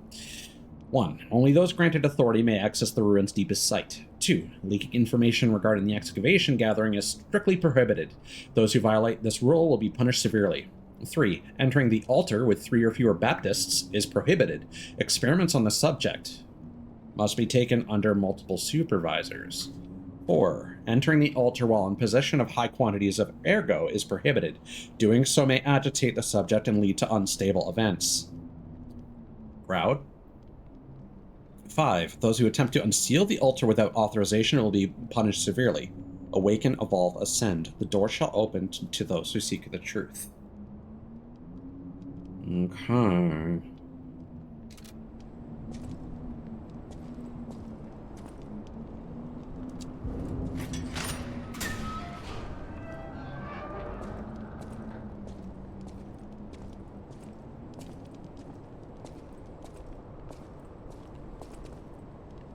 1. Only those granted authority may access the ruin's deepest site. 2. Leaking information regarding the excavation gathering is strictly prohibited. Those who violate this rule will be punished severely. 3. Entering the altar with 3 or fewer Baptists is prohibited. Experiments on the subject must be taken under multiple supervisors. 4. Entering the altar while in possession of high quantities of ergo is prohibited. Doing so may agitate the subject and lead to unstable events. Crowd. 5. Those who attempt to unseal the altar without authorization will be punished severely. Awaken, evolve, ascend. The door shall open to those who seek the truth. Okay.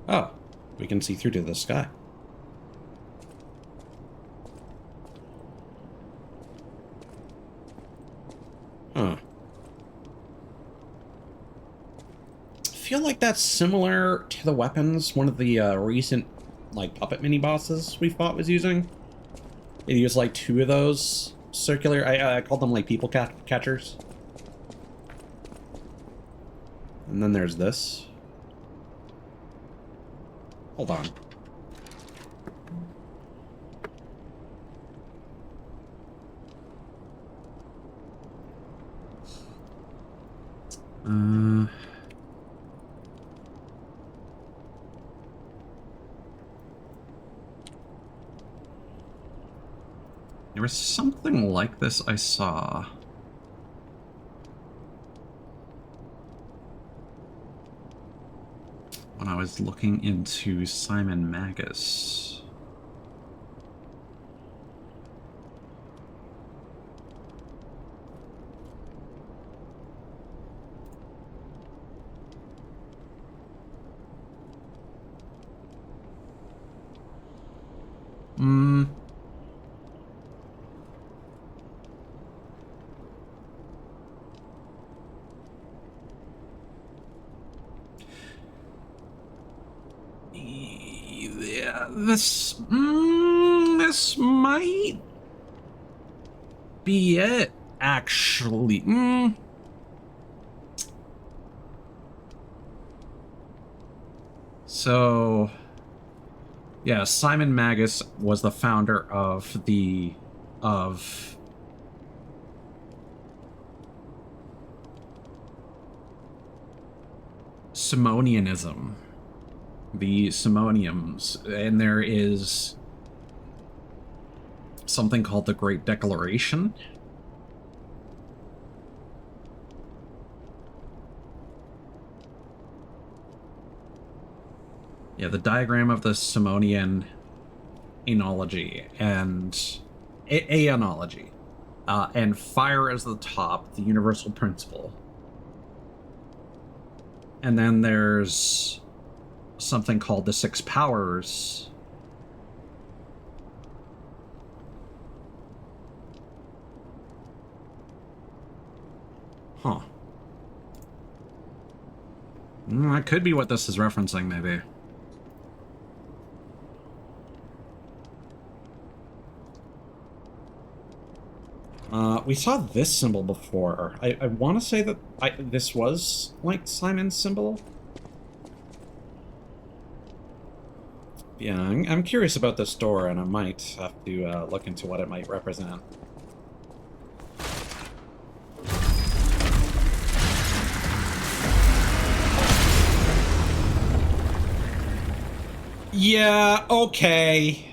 Oh, we can see through to the sky. Huh. I feel like that's similar to the weapons one of the recent, like, puppet mini-bosses we fought was using. It used, like, 2 of those circular... I called them, like, people catchers. And then there's this. Hold on. There was something like this I saw. When I was looking into Simon Magus. Yeah, this might be it, actually. So, yeah, Simon Magus was the founder of Simonianism. The Simonians, and there is something called the Great Declaration. Yeah, the diagram of the Simonian anology and aeonology, and fire as the top, the universal principle, and then there's something called the 6 powers. Huh. That could be what this is referencing, maybe. We saw this symbol before. I want to say that this was, like, Simon's symbol. Yeah, I'm curious about this door, and I might have to look into what it might represent. Yeah, okay.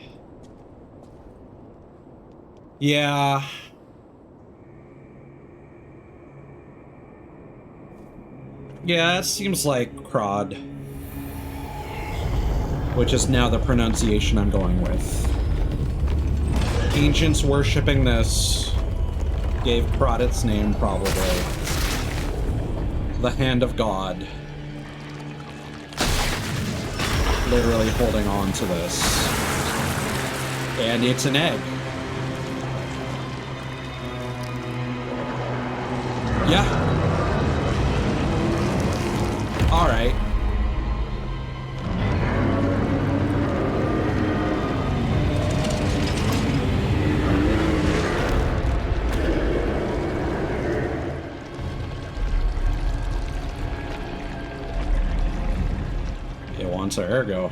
Yeah. Yeah, it seems like Crod. Which is now the pronunciation I'm going with. Ancients worshipping this gave Crod its name, probably. The Hand of God. Literally holding on to this. And it's an egg. Yeah. Alright. Alter Ergo.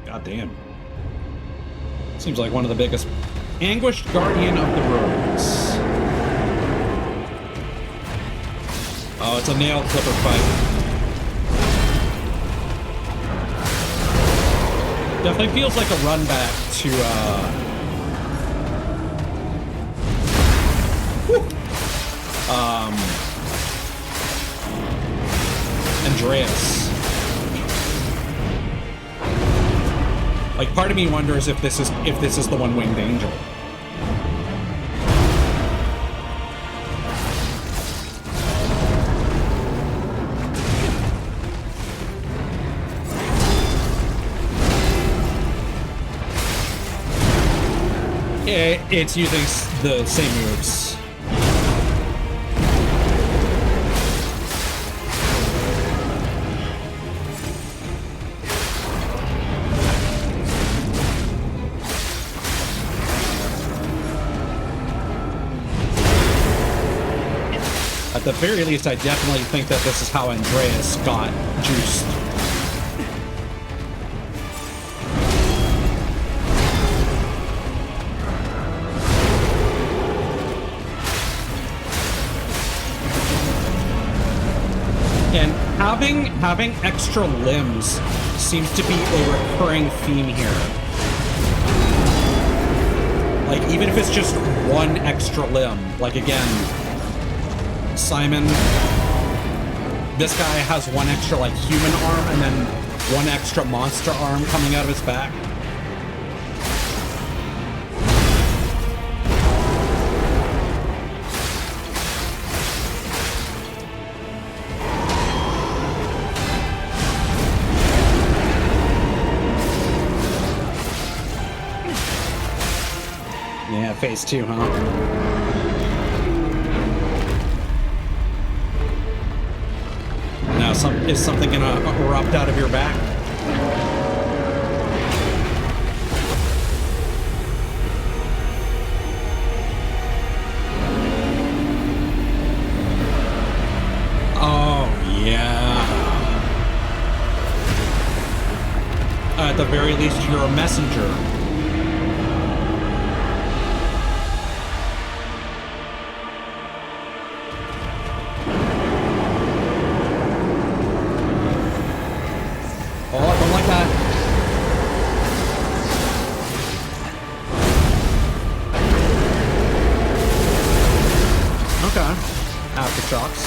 God damn. Seems like one of the biggest. Anguished Guardian of the Roads. Oh, it's a nail clipper fight. Definitely feels like a run back to, Andreas. Like, part of me wonders if this is the one-winged angel. It's using the same moves. At the very least, I definitely think that this is how Andreas got juiced. And having extra limbs seems to be a recurring theme here. Like, even if it's just one extra limb, like again, Simon, this guy has one extra like human arm and then one extra monster arm coming out of his back. Yeah, phase 2, huh? Now, is something gonna erupt out of your back? Oh, yeah. At the very least, you're a messenger. Aftershocks.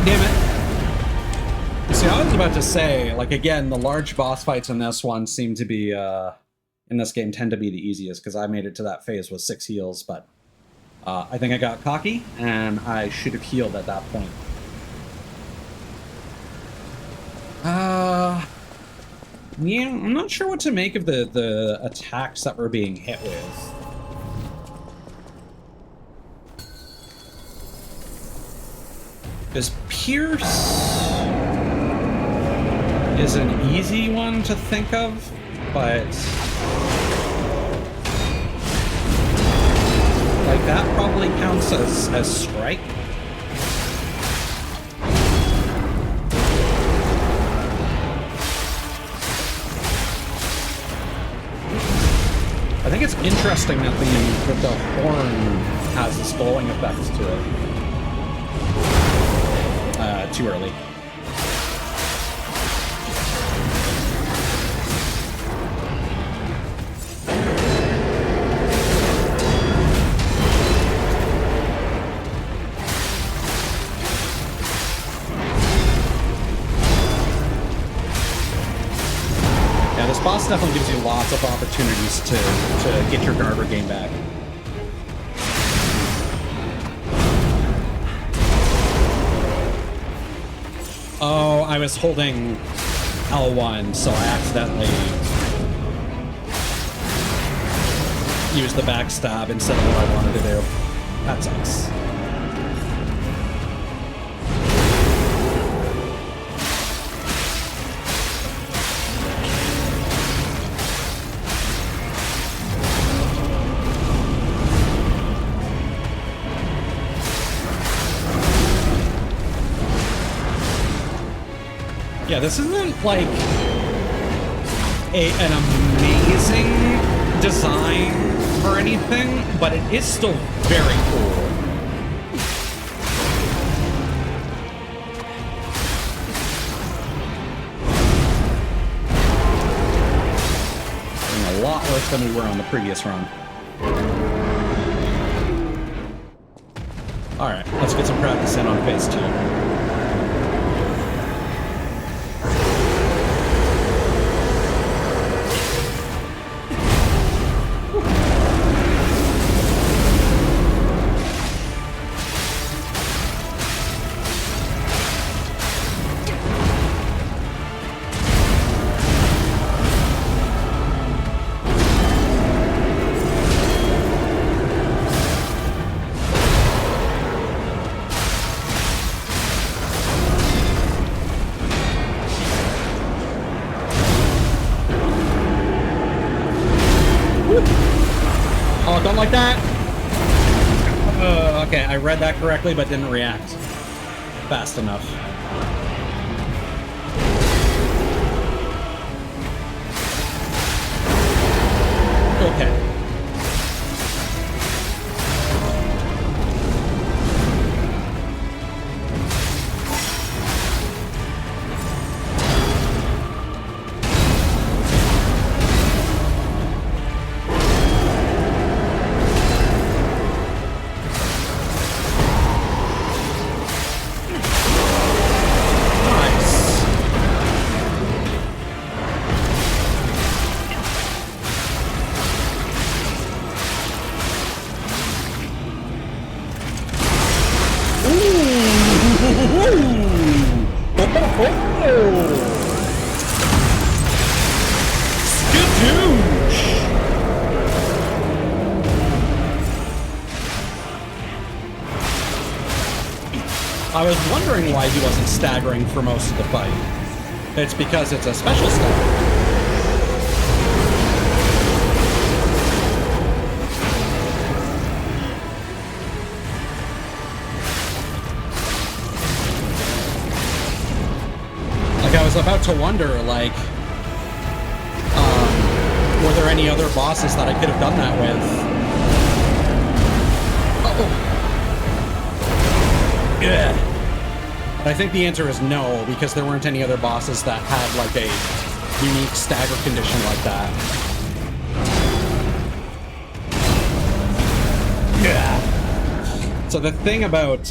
Damn it. See, I was about to say, like, again, the large boss fights in this one seem to be, in this game tend to be the easiest, because I made it to that phase with 6 heals, but I think I got cocky, and I should have healed at that point. Yeah, I'm not sure what to make of the attacks that we're being hit with. Because Pierce is an easy one to think of, but like that probably counts as strike. I think it's interesting that the horn has the slowing effects to it. Too early. Yeah, this boss definitely gives you lots of opportunities to get your Garber game back. Oh, I was holding L1, so I accidentally... use the backstab instead of what I wanted to do. That sucks. Yeah, this isn't like an amazing design or anything, but it is still very cool. And a lot worse than we were on the previous run. Alright, let's get some practice in on phase 2. Like that. Okay, I read that correctly, but didn't react fast enough. Okay. I was wondering why he wasn't staggering for most of the fight. It's because it's a special stagger. Like, I was about to wonder, like, were there any other bosses that I could have done that with? Yeah. But I think the answer is no, because there weren't any other bosses that had, like, a unique stagger condition like that. Yeah. So the thing about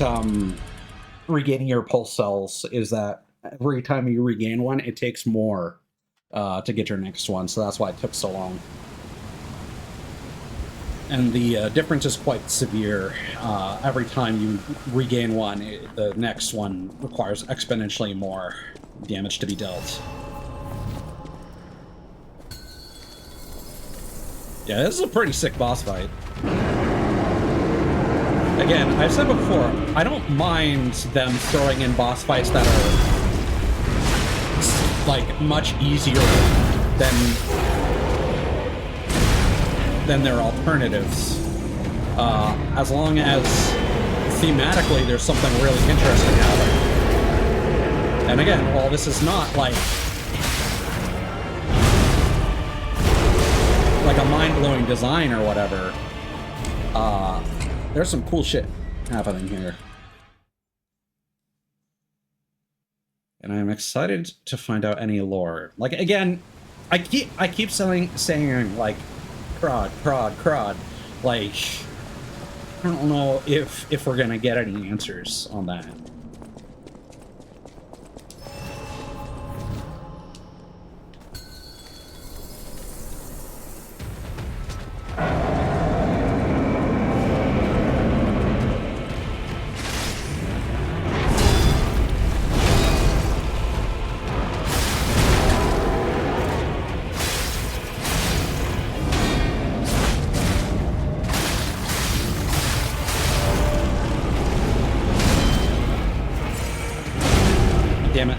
regaining your pulse cells is that every time you regain one, it takes more to get your next one, so that's why it took so long. And the difference is quite severe. Every time you regain one, the next one requires exponentially more damage to be dealt. Yeah, this is a pretty sick boss fight. Again, I've said before, I don't mind them throwing in boss fights that are, like, much easier than their alternatives, as long as thematically there's something really interesting happening. And again, while this is not like a mind-blowing design or whatever, there's some cool shit happening here. And I'm excited to find out any lore. Like, again, I keep saying like, crod. Like, I don't know if we're gonna get any answers on that. Damn it.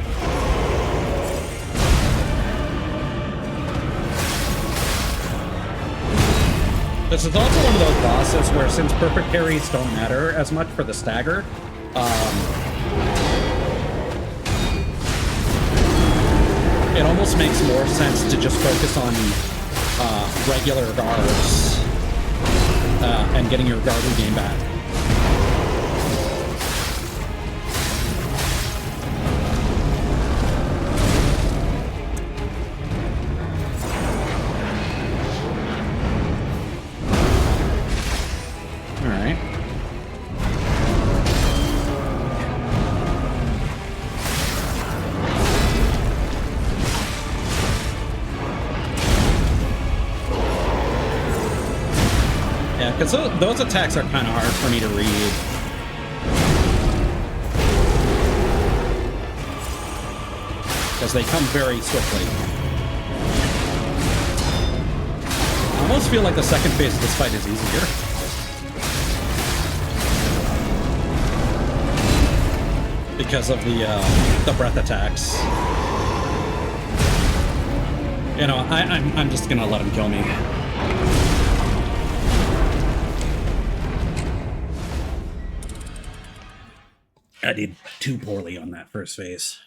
This is also one of those bosses where, since perfect parries don't matter as much for the stagger, it almost makes more sense to just focus on regular guards and getting your guard game back. Because those attacks are kind of hard for me to read. Because they come very swiftly. I almost feel like the second phase of this fight is easier. Because of the breath attacks. You know, I'm just gonna let him kill me. I did too poorly on that first phase.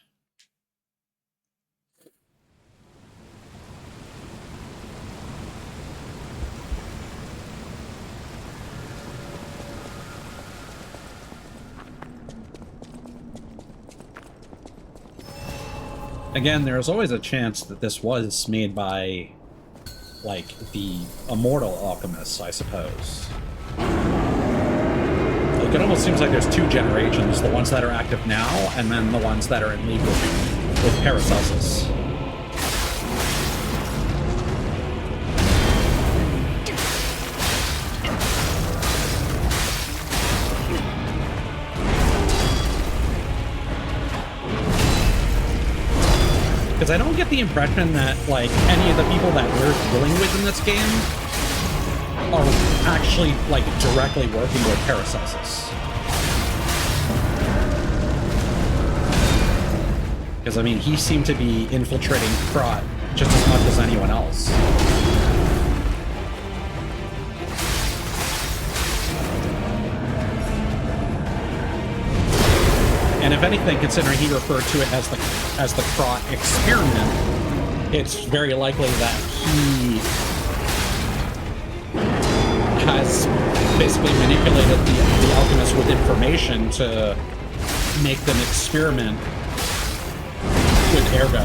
Again, there's always a chance that this was made by, like, the immortal alchemists, I suppose. It almost seems like there's two generations, the ones that are active now, and then the ones that are in league with Paracelsus. Because I don't get the impression that, like, any of the people that we're dealing with in this game are actually, like, directly working with Paracelsus. Because, I mean, he seemed to be infiltrating Krot just as much as anyone else. And if anything, considering he referred to it as the Krot experiment, it's very likely that he has basically manipulated the alchemists with information to make them experiment with Ergo.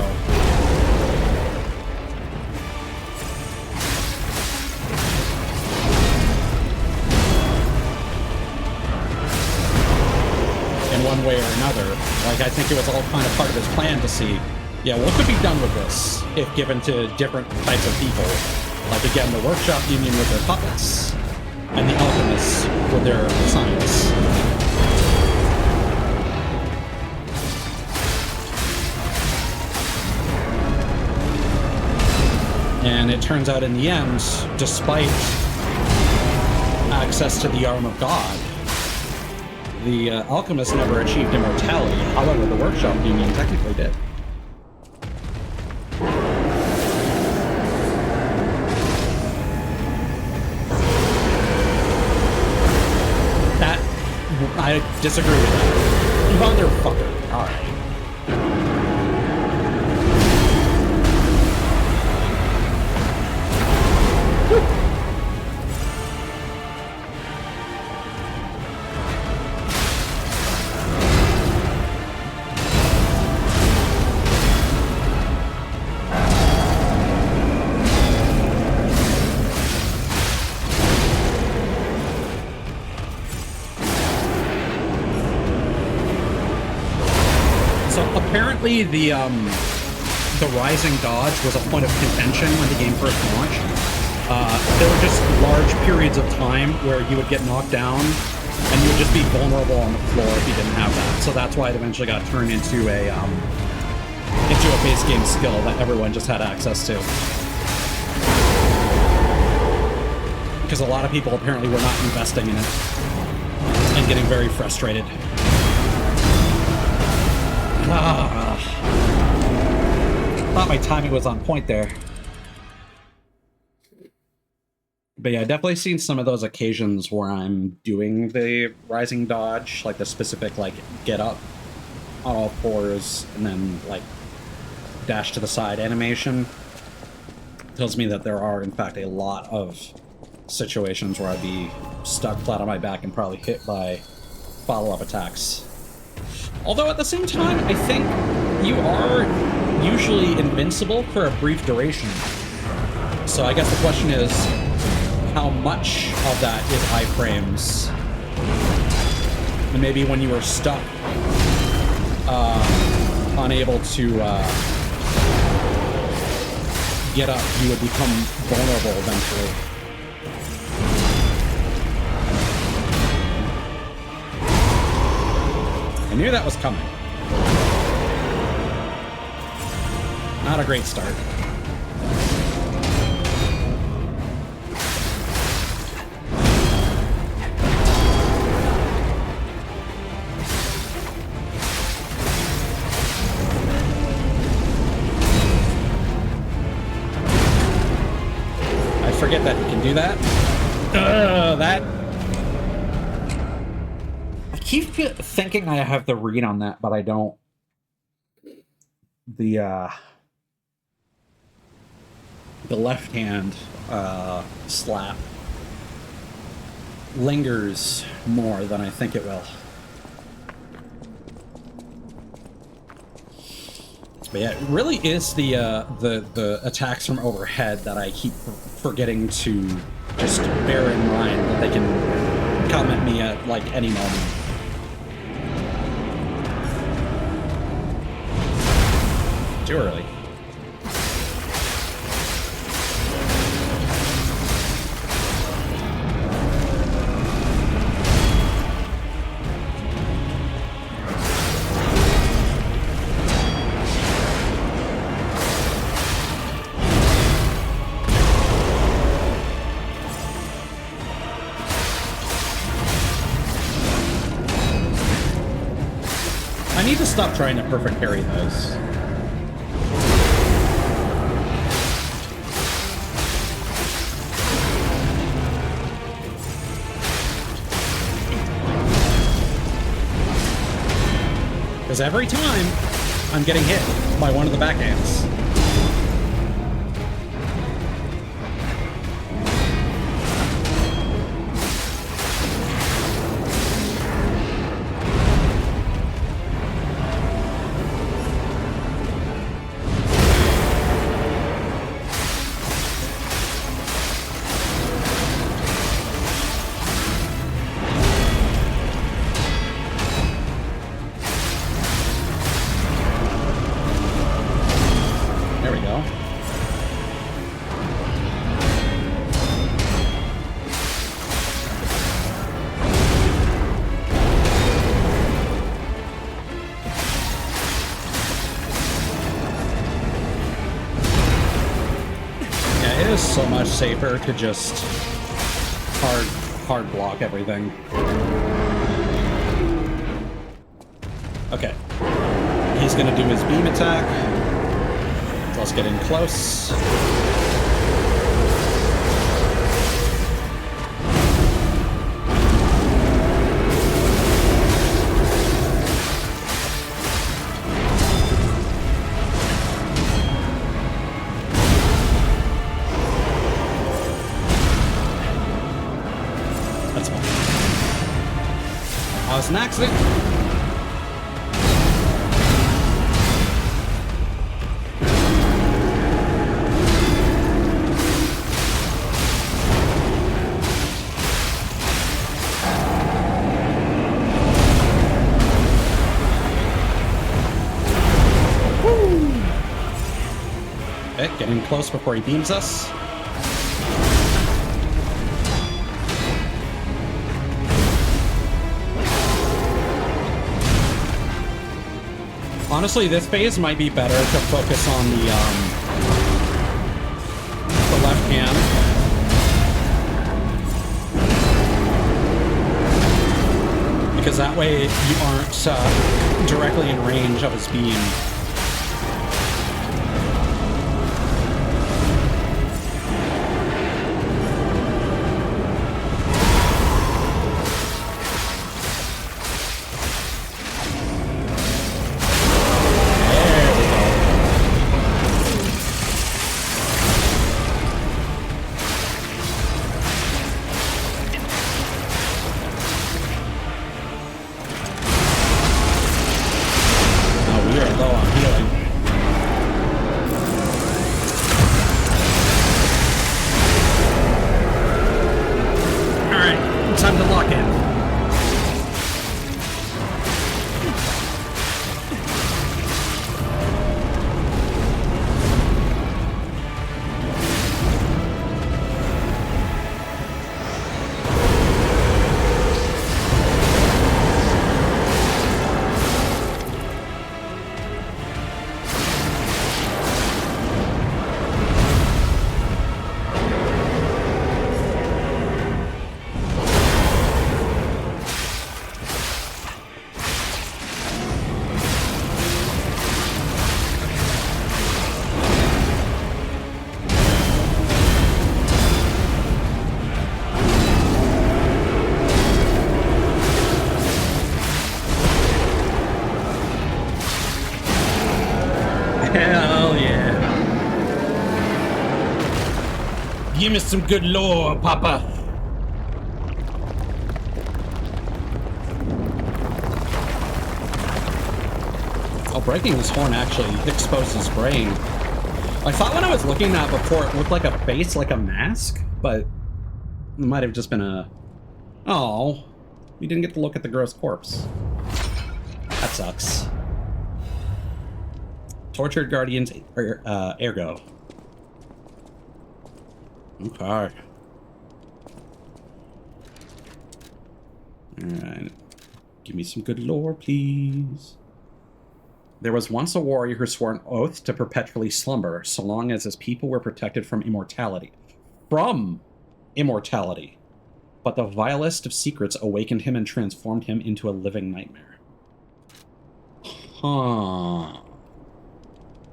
In one way or another. Like, I think it was all kind of part of his plan to see, yeah, what could be done with this if given to different types of people. Like, again, the workshop union with their puppets, and the alchemists with their science. And it turns out in the end, despite access to the arm of God, the alchemists never achieved immortality. However, the workshop union technically did. I disagree with that. Motherfucker. Alright. Apparently, the rising dodge was a point of contention when the game first launched. There were just large periods of time where you would get knocked down and you would just be vulnerable on the floor if you didn't have that. So that's why it eventually got turned into a base game skill that everyone just had access to. Because a lot of people apparently were not investing in it and getting very frustrated. Ah. my timing was on point there. But yeah, definitely seen some of those occasions where I'm doing the rising dodge, like the specific, like, get up on all fours and then, like, dash to the side animation. Tells me that there are, in fact, a lot of situations where I'd be stuck flat on my back and probably hit by follow-up attacks. Although at the same time, I think you are usually invincible for a brief duration. So I guess the question is, how much of that is iframes? And maybe when you are stuck, unable to get up, you would become vulnerable eventually. I knew that was coming. Not a great start. Forget that you can do that. That... I keep thinking I have the read on that, but I don't. The left hand slap lingers more than I think it will. But yeah, it really is the attacks from overhead that I keep forgetting to just bear in mind that they can come at me at, like, any moment. Too early. I need to stop trying to perfect parry those. Because every time, I'm getting hit by one of the backhands. So much safer to just hard block everything. Okay. He's gonna do his beam attack. Let's get in close. An accident. Okay, getting close before he beams us. Honestly, this phase might be better to focus on the left hand. Because that way you aren't directly in range of his beam. Hell yeah. Give me some good lore, Papa. Oh, breaking this horn actually exposes brain. I thought when I was looking at it before it looked like a face, like a mask, but it might have just been a... Oh, we didn't get to look at the gross corpse. That sucks. Tortured Guardians, ergo. Okay. Alright. Give me some good lore, please. There was once a warrior who swore an oath to perpetually slumber, so long as his people were protected from immortality. From immortality. But the vilest of secrets awakened him and transformed him into a living nightmare. Huh.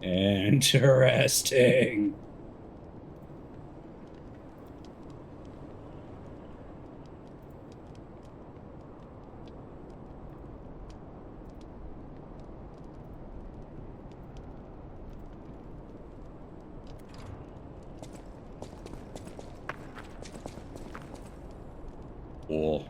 Interesting. Cool.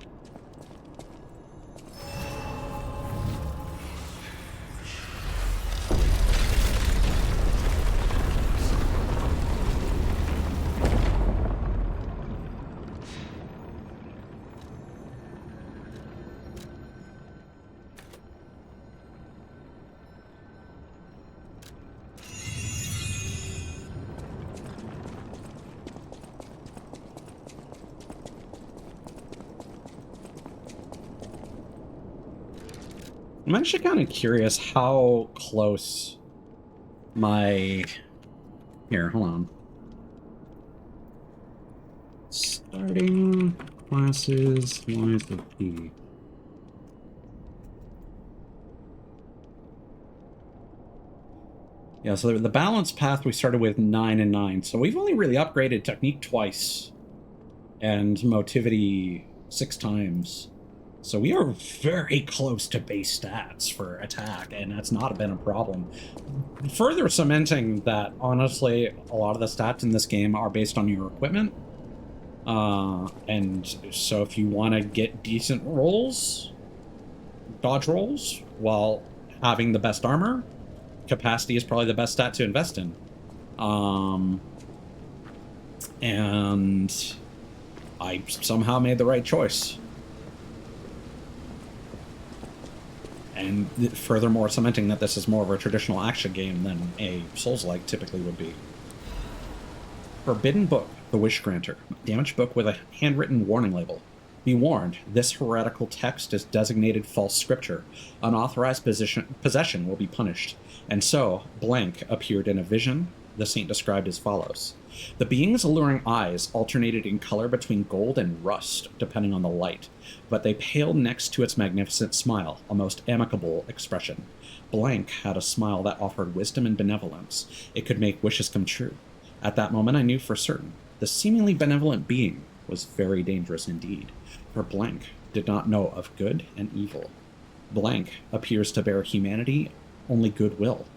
I'm actually kind of curious how close my... Here, hold on. Starting classes, why is the P? Yeah, so the balance path we started with 9 and 9. So we've only really upgraded technique twice and motivity 6 times. So we are very close to base stats for attack, and that's not been a problem. Further cementing that, honestly, a lot of the stats in this game are based on your equipment. And so if you want to get decent rolls, dodge rolls, while having the best armor, capacity is probably the best stat to invest in. And I somehow made the right choice. And furthermore, cementing that this is more of a traditional action game than a Souls-like typically would be. Forbidden Book, The Wish Granter. Damaged book with a handwritten warning label. Be warned, this heretical text is designated false scripture. Unauthorized possession will be punished. And so, blank appeared in a vision, the saint described as follows. The being's alluring eyes alternated in color between gold and rust, depending on the light, but they paled next to its magnificent smile, a most amicable expression. Blank had a smile that offered wisdom and benevolence. It could make wishes come true. At that moment I knew for certain, the seemingly benevolent being was very dangerous indeed, for Blank did not know of good and evil. Blank appears to bear humanity only goodwill.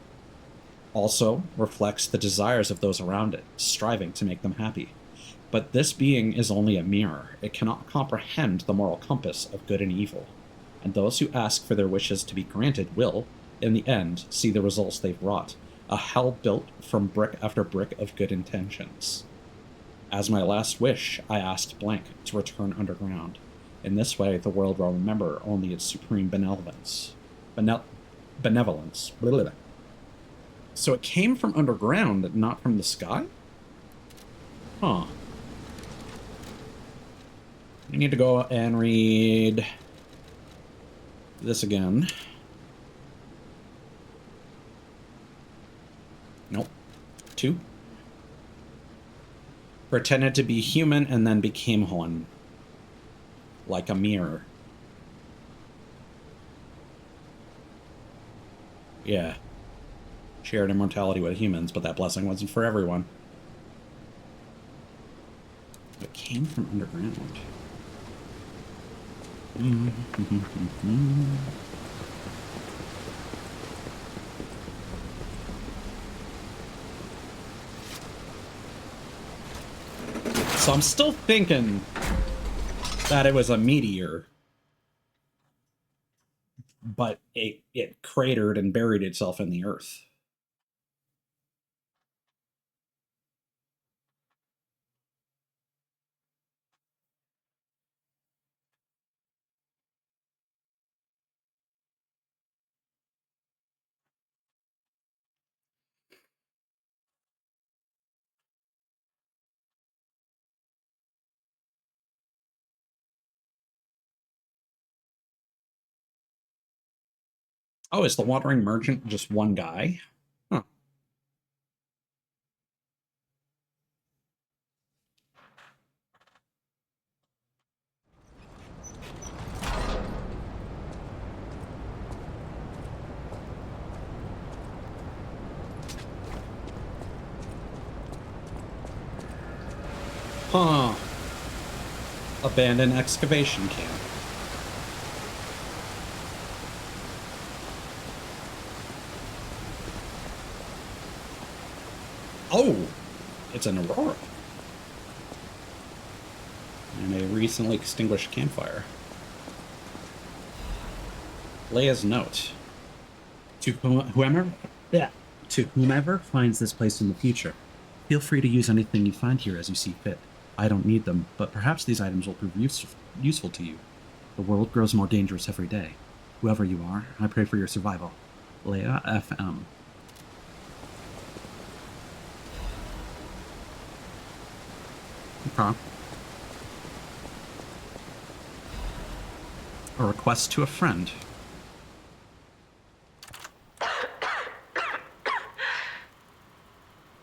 Also reflects the desires of those around it, striving to make them happy. But this being is only a mirror. It cannot comprehend the moral compass of good and evil. And those who ask for their wishes to be granted will, in the end, see the results they've wrought. A hell built from brick after brick of good intentions. As my last wish, I asked Blank to return underground. In this way, the world will remember only its supreme benevolence. Benevolence. Blah, blah, blah. So it came from underground, not from the sky? Huh. I need to go and read this again. Nope. 2. Pretended to be human and then became one. Like a mirror. Yeah. Shared immortality with humans, but that blessing wasn't for everyone. It came from underground. So I'm still thinking that it was a meteor, but it cratered and buried itself in the earth. Oh, is the wandering merchant just one guy? Huh. Huh. Abandoned excavation camp. Oh! It's an aurora. And a recently extinguished campfire. Leia's note. To whomever finds this place in the future, feel free to use anything you find here as you see fit. I don't need them, but perhaps these items will prove useful to you. The world grows more dangerous every day. Whoever you are, I pray for your survival. Leia FM. Okay. A request to a friend.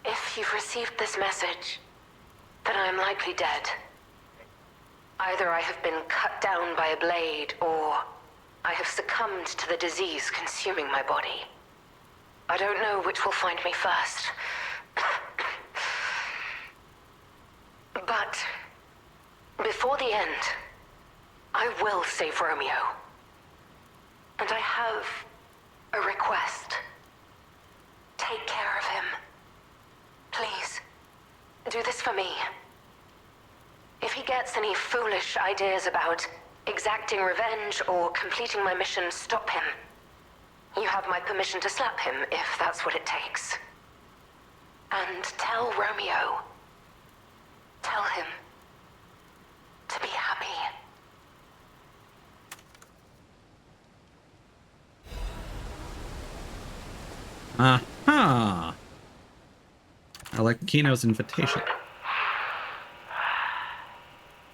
If you've received this message, then I am likely dead. Either I have been cut down by a blade, or I have succumbed to the disease consuming my body. I don't know which will find me first. But before the end, I will save Romeo. And I have a request. Take care of him. Please, do this for me. If he gets any foolish ideas about exacting revenge or completing my mission, stop him. You have my permission to slap him if that's what it takes. And tell Romeo. Tell him to be happy. Aha! I like Kino's invitation.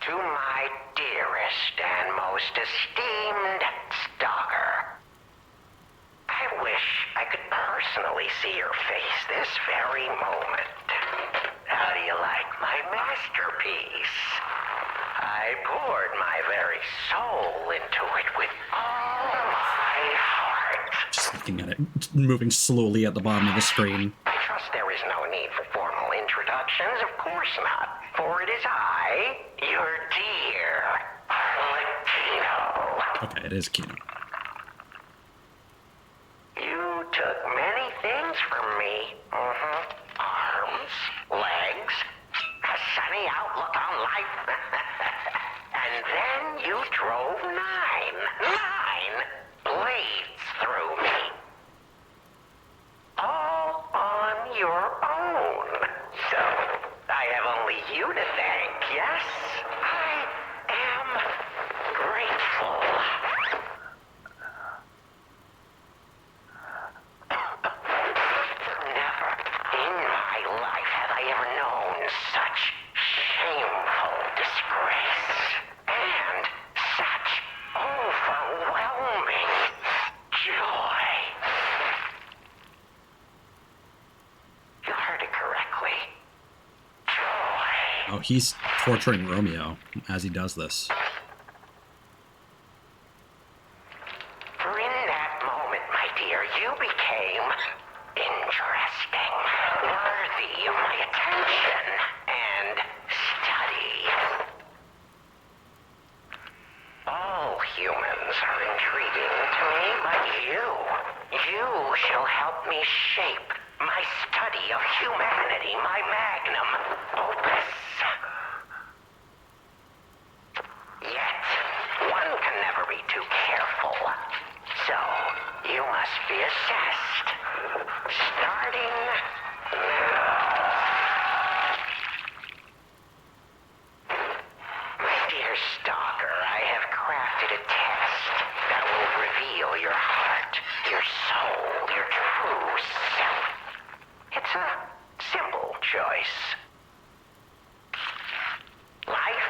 To my dearest and most esteemed stalker, I wish I could personally see your face this very moment. How do you like my masterpiece? I poured my very soul into it with all my heart. Just looking at it, moving slowly at the bottom of the screen. I trust there is no need for formal introductions. Of course not. For it is I, your dear Latino. Okay, it is Kino. You took many things from me. Arms, legs, a sunny outlook on life. And then you drove nine blades through me. All on your own. So, I have only you to thank, yes? I am grateful. Never in my life have I ever known such shameful disgrace. And such overwhelming joy. You heard it correctly. Joy. Oh, he's torturing Romeo as he does this. For in that moment, my dear, you became interesting, worthy of my attention and study. All humans are intriguing to me, but you shall help me shape my study of humanity, my magnum opus. So, you must be assessed. Starting now. My dear Stalker, I have crafted a test that will reveal your heart, your soul, your true self. It's a simple choice. Life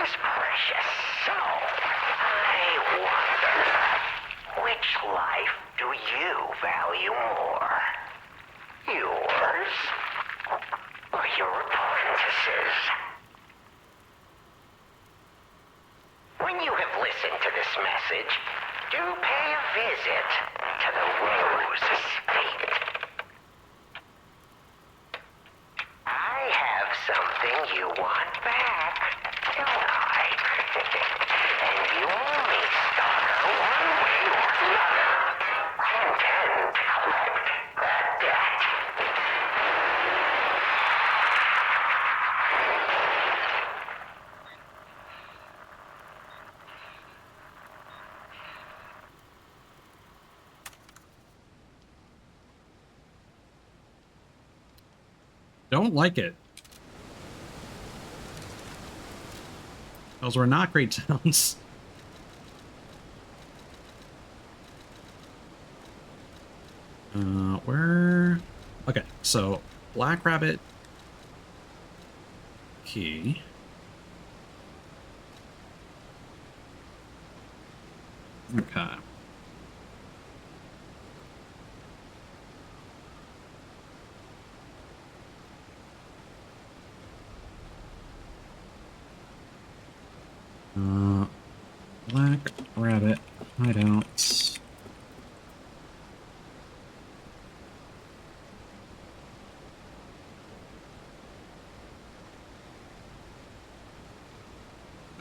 is precious, so I wonder, which life do you value more? Yours or your apprentice's? When you have listened to this message, do pay a visit to the Rose Estate. I have something you want back, don't I? And you owe me, Stalker, one way or another. I intend to collect that debt. Don't like it. Those were not great sounds. Where? Okay, so Black Rabbit key. Okay. Black Rabbit hideouts.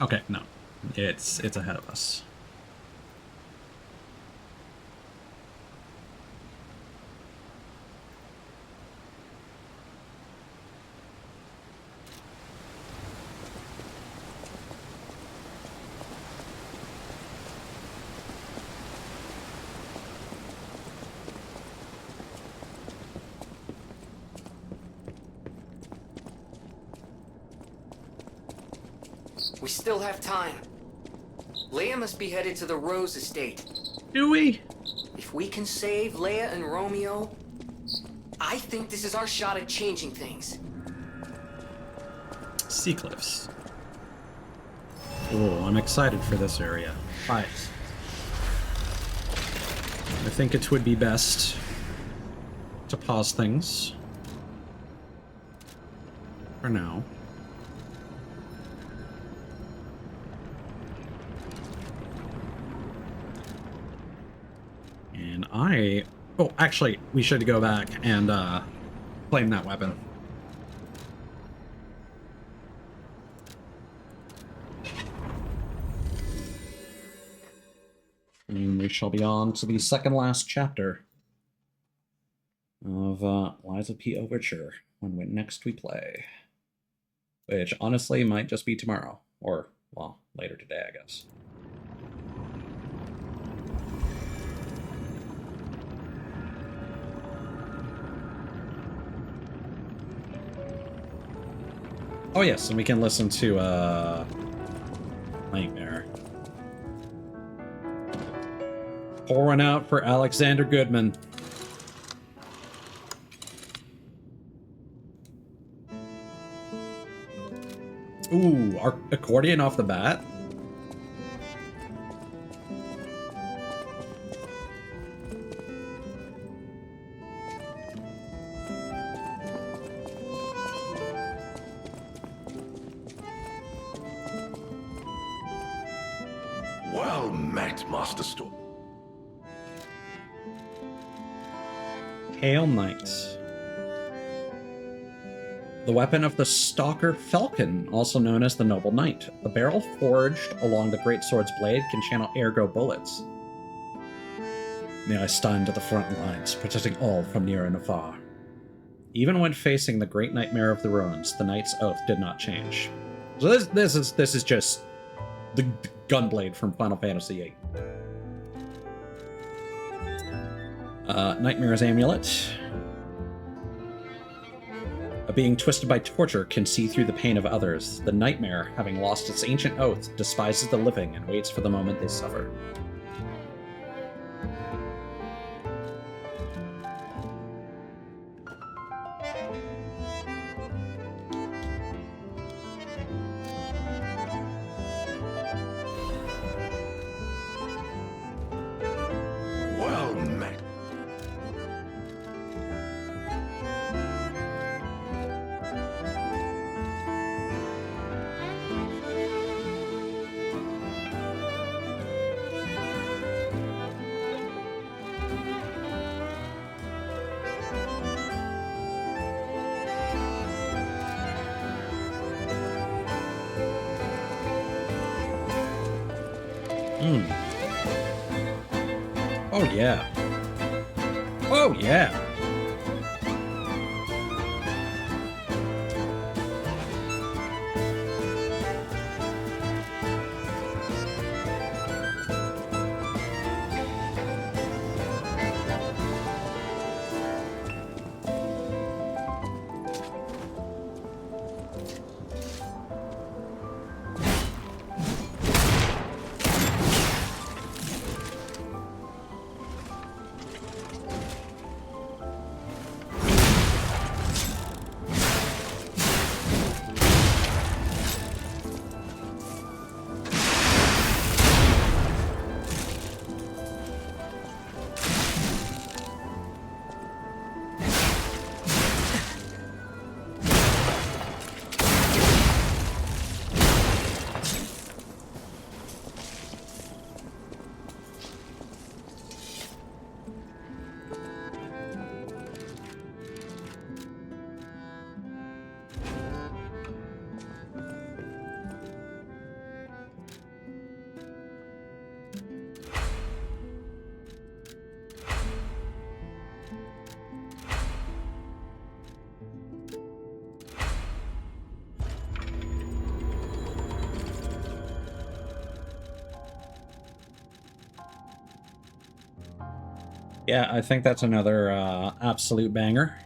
Okay, no. It's ahead of us. We still have time. Leia must be headed to the Rose Estate. Do we? If we can save Leia and Romeo, I think this is our shot at changing things. Sea Cliffs. Oh, I'm excited for this area. Right. I think it would be best to pause things for now. And oh, actually, we should go back and claim that weapon. And we shall be on to the second last chapter of Lies of P. Overture when next we play. Which, honestly, might just be tomorrow. Or, well, later today, I guess. Oh yes, and we can listen to Nightmare. Pour one out for Alexander Goodman. Ooh, our accordion off the bat. Well met, Master Storm. Hail Knight. The weapon of the Stalker Falcon, also known as the Noble Knight. The barrel forged along the great sword's blade can channel ergo bullets. May I stand at the front lines, protecting all from near and afar. Even when facing the great nightmare of the ruins, the knight's oath did not change. So this is just the gunblade from Final Fantasy VIII. Nightmare's amulet. A being twisted by torture can see through the pain of others. The nightmare, having lost its ancient oath, despises the living and waits for the moment they suffer. Well met. Oh yeah. Oh yeah. Yeah, I think that's another absolute banger.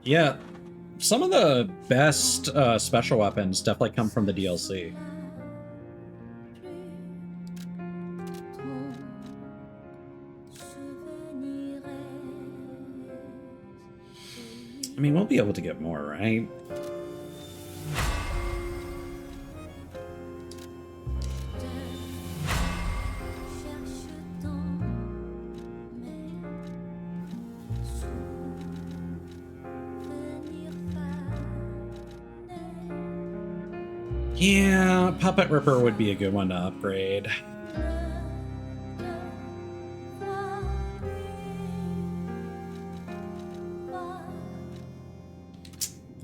Yeah, some of the best special weapons definitely come from the DLC. I mean, we'll be able to get more, right? Yeah, Puppet Ripper would be a good one to upgrade.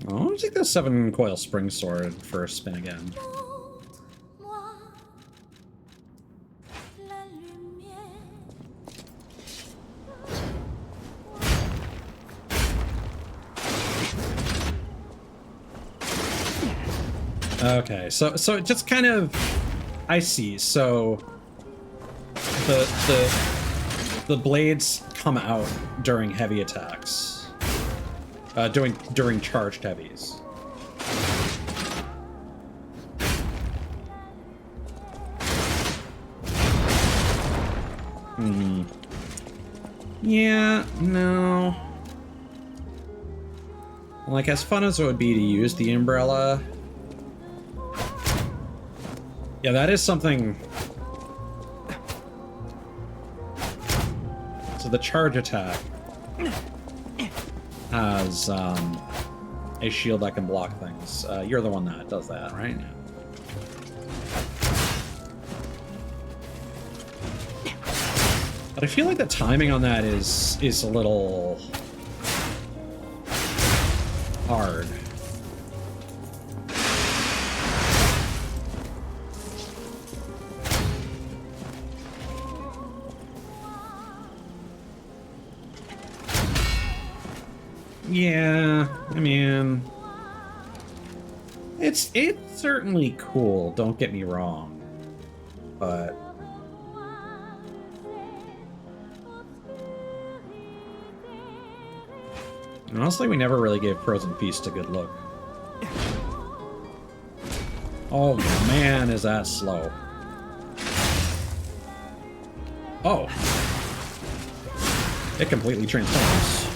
I want to take the 7-coil spring sword for a spin again. Okay, so it just kind of, I see. So the blades come out during heavy attacks, during charged heavies. Yeah, no. Like, as fun as it would be to use the umbrella, yeah, that is something. So the charge attack has a shield that can block things. You're the one that does that, right? But I feel like the timing on that is a little hard. Yeah, I mean, It's certainly cool, don't get me wrong. But honestly, we never really gave Frozen Feast a good look. Oh man, is that slow. Oh. It completely transforms.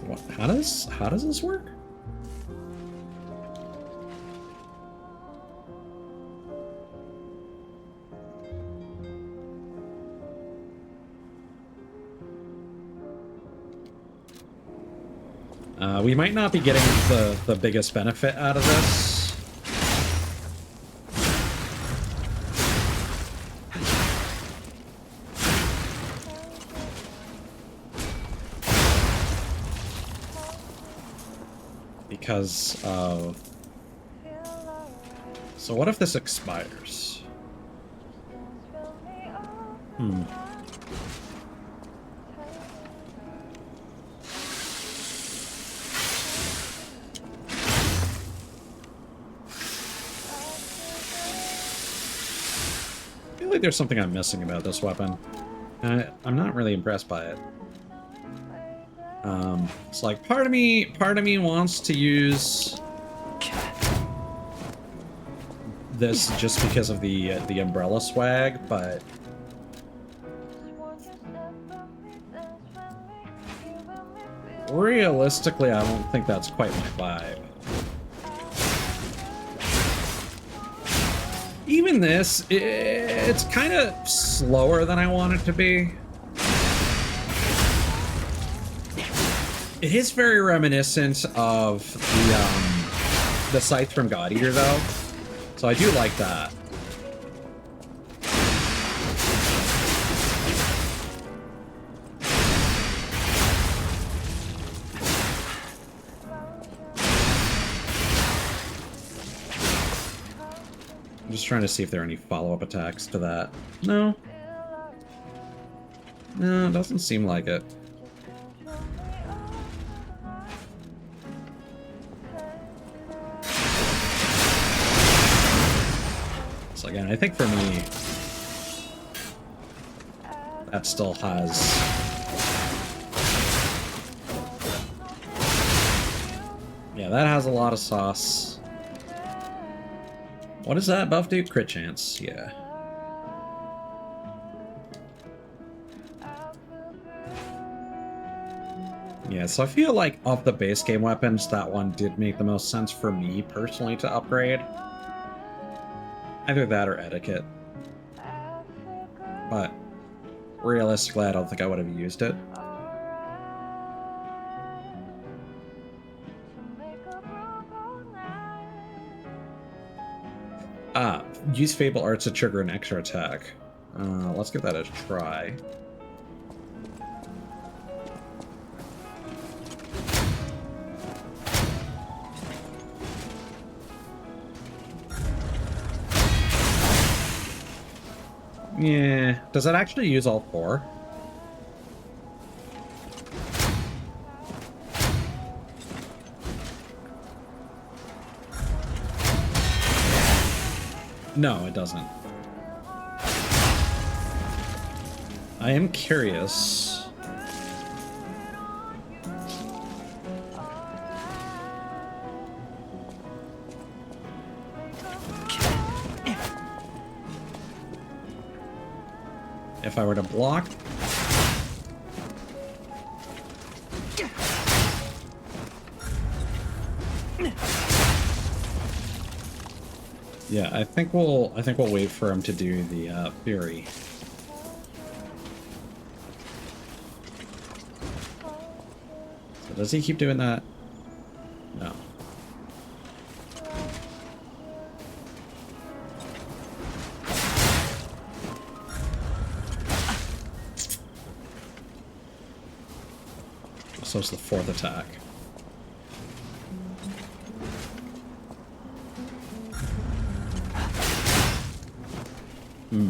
What? How does this work? We might not be getting the biggest benefit out of this. Because of... So what if this expires? I feel like there's something I'm missing about this weapon. I'm not really impressed by it. It's like part of me wants to use this just because of the umbrella swag, but realistically, I don't think that's quite my vibe. Even this, it's kind of slower than I want it to be. It is very reminiscent of the scythe from God Eater, though, so I do like that. I'm just trying to see if there are any follow-up attacks to that. No. No, it doesn't seem like it. So again, I think for me, that still has... Yeah, that has a lot of sauce. What does that buff do? Crit chance, yeah. Yeah, so I feel like of the base game weapons, that one did make the most sense for me personally to upgrade. Either that or etiquette. But realistically, I don't think I would have used it. Use Fable Arts to trigger an extra attack. Let's give that a try. Yeah. Does that actually use all four? No, it doesn't. I am curious. If I were to block... Yeah, I think we'll wait for him to do the Fury. So does he keep doing that? No. So it's the fourth attack. Okay,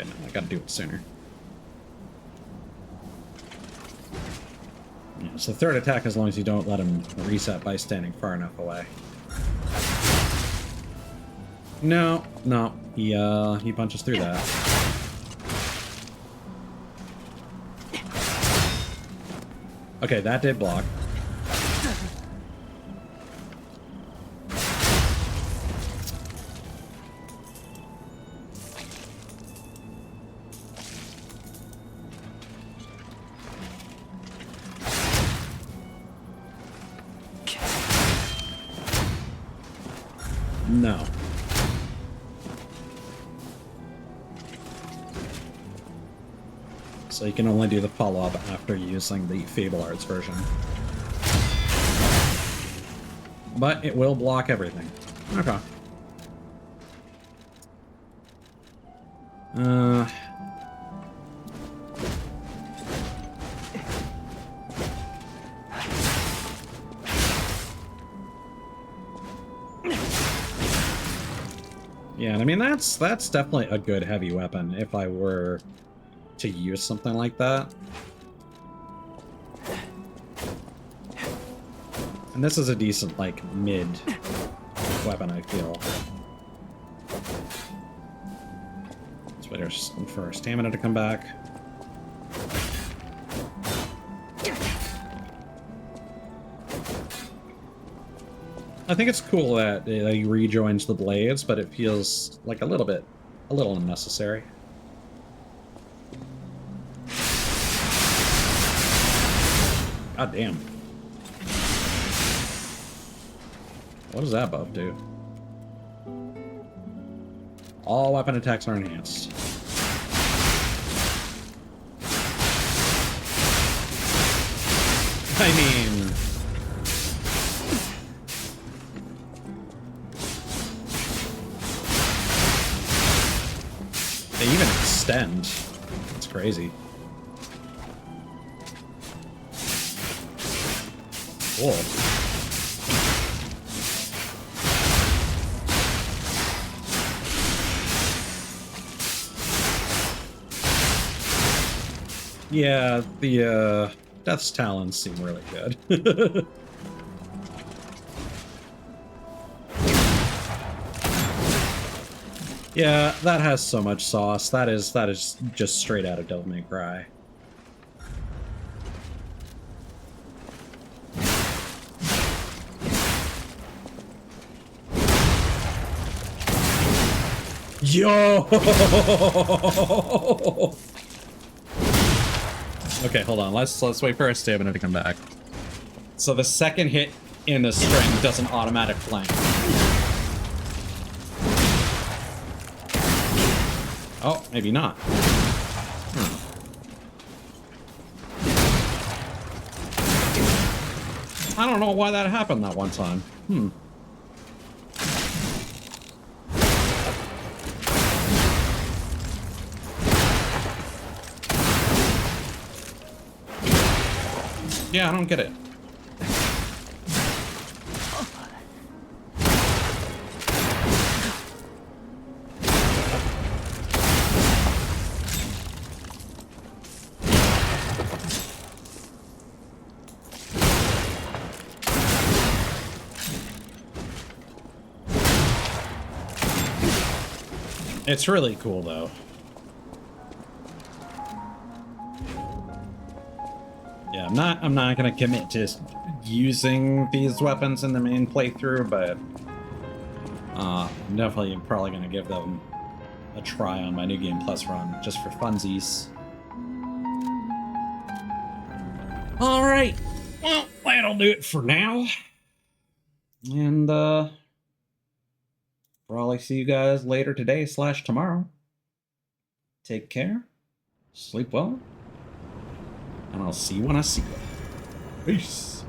no, I gotta do it sooner. Yeah, so third attack as long as you don't let him reset by standing far enough away. No, no, he punches through that. Okay, that did block. No. So you can only do the follow-up after using the Fable Arts version. But it will block everything. Okay. Yeah, I mean, that's definitely a good heavy weapon if I were to use something like that. And this is a decent, like, mid weapon, I feel. Let's wait for our stamina to come back. I think it's cool that he rejoins the blades, but it feels like a little unnecessary. God damn. What does that buff do? All weapon attacks are enhanced. I mean... they even extend. It's crazy. Cool. Yeah, the Death's Talons seem really good. Yeah, that has so much sauce. That is just straight out of Devil May Cry. Yo! Okay, hold on. Let's wait for our stamina to come back. So the second hit in the string does an automatic flank. Oh, maybe not. I don't know why that happened that one time. Yeah, I don't get it. It's really cool, though. Yeah, I'm not gonna commit to using these weapons in the main playthrough, but I'm definitely probably gonna give them a try on my New Game Plus run, just for funsies. Alright, well, that'll do it for now. And, probably see you guys later today / tomorrow. Take care, sleep well, and I'll see you when I see you. Peace.